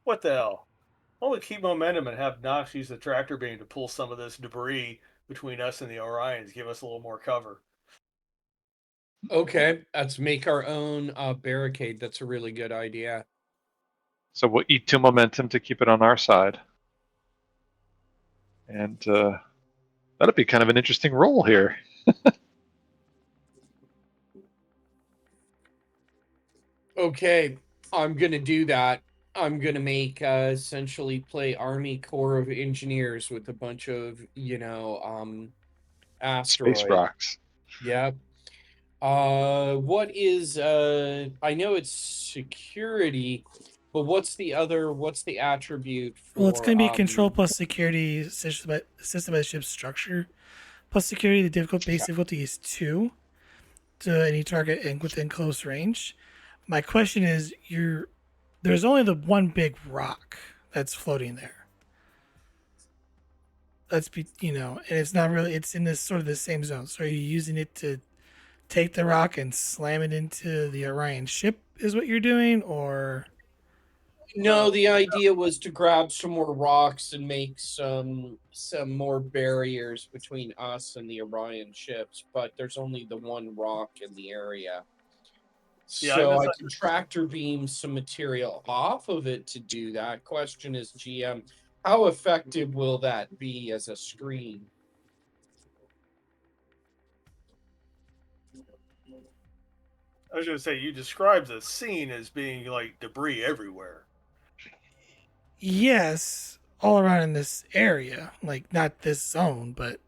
What the hell? Why don't we keep momentum and have Nox use the tractor beam to pull some of this debris between us and the Orions, give us a little more cover. Okay, let's make our own barricade. That's a really good idea. So we'll eat 2 momentum to keep it on our side. And that'll be kind of an interesting roll here. Okay, I'm gonna do that. I'm gonna make essentially play Army Corps of Engineers with a bunch of Space asteroids. rocks. Yep. What is I know it's security, but what's the attribute for Well, it's going to be control plus security system of the ship's structure. Plus security, the base difficulty is 2 to any target and within close range. My question is, there's only the one big rock that's floating there. And it's not really. It's in this sort of the same zone. So are you using it to take the rock and slam it into the Orion ship? Is what you're doing, or No, the idea was to grab some more rocks and make some more barriers between us and the Orion ships, but there's only the one rock in the area. Yeah, So I can tractor beam some material off of it to do that. Question is, GM, how effective will that be as a screen? I was going to say, you described the scene as being like debris everywhere. yes, all around in this area, like not this zone, but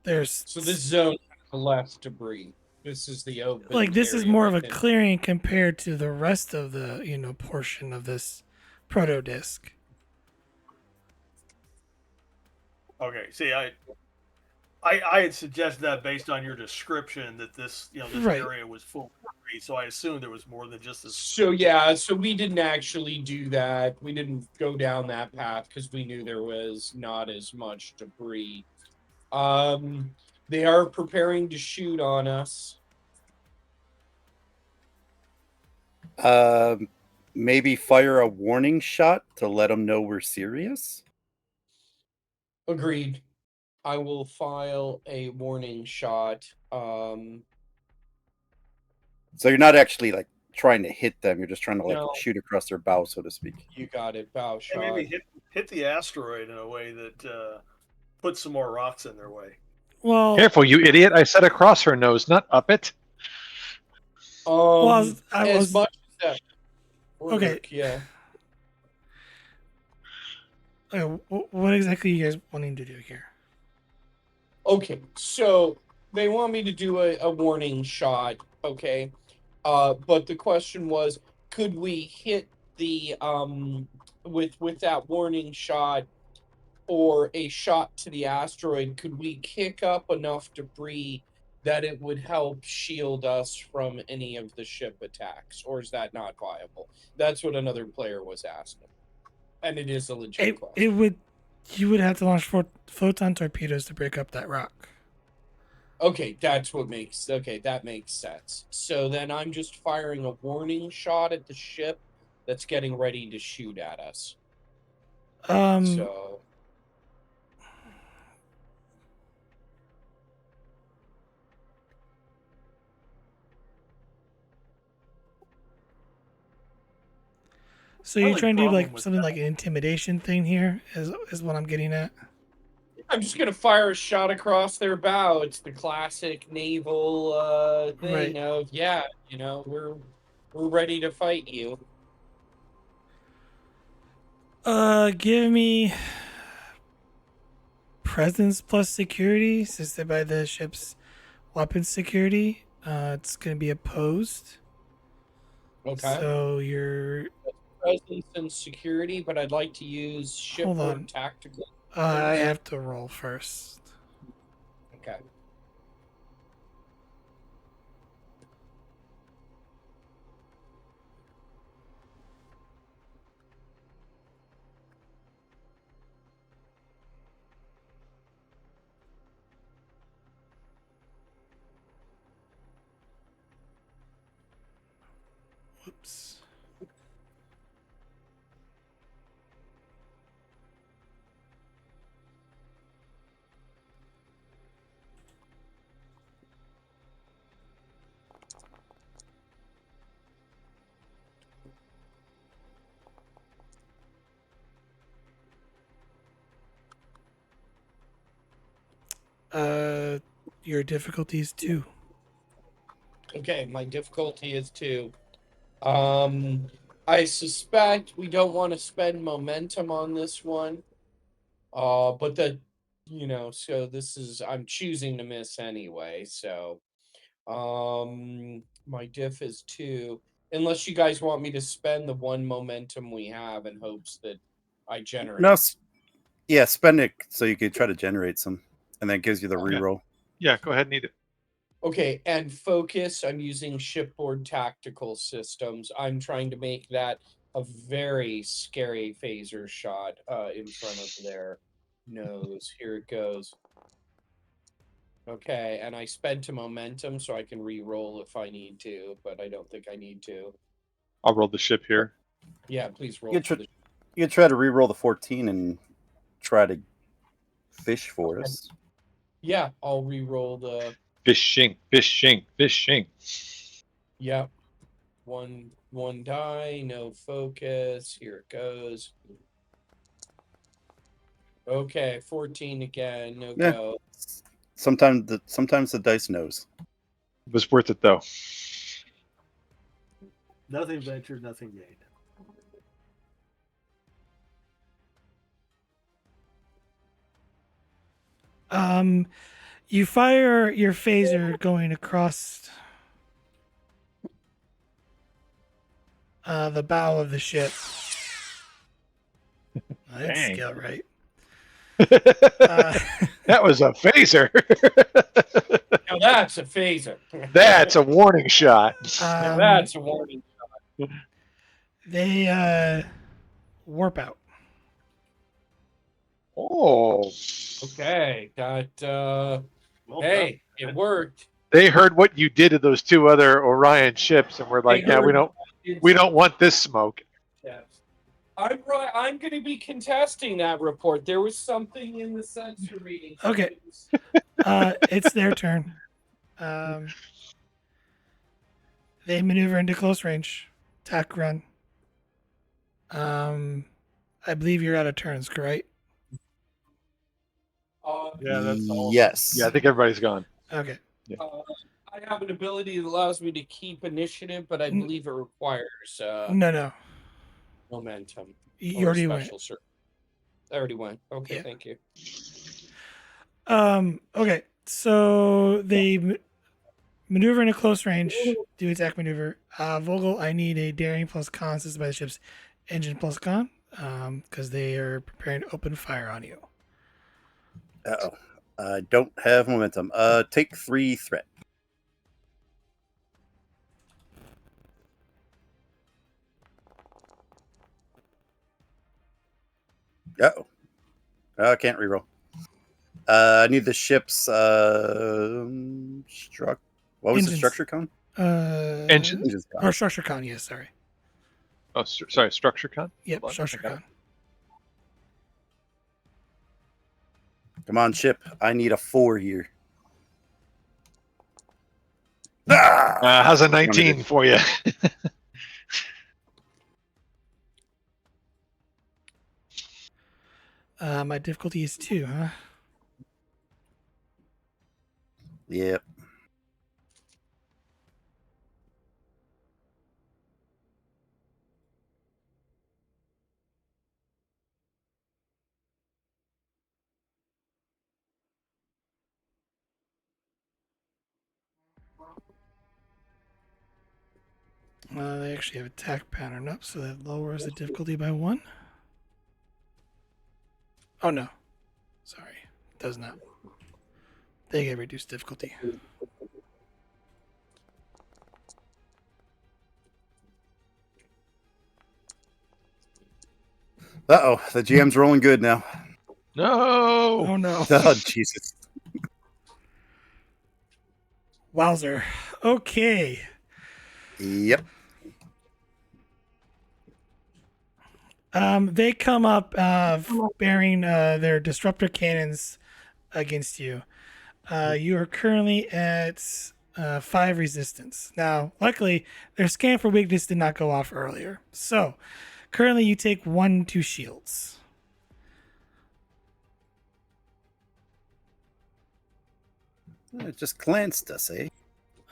there's So this zone has less debris. This is the open. like this is area more of a within- clearing compared to the rest of the portion of this proto disc. Okay, see, I had suggested that based on your description that this Right. area was full of debris, so I assumed there was more than just this. So yeah, so we didn't actually do that. We didn't go down that path because we knew there was not as much debris. They are preparing to shoot on us. Maybe fire a warning shot to let them know we're serious. Agreed. I will file a warning shot. So you're not actually like trying to hit them. You're just trying to like No. shoot across their bow, so to speak. You got it, bow And shot. maybe hit the asteroid in a way that puts some more rocks in their way. Well, Careful, you idiot. I said across her nose, not up it. I as was much as that. Okay. Work, yeah. what exactly are you guys wanting to do here? Okay, so they want me to do a warning shot, okay? But the question was, could we hit the with that warning shot or a shot to the asteroid, could we kick up enough debris that it would help shield us from any of the ship attacks, or is that not viable? That's what another player was asking. And it is a legit question. You would have to launch photon torpedoes to break up that rock. Okay, that makes sense. So then I'm just firing a warning shot at the ship that's getting ready to shoot at us. So So you're Only trying to do problem like with something like an intimidation thing here, is what I'm getting at. I'm just gonna fire a shot across their bow. It's the classic naval thing Right. of we're ready to fight you. Give me presence plus security, assisted by the ship's weapons security. It's gonna be opposed. Okay. So you're. Presence and security, but I'd like to use Hold shipboard on. tactical. I have to roll first. Okay. Whoops. Your difficulty is 2. Okay, my difficulty is 2. I suspect we don't want to spend momentum on this one. But so this is I'm choosing to miss anyway. So, my diff is 2. Unless you guys want me to spend the 1 momentum we have in hopes that I generate. No, yeah, spend it so you could try to generate some, and that gives you the reroll. Yeah, go ahead and eat it. Okay, and focus. I'm using shipboard tactical systems. I'm trying to make that a very scary phaser shot in front of their nose. Here it goes. Okay, and I sped to momentum so I can re-roll if I need to, but I don't think I need to. I'll roll the ship here. Yeah, please roll. You could try to re-roll the 14 and try to fish for us. Yeah, I'll re-roll the. Fishing. Yeah, one die, no focus. Here it goes. Okay, 14 again, no Yeah. go. Sometimes the dice knows. It was worth it though. Nothing ventured, nothing gained. You fire your phaser going across the bow of the ship. I didn't Dang. scale right. That was a phaser. Now that's a phaser. That's a warning shot. Now that's a warning. They warp out. Oh. Okay, got Well hey, it worked. They heard what you did to those 2 other Orion ships and were like, They yeah, we heard- don't want this smoke. Yes. I'm right. I'm going to be contesting that report. There was something in the sensor reading. Okay. It's their turn. They maneuver into close range. Attack run. I believe you're out of turns, correct? Yeah, that's all. Yes. Yeah, I think everybody's gone. Okay. I have an ability that allows me to keep initiative, but I believe it requires No. momentum. You or already went. special cert. I already went. Okay, Yeah. thank you. Okay. So they maneuver into close range, do attack maneuver. Vogel, I need a daring plus con assisted by the ship's engine plus con, because they are preparing to open fire on you. Uh-oh. I don't have momentum. Take 3 threat. Uh-oh. I can't reroll. I need the ship's what was Engines. the structure con? Engine? Engines con. Or structure con, yes, sorry. Oh, sorry, structure con? Yep, Hold on, structure I got con. it. Come on, ship. I need a 4 here. Ah! How's a 19 for you? My difficulty is 2, huh? Yep. They actually have attack pattern up, so that lowers the difficulty by 1. Oh no, sorry, it does not. They get reduced difficulty. Uh-oh, the GM's rolling good now. No. Oh no, Oh, Jesus. wowzer. Okay. Yep. They come up bearing their disruptor cannons against you. You are currently at 5 resistance. Now, luckily, their scan for weakness did not go off earlier. So, currently, you take 1 to shields. It just glanced us, eh?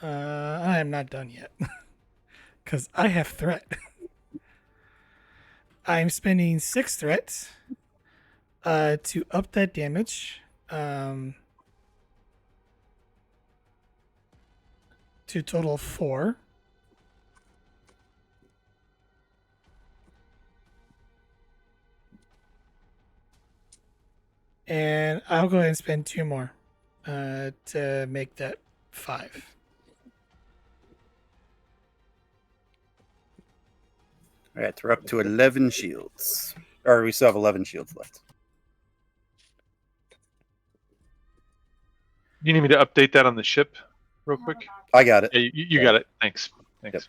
I am not done yet. Because I have threat. I'm spending 6 threats to up that damage. To a total of 4. And I'll go ahead and spend 2 more to make that 5. All right, we're up to 11 shields. Or we still have 11 shields left. You need me to update that on the ship real quick? I got it. Yeah, you got it. Thanks. Thanks. Yep.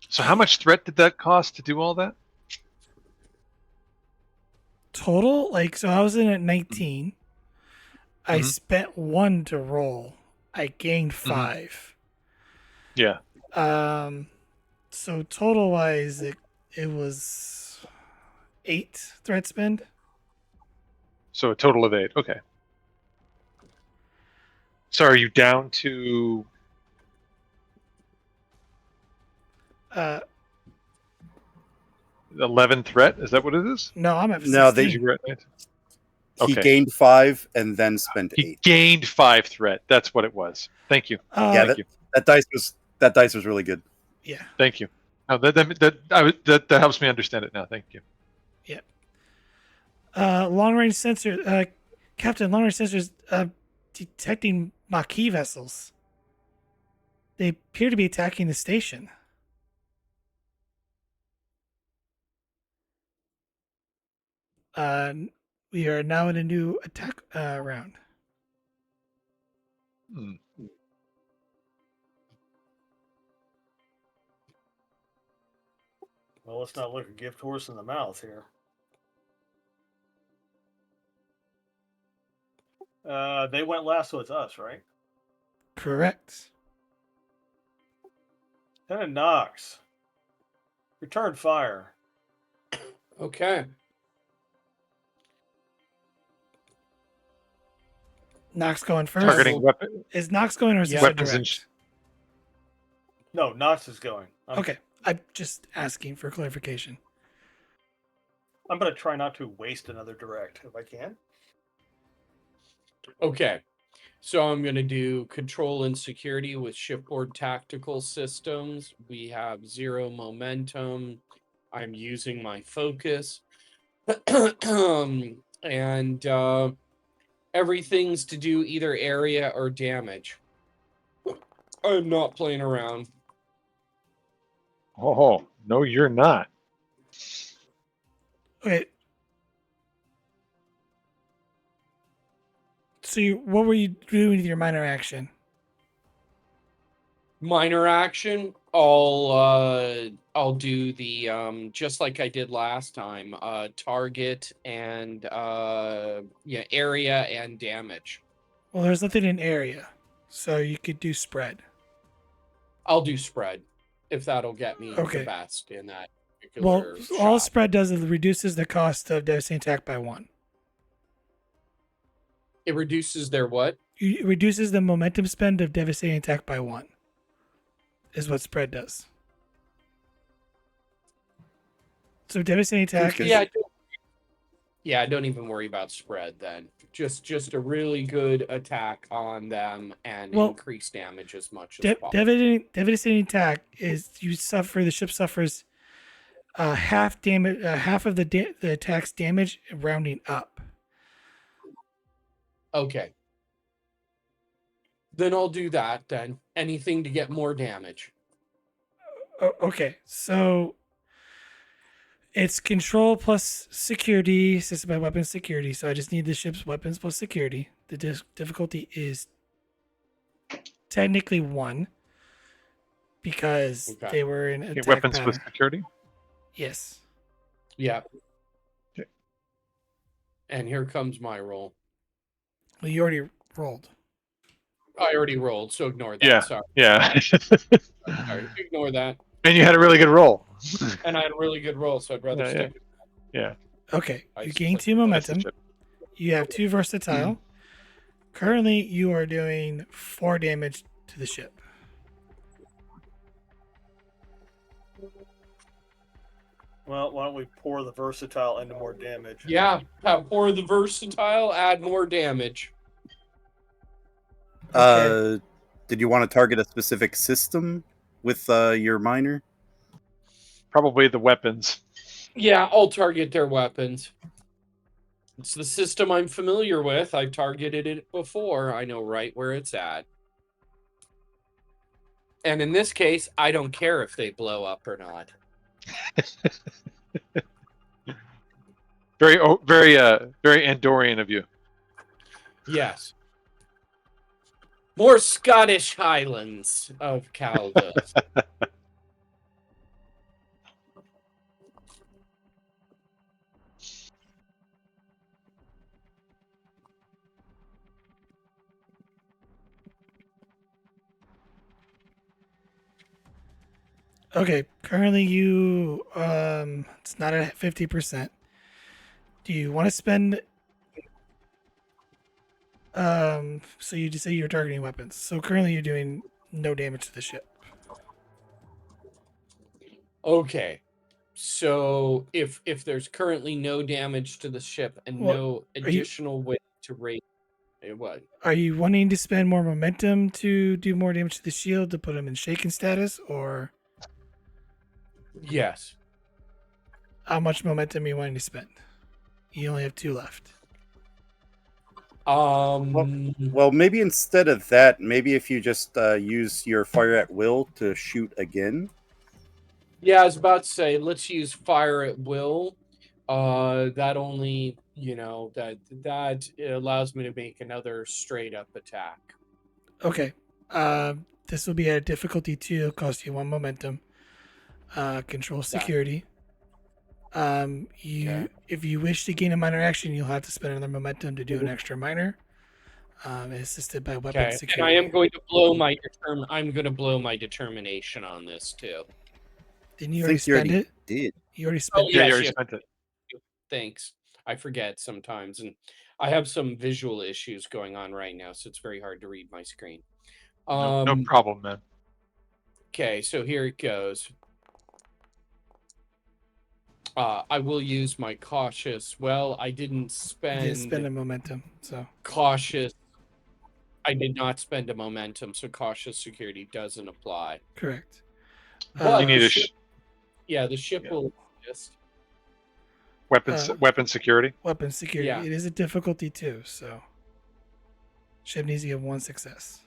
So how much threat did that cost to do all that? Total, like, so I was in at 19. I Mhm. spent 1 to roll. I gained 5. Yeah. So total wise, it was 8 threat spend. So a total of 8. Okay. So are you down to? Uh, 11 threat? Is that what it is? no, I'm at 16. No, Did you write it? He Okay. gained 5 and then spent He 8. gained 5 threat. That's what it was. Thank you. Yeah, Thank you. that dice was really good. Yeah. Thank you. Oh, that helps me understand it now. Thank you. Long range sensor, Captain. Long range sensors detecting Maquis vessels. They appear to be attacking the station. We are now in a new attack round. Hmm. Well, let's not look a gift horse in the mouth here. They went last, so it's us, right? Correct. Lieutenant Knox, return fire. Okay. Knox going first. Targeting weapon. Is Knox going or is Yeah. this a Weapons and direct? No, Knox is going. Okay. I'm just asking for clarification. I'm going to try not to waste another direct if I can. Okay. So I'm going to do control and security with shipboard tactical systems. We have 0 momentum. I'm using my focus. And everything's to do either area or damage. I'm not playing around. Oh, no, you're not. Okay. So what were you doing with your minor action? Minor action, I'll do the just like I did last time, target and area and damage. Well, there's nothing in area, so you could do spread. I'll do spread if that'll get me Okay. the best in that Well, particular all shot. spread does is it reduces the cost of devastating attack by 1. It reduces their what? It reduces the momentum spend of devastating attack by 1. Is what spread does. So devastating attack good. is Yeah, don't even worry about spread then. Just a really good attack on them and Well, increase damage as much as possible. devastating attack is the ship suffers half damage, half of the attack's damage, rounding up. Okay. Then I'll do that then. Anything to get more damage. Okay, so it's control plus security, assisted by weapons security. So I just need the ship's weapons plus security. The difficulty is technically 1 because Okay. they were in Okay, attack weapons pattern. with security. Yes. Yeah. Okay. And here comes my roll. Well, you already rolled. I already rolled, so ignore that. Yeah. Sorry. Yeah. Sorry. Ignore that. And you had a really good roll. And I had a really good roll, so I'd rather Yeah, stick. Yeah. Okay, I you gain split 2 the momentum. That's the chip. You have 2 versatile. Currently, you are doing 4 damage to the ship. Well, why don't we pour the versatile into more damage? Yeah, pour the versatile, add more damage. Okay. Did you want to target a specific system with your miner? Probably the weapons. Yeah, I'll target their weapons. It's the system I'm familiar with. I've targeted it before. I know right where it's at. And in this case, I don't care if they blow up or not. Very Andorian of you. Yes. More Scottish Highlands of Caldas. Okay, currently you it's not at 50%. Do you want to spend so you just say you're targeting weapons. So currently you're doing no damage to the ship. Okay. So if there's currently no damage to the ship and Well, no additional way to rate what? Are you wanting to spend more momentum to do more damage to the shield to put them in shaken status, or Yes. how much momentum are you wanting to spend? You only have 2 left. Well, maybe instead of that, maybe if you just use your fire at will to shoot again. Yeah, I was about to say, let's use fire at will. That only, that allows me to make another straight up attack. Okay. This will be at a difficulty 2. It'll cost you 1 momentum. Control security. Okay. If you wish to gain a minor action, you'll have to spend another momentum to do an extra minor. Assisted by weapon Okay. And security. I am going to blow my I'm going to blow my determination on this too. Didn't you I already think you spend already it? did. You already spent Oh, Yeah, it. you yes, already yes. spent it. Thanks. I forget sometimes, and I have some visual issues going on right now, so it's very hard to read my screen. No problem, man. Okay, so here it goes. I will use my cautious. Well, I didn't You spend, didn't spend a momentum, so cautious. I did not spend a momentum, so cautious security doesn't apply. correct. But You need the a ship, the ship yeah. will just. weapon security. Weapon security. Yeah. It is a difficulty 2, so ship needs to get 1 success.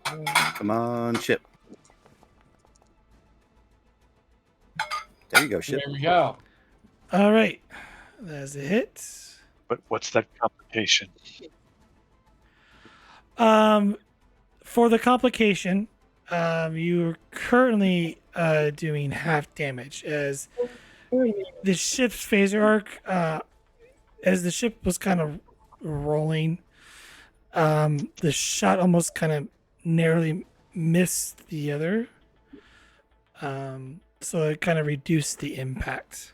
Come on, ship. There you go, ship. There we go. All right, that's a hit. But what's that complication? For the complication, you're currently doing half damage as the ship's phaser arc, as the ship was kind of rolling, the shot almost kind of narrowly missed the other. So it kind of reduced the impact.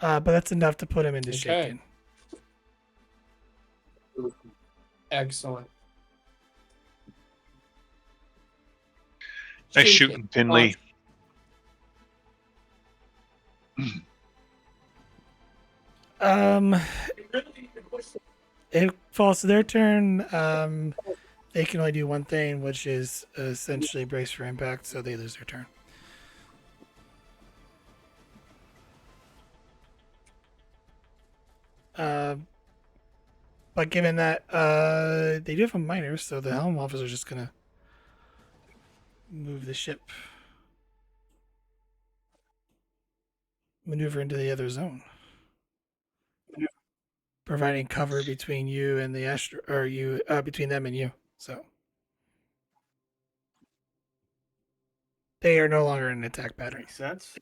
but that's enough to put him into Okay. shaken. Excellent. Nice Shaken. shooting, Finley. It falls to their turn. They can only do one thing, which is essentially brace for impact, so they lose their turn. But given that they do have a minor, so the helm officer is just gonna move the ship, maneuver into the other zone, providing cover between you and the between them and you. So they are no longer in an attack pattern. Makes sense.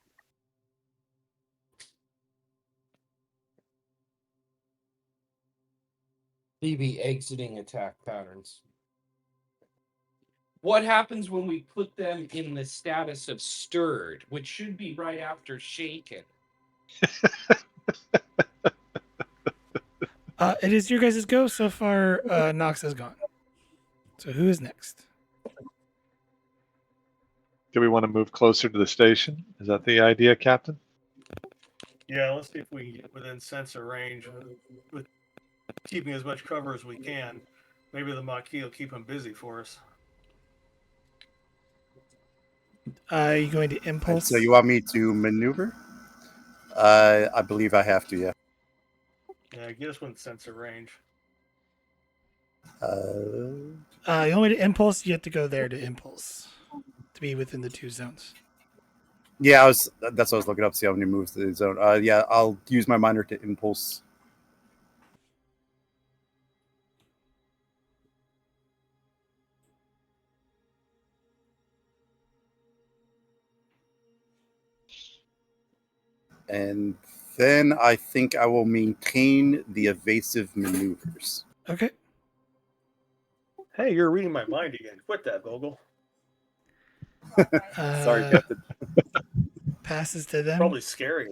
DB exiting attack patterns. What happens when we put them in the status of stirred, which should be right after shaken? It is your guys' go. So far, Nox has gone. So who is next? Do we want to move closer to the station? Is that the idea, Captain? Yeah, let's see if we can get within sensor range with keeping as much cover as we can. Maybe the Maquis will keep them busy for us. Are you going to And impulse? so you want me to maneuver? I believe I have to, yeah. Yeah, get us within sensor range. You want me to impulse? You have to go there to impulse to be within the two zones. Yeah, that's what I was looking up, see how many moves to the zone. Yeah, I'll use my minor to impulse. And then I think I will maintain the evasive maneuvers. Okay. Hey, you're reading my mind again. Quit that, Vogel. Sorry, Captain. Passes to them. Probably scary.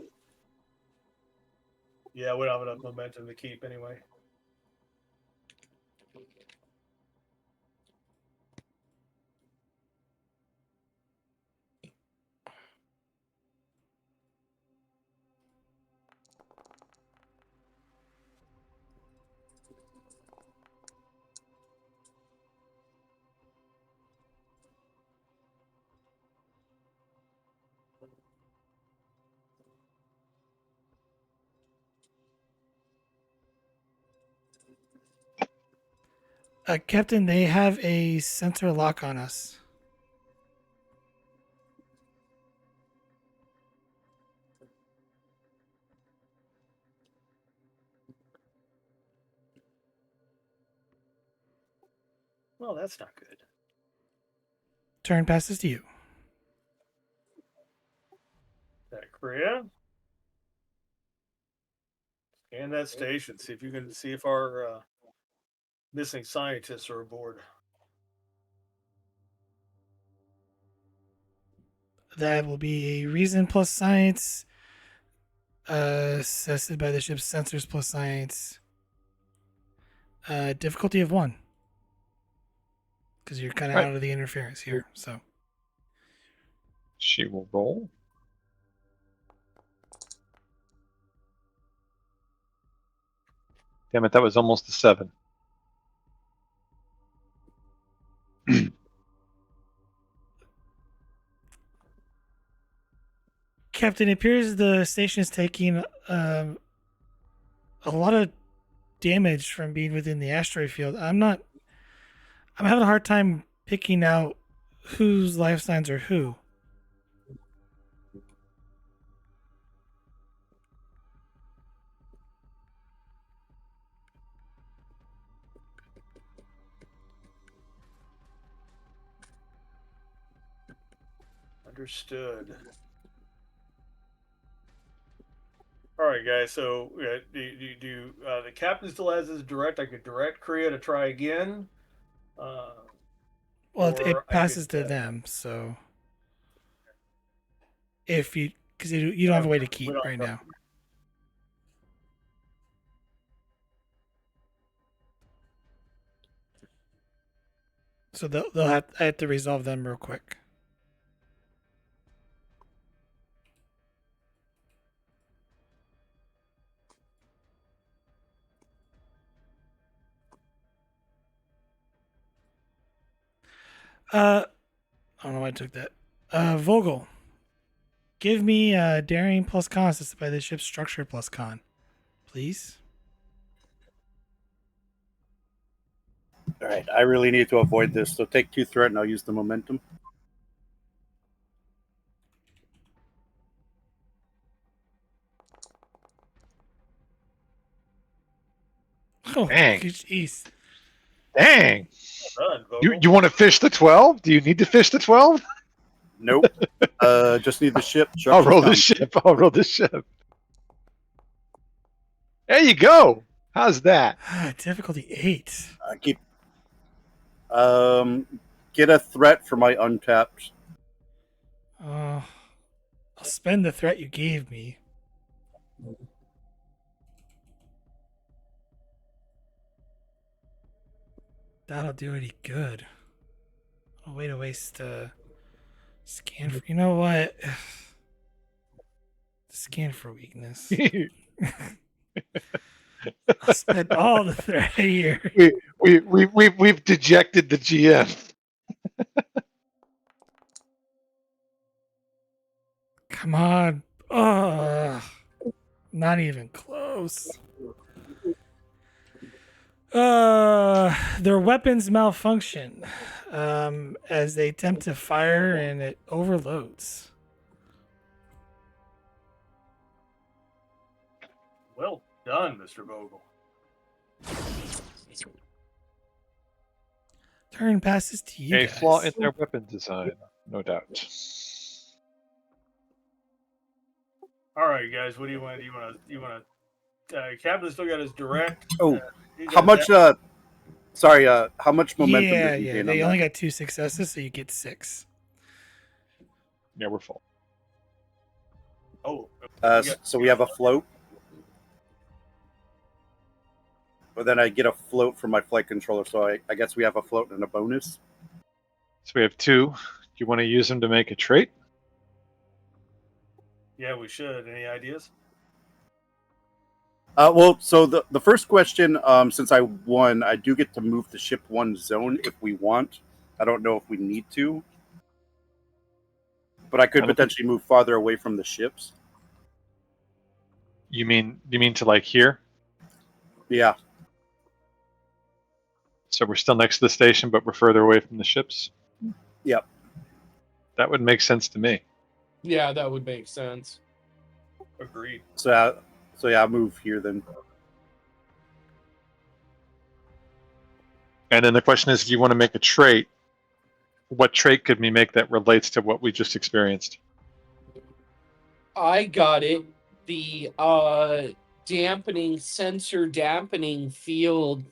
Yeah, we don't have enough momentum to keep anyway. Captain, they have a sensor lock on us. Well, that's not good. Turn passes to you. That Korea. Scan that station. See if you can see if our missing scientists are aboard. That will be a reason plus science, assessed by the ship's sensors plus science. Difficulty of 1. Because you're kind of Right. out of the interference here. So She will roll. Damn it, that was almost a 7. Captain, it appears the station is taking a lot of damage from being within the asteroid field. I'm having a hard time picking out whose life signs are who. Understood. All right, guys. So do the captain still has his direct? I could direct Korea to try again. Well, Or it I passes could, to them, so if you, because you don't have a way to we keep don't right have- now. So I have to resolve them real quick. I don't know why I took that. Vogel, give me daring plus con assisted by the ship's structure plus con, please. All right, I really need to avoid this, so take 2 threat and I'll use the momentum. Oh, Dang. jeez. Dang. Well done, You Vogel. you want to fish the 12? Do you need to fish the 12? Nope. Just need the ship. I'll roll Con. the ship. I'll roll the ship. There you go. How's that? Difficulty 8. Keep. Get a threat for my untapped. I'll spend the threat you gave me. That'll do any good. Oh, way to waste scan for. You know what? Scan for weakness. I'll spend all the threat here. We've dejected the GM. Come on. Not even close. Their weapons malfunction as they attempt to fire and it overloads. Well done, Mr. Vogel. Turn passes to you A guys. flaw in their weapon design, no doubt. All right, guys. What do you want? You want to? Captain still got his direct. Oh, He's how got much? that- Sorry. How much momentum Yeah, did you yeah. gain They on only that? got 2 successes, so you get 6. Yeah, we're full. Oh, we got- So we have a float. But then I get a float from my flight controller, so I guess we have a float and a bonus. So we have 2. Do you want to use them to make a trait? yeah, we should. Any ideas? Well, so the first question, since I won, I do get to move the ship 1 zone if we want. I don't know if we need to, but I could That'll be- potentially move farther away from the ships. You mean to like here? Yeah. So we're still next to the station, but we're further away from the ships? Yep. That would make sense to me. Yeah, that would make sense. Agreed. So yeah, I'll move here then. And then the question is, if you want to make a trait, what trait could we make that relates to what we just experienced? I got it. The dampening sensor dampening field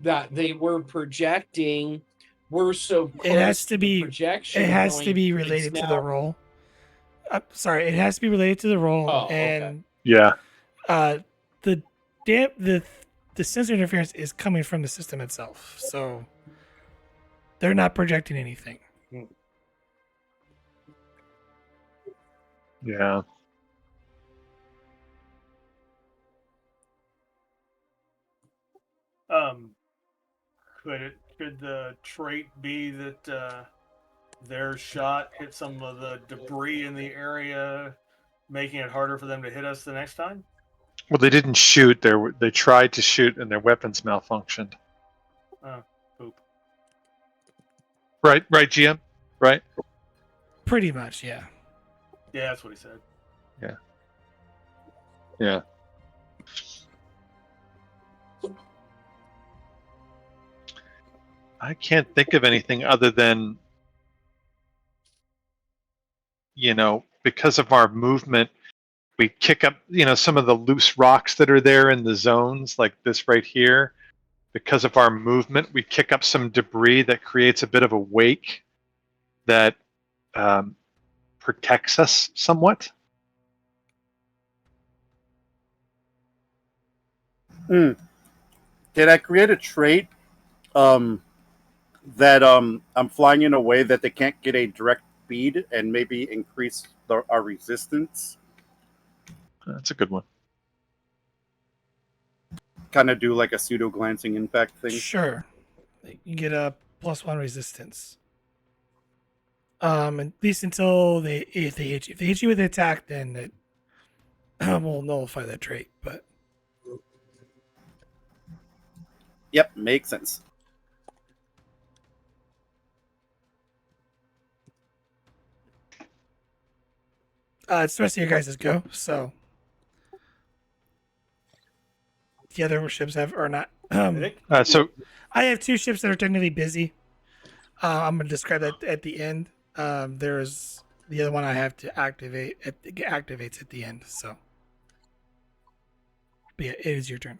that they were projecting were so close It has to be. projection It has to point, be it's related to now- the role. Sorry, it has to be related to the role, Oh, okay. and Yeah. the the sensor interference is coming from the system itself, so they're not projecting anything. Yeah. Could the trait be that their shot hit some of the debris in the area, making it harder for them to hit us the next time? Well, they didn't shoot. They tried to shoot, and their weapons malfunctioned. Poop. Right, GM. Right. Pretty much, yeah. Yeah, that's what he said. Yeah. I can't think of anything other than, because of our movement, we kick up, some of the loose rocks that are there in the zones, like this right here. Because of our movement, we kick up some debris that creates a bit of a wake that protects us somewhat. Did I create a trait that I'm flying in a way that they can't get a direct speed and maybe increase our resistance. That's a good one. Kind of do like a pseudo glancing impact thing. Sure. You get a +1 resistance. At least until if they hit you. If they hit you with an attack, then it will nullify that trait. But Yep, makes sense. it's the rest of your guys' go. So the other ships have or not. I think So I have 2 ships that are technically busy. I'm going to describe that at the end. There's the other one I have to activate. It activates at the end. So, but yeah, it is your turn.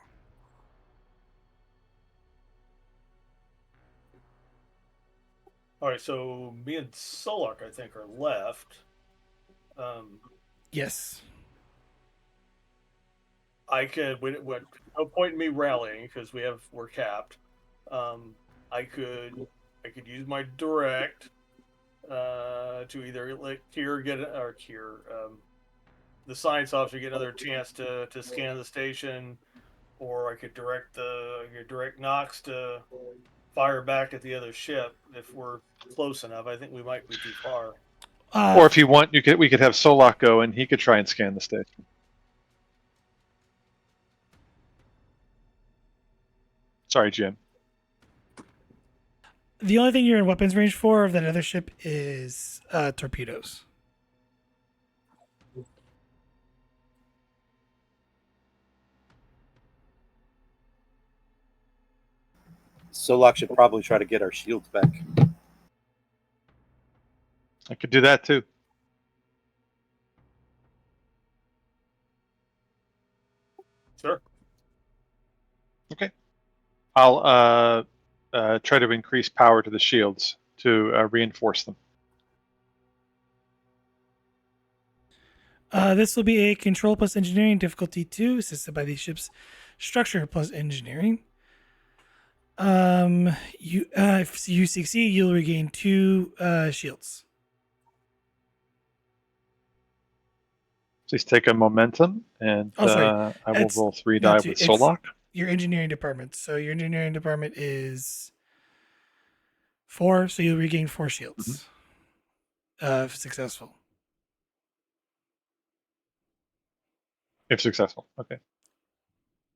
all right. So me and Solak, I think, are left. Yes. I could. No point in me rallying because we're capped. I could use my direct to either let Kier get or Kier, the science officer get another chance to scan the station, or I could direct Knox to fire back at the other ship if we're close enough. I think we might be too far. or if you want, we could have Solak go and he could try and scan the station. Sorry, Jim. The only thing you're in weapons range for of that other ship is torpedoes. Solak should probably try to get our shields back. I could do that too. Sure. Okay. I'll try to increase power to the shields to reinforce them. This will be a control plus engineering difficulty 2, assisted by the ship's structure plus engineering. If you succeed, you'll regain 2 shields. Please take a momentum, and Oh, sorry. I will roll 3 no, die it's- with it's- Solak. Your engineering department. So your engineering department is 4, so you'll regain 4 shields. If successful. If successful. Okay.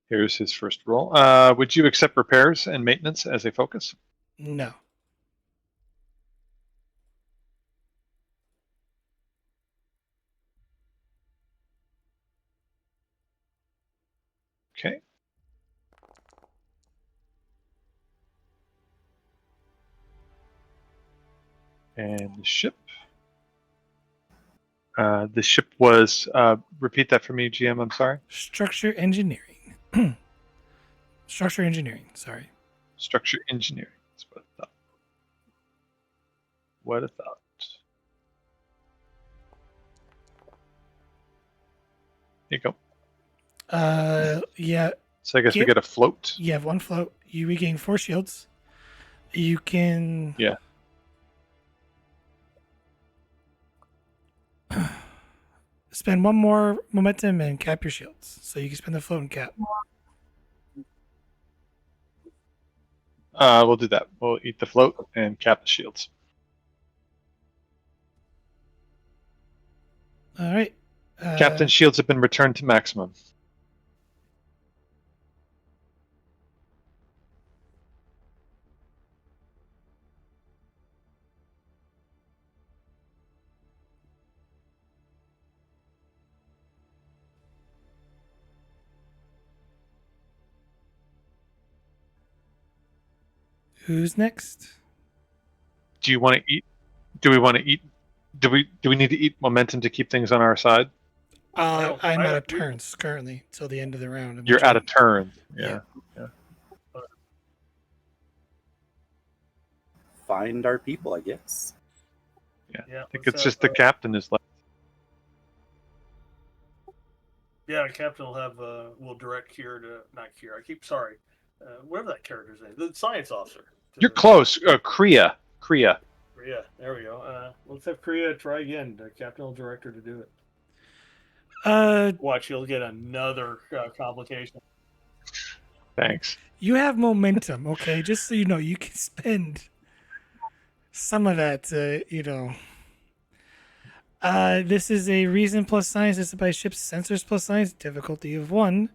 Here's his first roll. Would you accept repairs and maintenance as a focus? No. Okay. And the ship. The ship was, repeat that for me, GM, I'm sorry. Structure engineering. Structure engineering, sorry. Structure engineering. That's what I thought. What I thought. Here you go. Yeah, So I guess we Yep. get a float. you have 1 float. You regain 4 shields. You can. Yeah. Spend 1 more momentum and cap your shields. So you can spend the float and cap. We'll do that. We'll eat the float and cap the shields. All right. Captain shields have been returned to maximum. Who's next? Do you want to eat? Do we want to eat? Do we need to eat momentum to keep things on our side? I'm out of turns currently till the end of the round. You're out of turn. Yeah. Find our people, I guess. I think it's just the captain is left. Yeah, Captain will have will direct Kier to not Kier. Whatever that character's name, the science officer You're close. Kriya. Korea. There we go. Let's have Korea try again. Captain will direct her to do it. Watch, you'll get another complication. Thanks. You have momentum, okay? Just so you know, you can spend some of that, this is a reason plus science. This is by ship's sensors plus science. Difficulty of 1.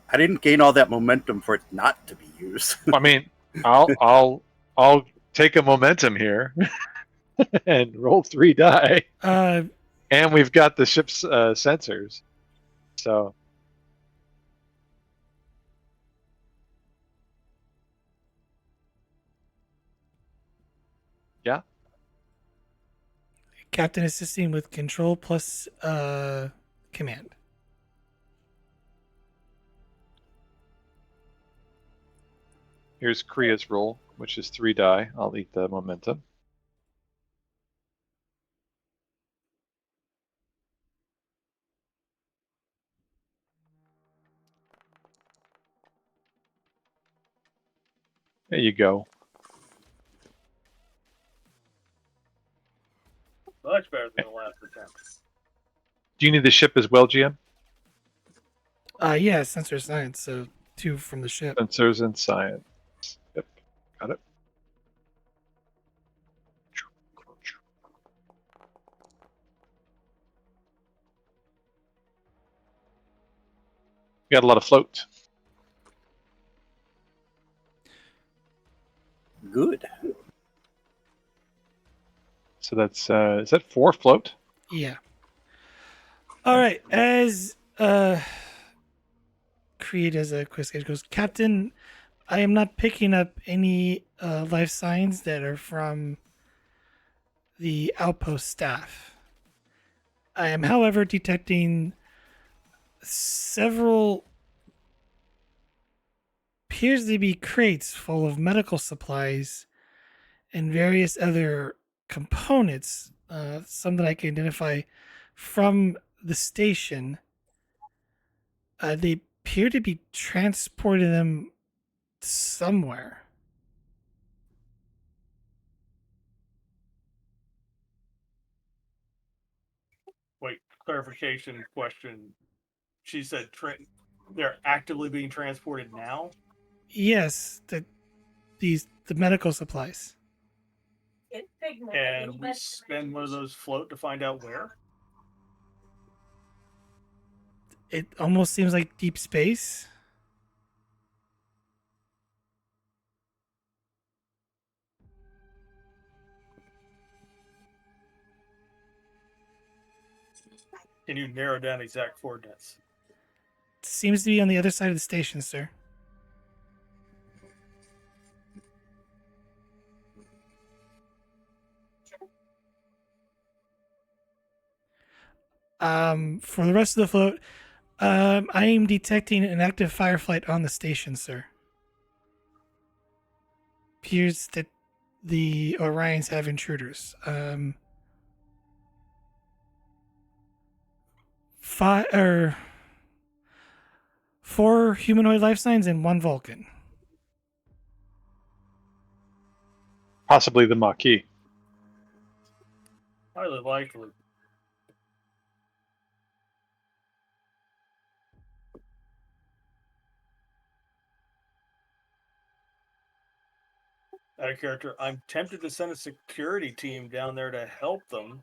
I didn't gain all that momentum for it not to be used. I mean, I'll take a momentum here and roll 3 die. And we've got the ship's sensors. So yeah. Captain assisting with control plus command. Here's Kriya's roll, which is 3 die. I'll eat the momentum. There you go. Much better than the last attempt. Do you need the ship as well, GM? Yeah, sensor science. So 2 from the ship. Sensors and science. Yep, got it. Got a lot of float. Good. So that's is that 4 float? Yeah. All right. As Creed as a quiz sketch goes, Captain, I am not picking up any life signs that are from the outpost staff. I am, however, detecting several appears to be crates full of medical supplies and various other components, some that I can identify from the station. They appear to be transporting them somewhere. Wait, clarification question. She said they're actively being transported now? Yes, the medical supplies. And we spend one of those float to find out where? It almost seems like deep space. Can you narrow down exact coordinates? Seems to be on the other side of the station, sir. For the rest of the float, I am detecting an active fireflight on the station, sir. Appears that the Orions have intruders. 4 humanoid life signs and 1 Vulcan. Possibly the Maquis. Highly likely. Out of character, I'm tempted to send a security team down there to help them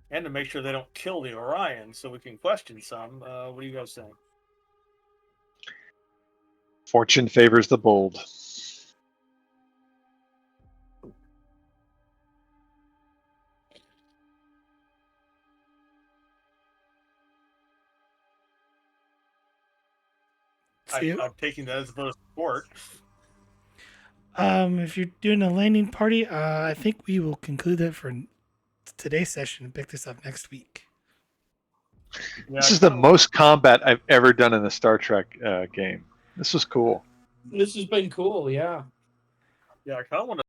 and to make sure they don't kill the Orion so we can question some. What do you guys think? Fortune favors the bold. I'm taking that as a vote of support. If you're doing a landing party, I think we will conclude that for today's session and pick this up next week. Yeah, This is the most combat I've ever done in a Star Trek game. This was cool. This has been cool, yeah. Yeah, I kind of want to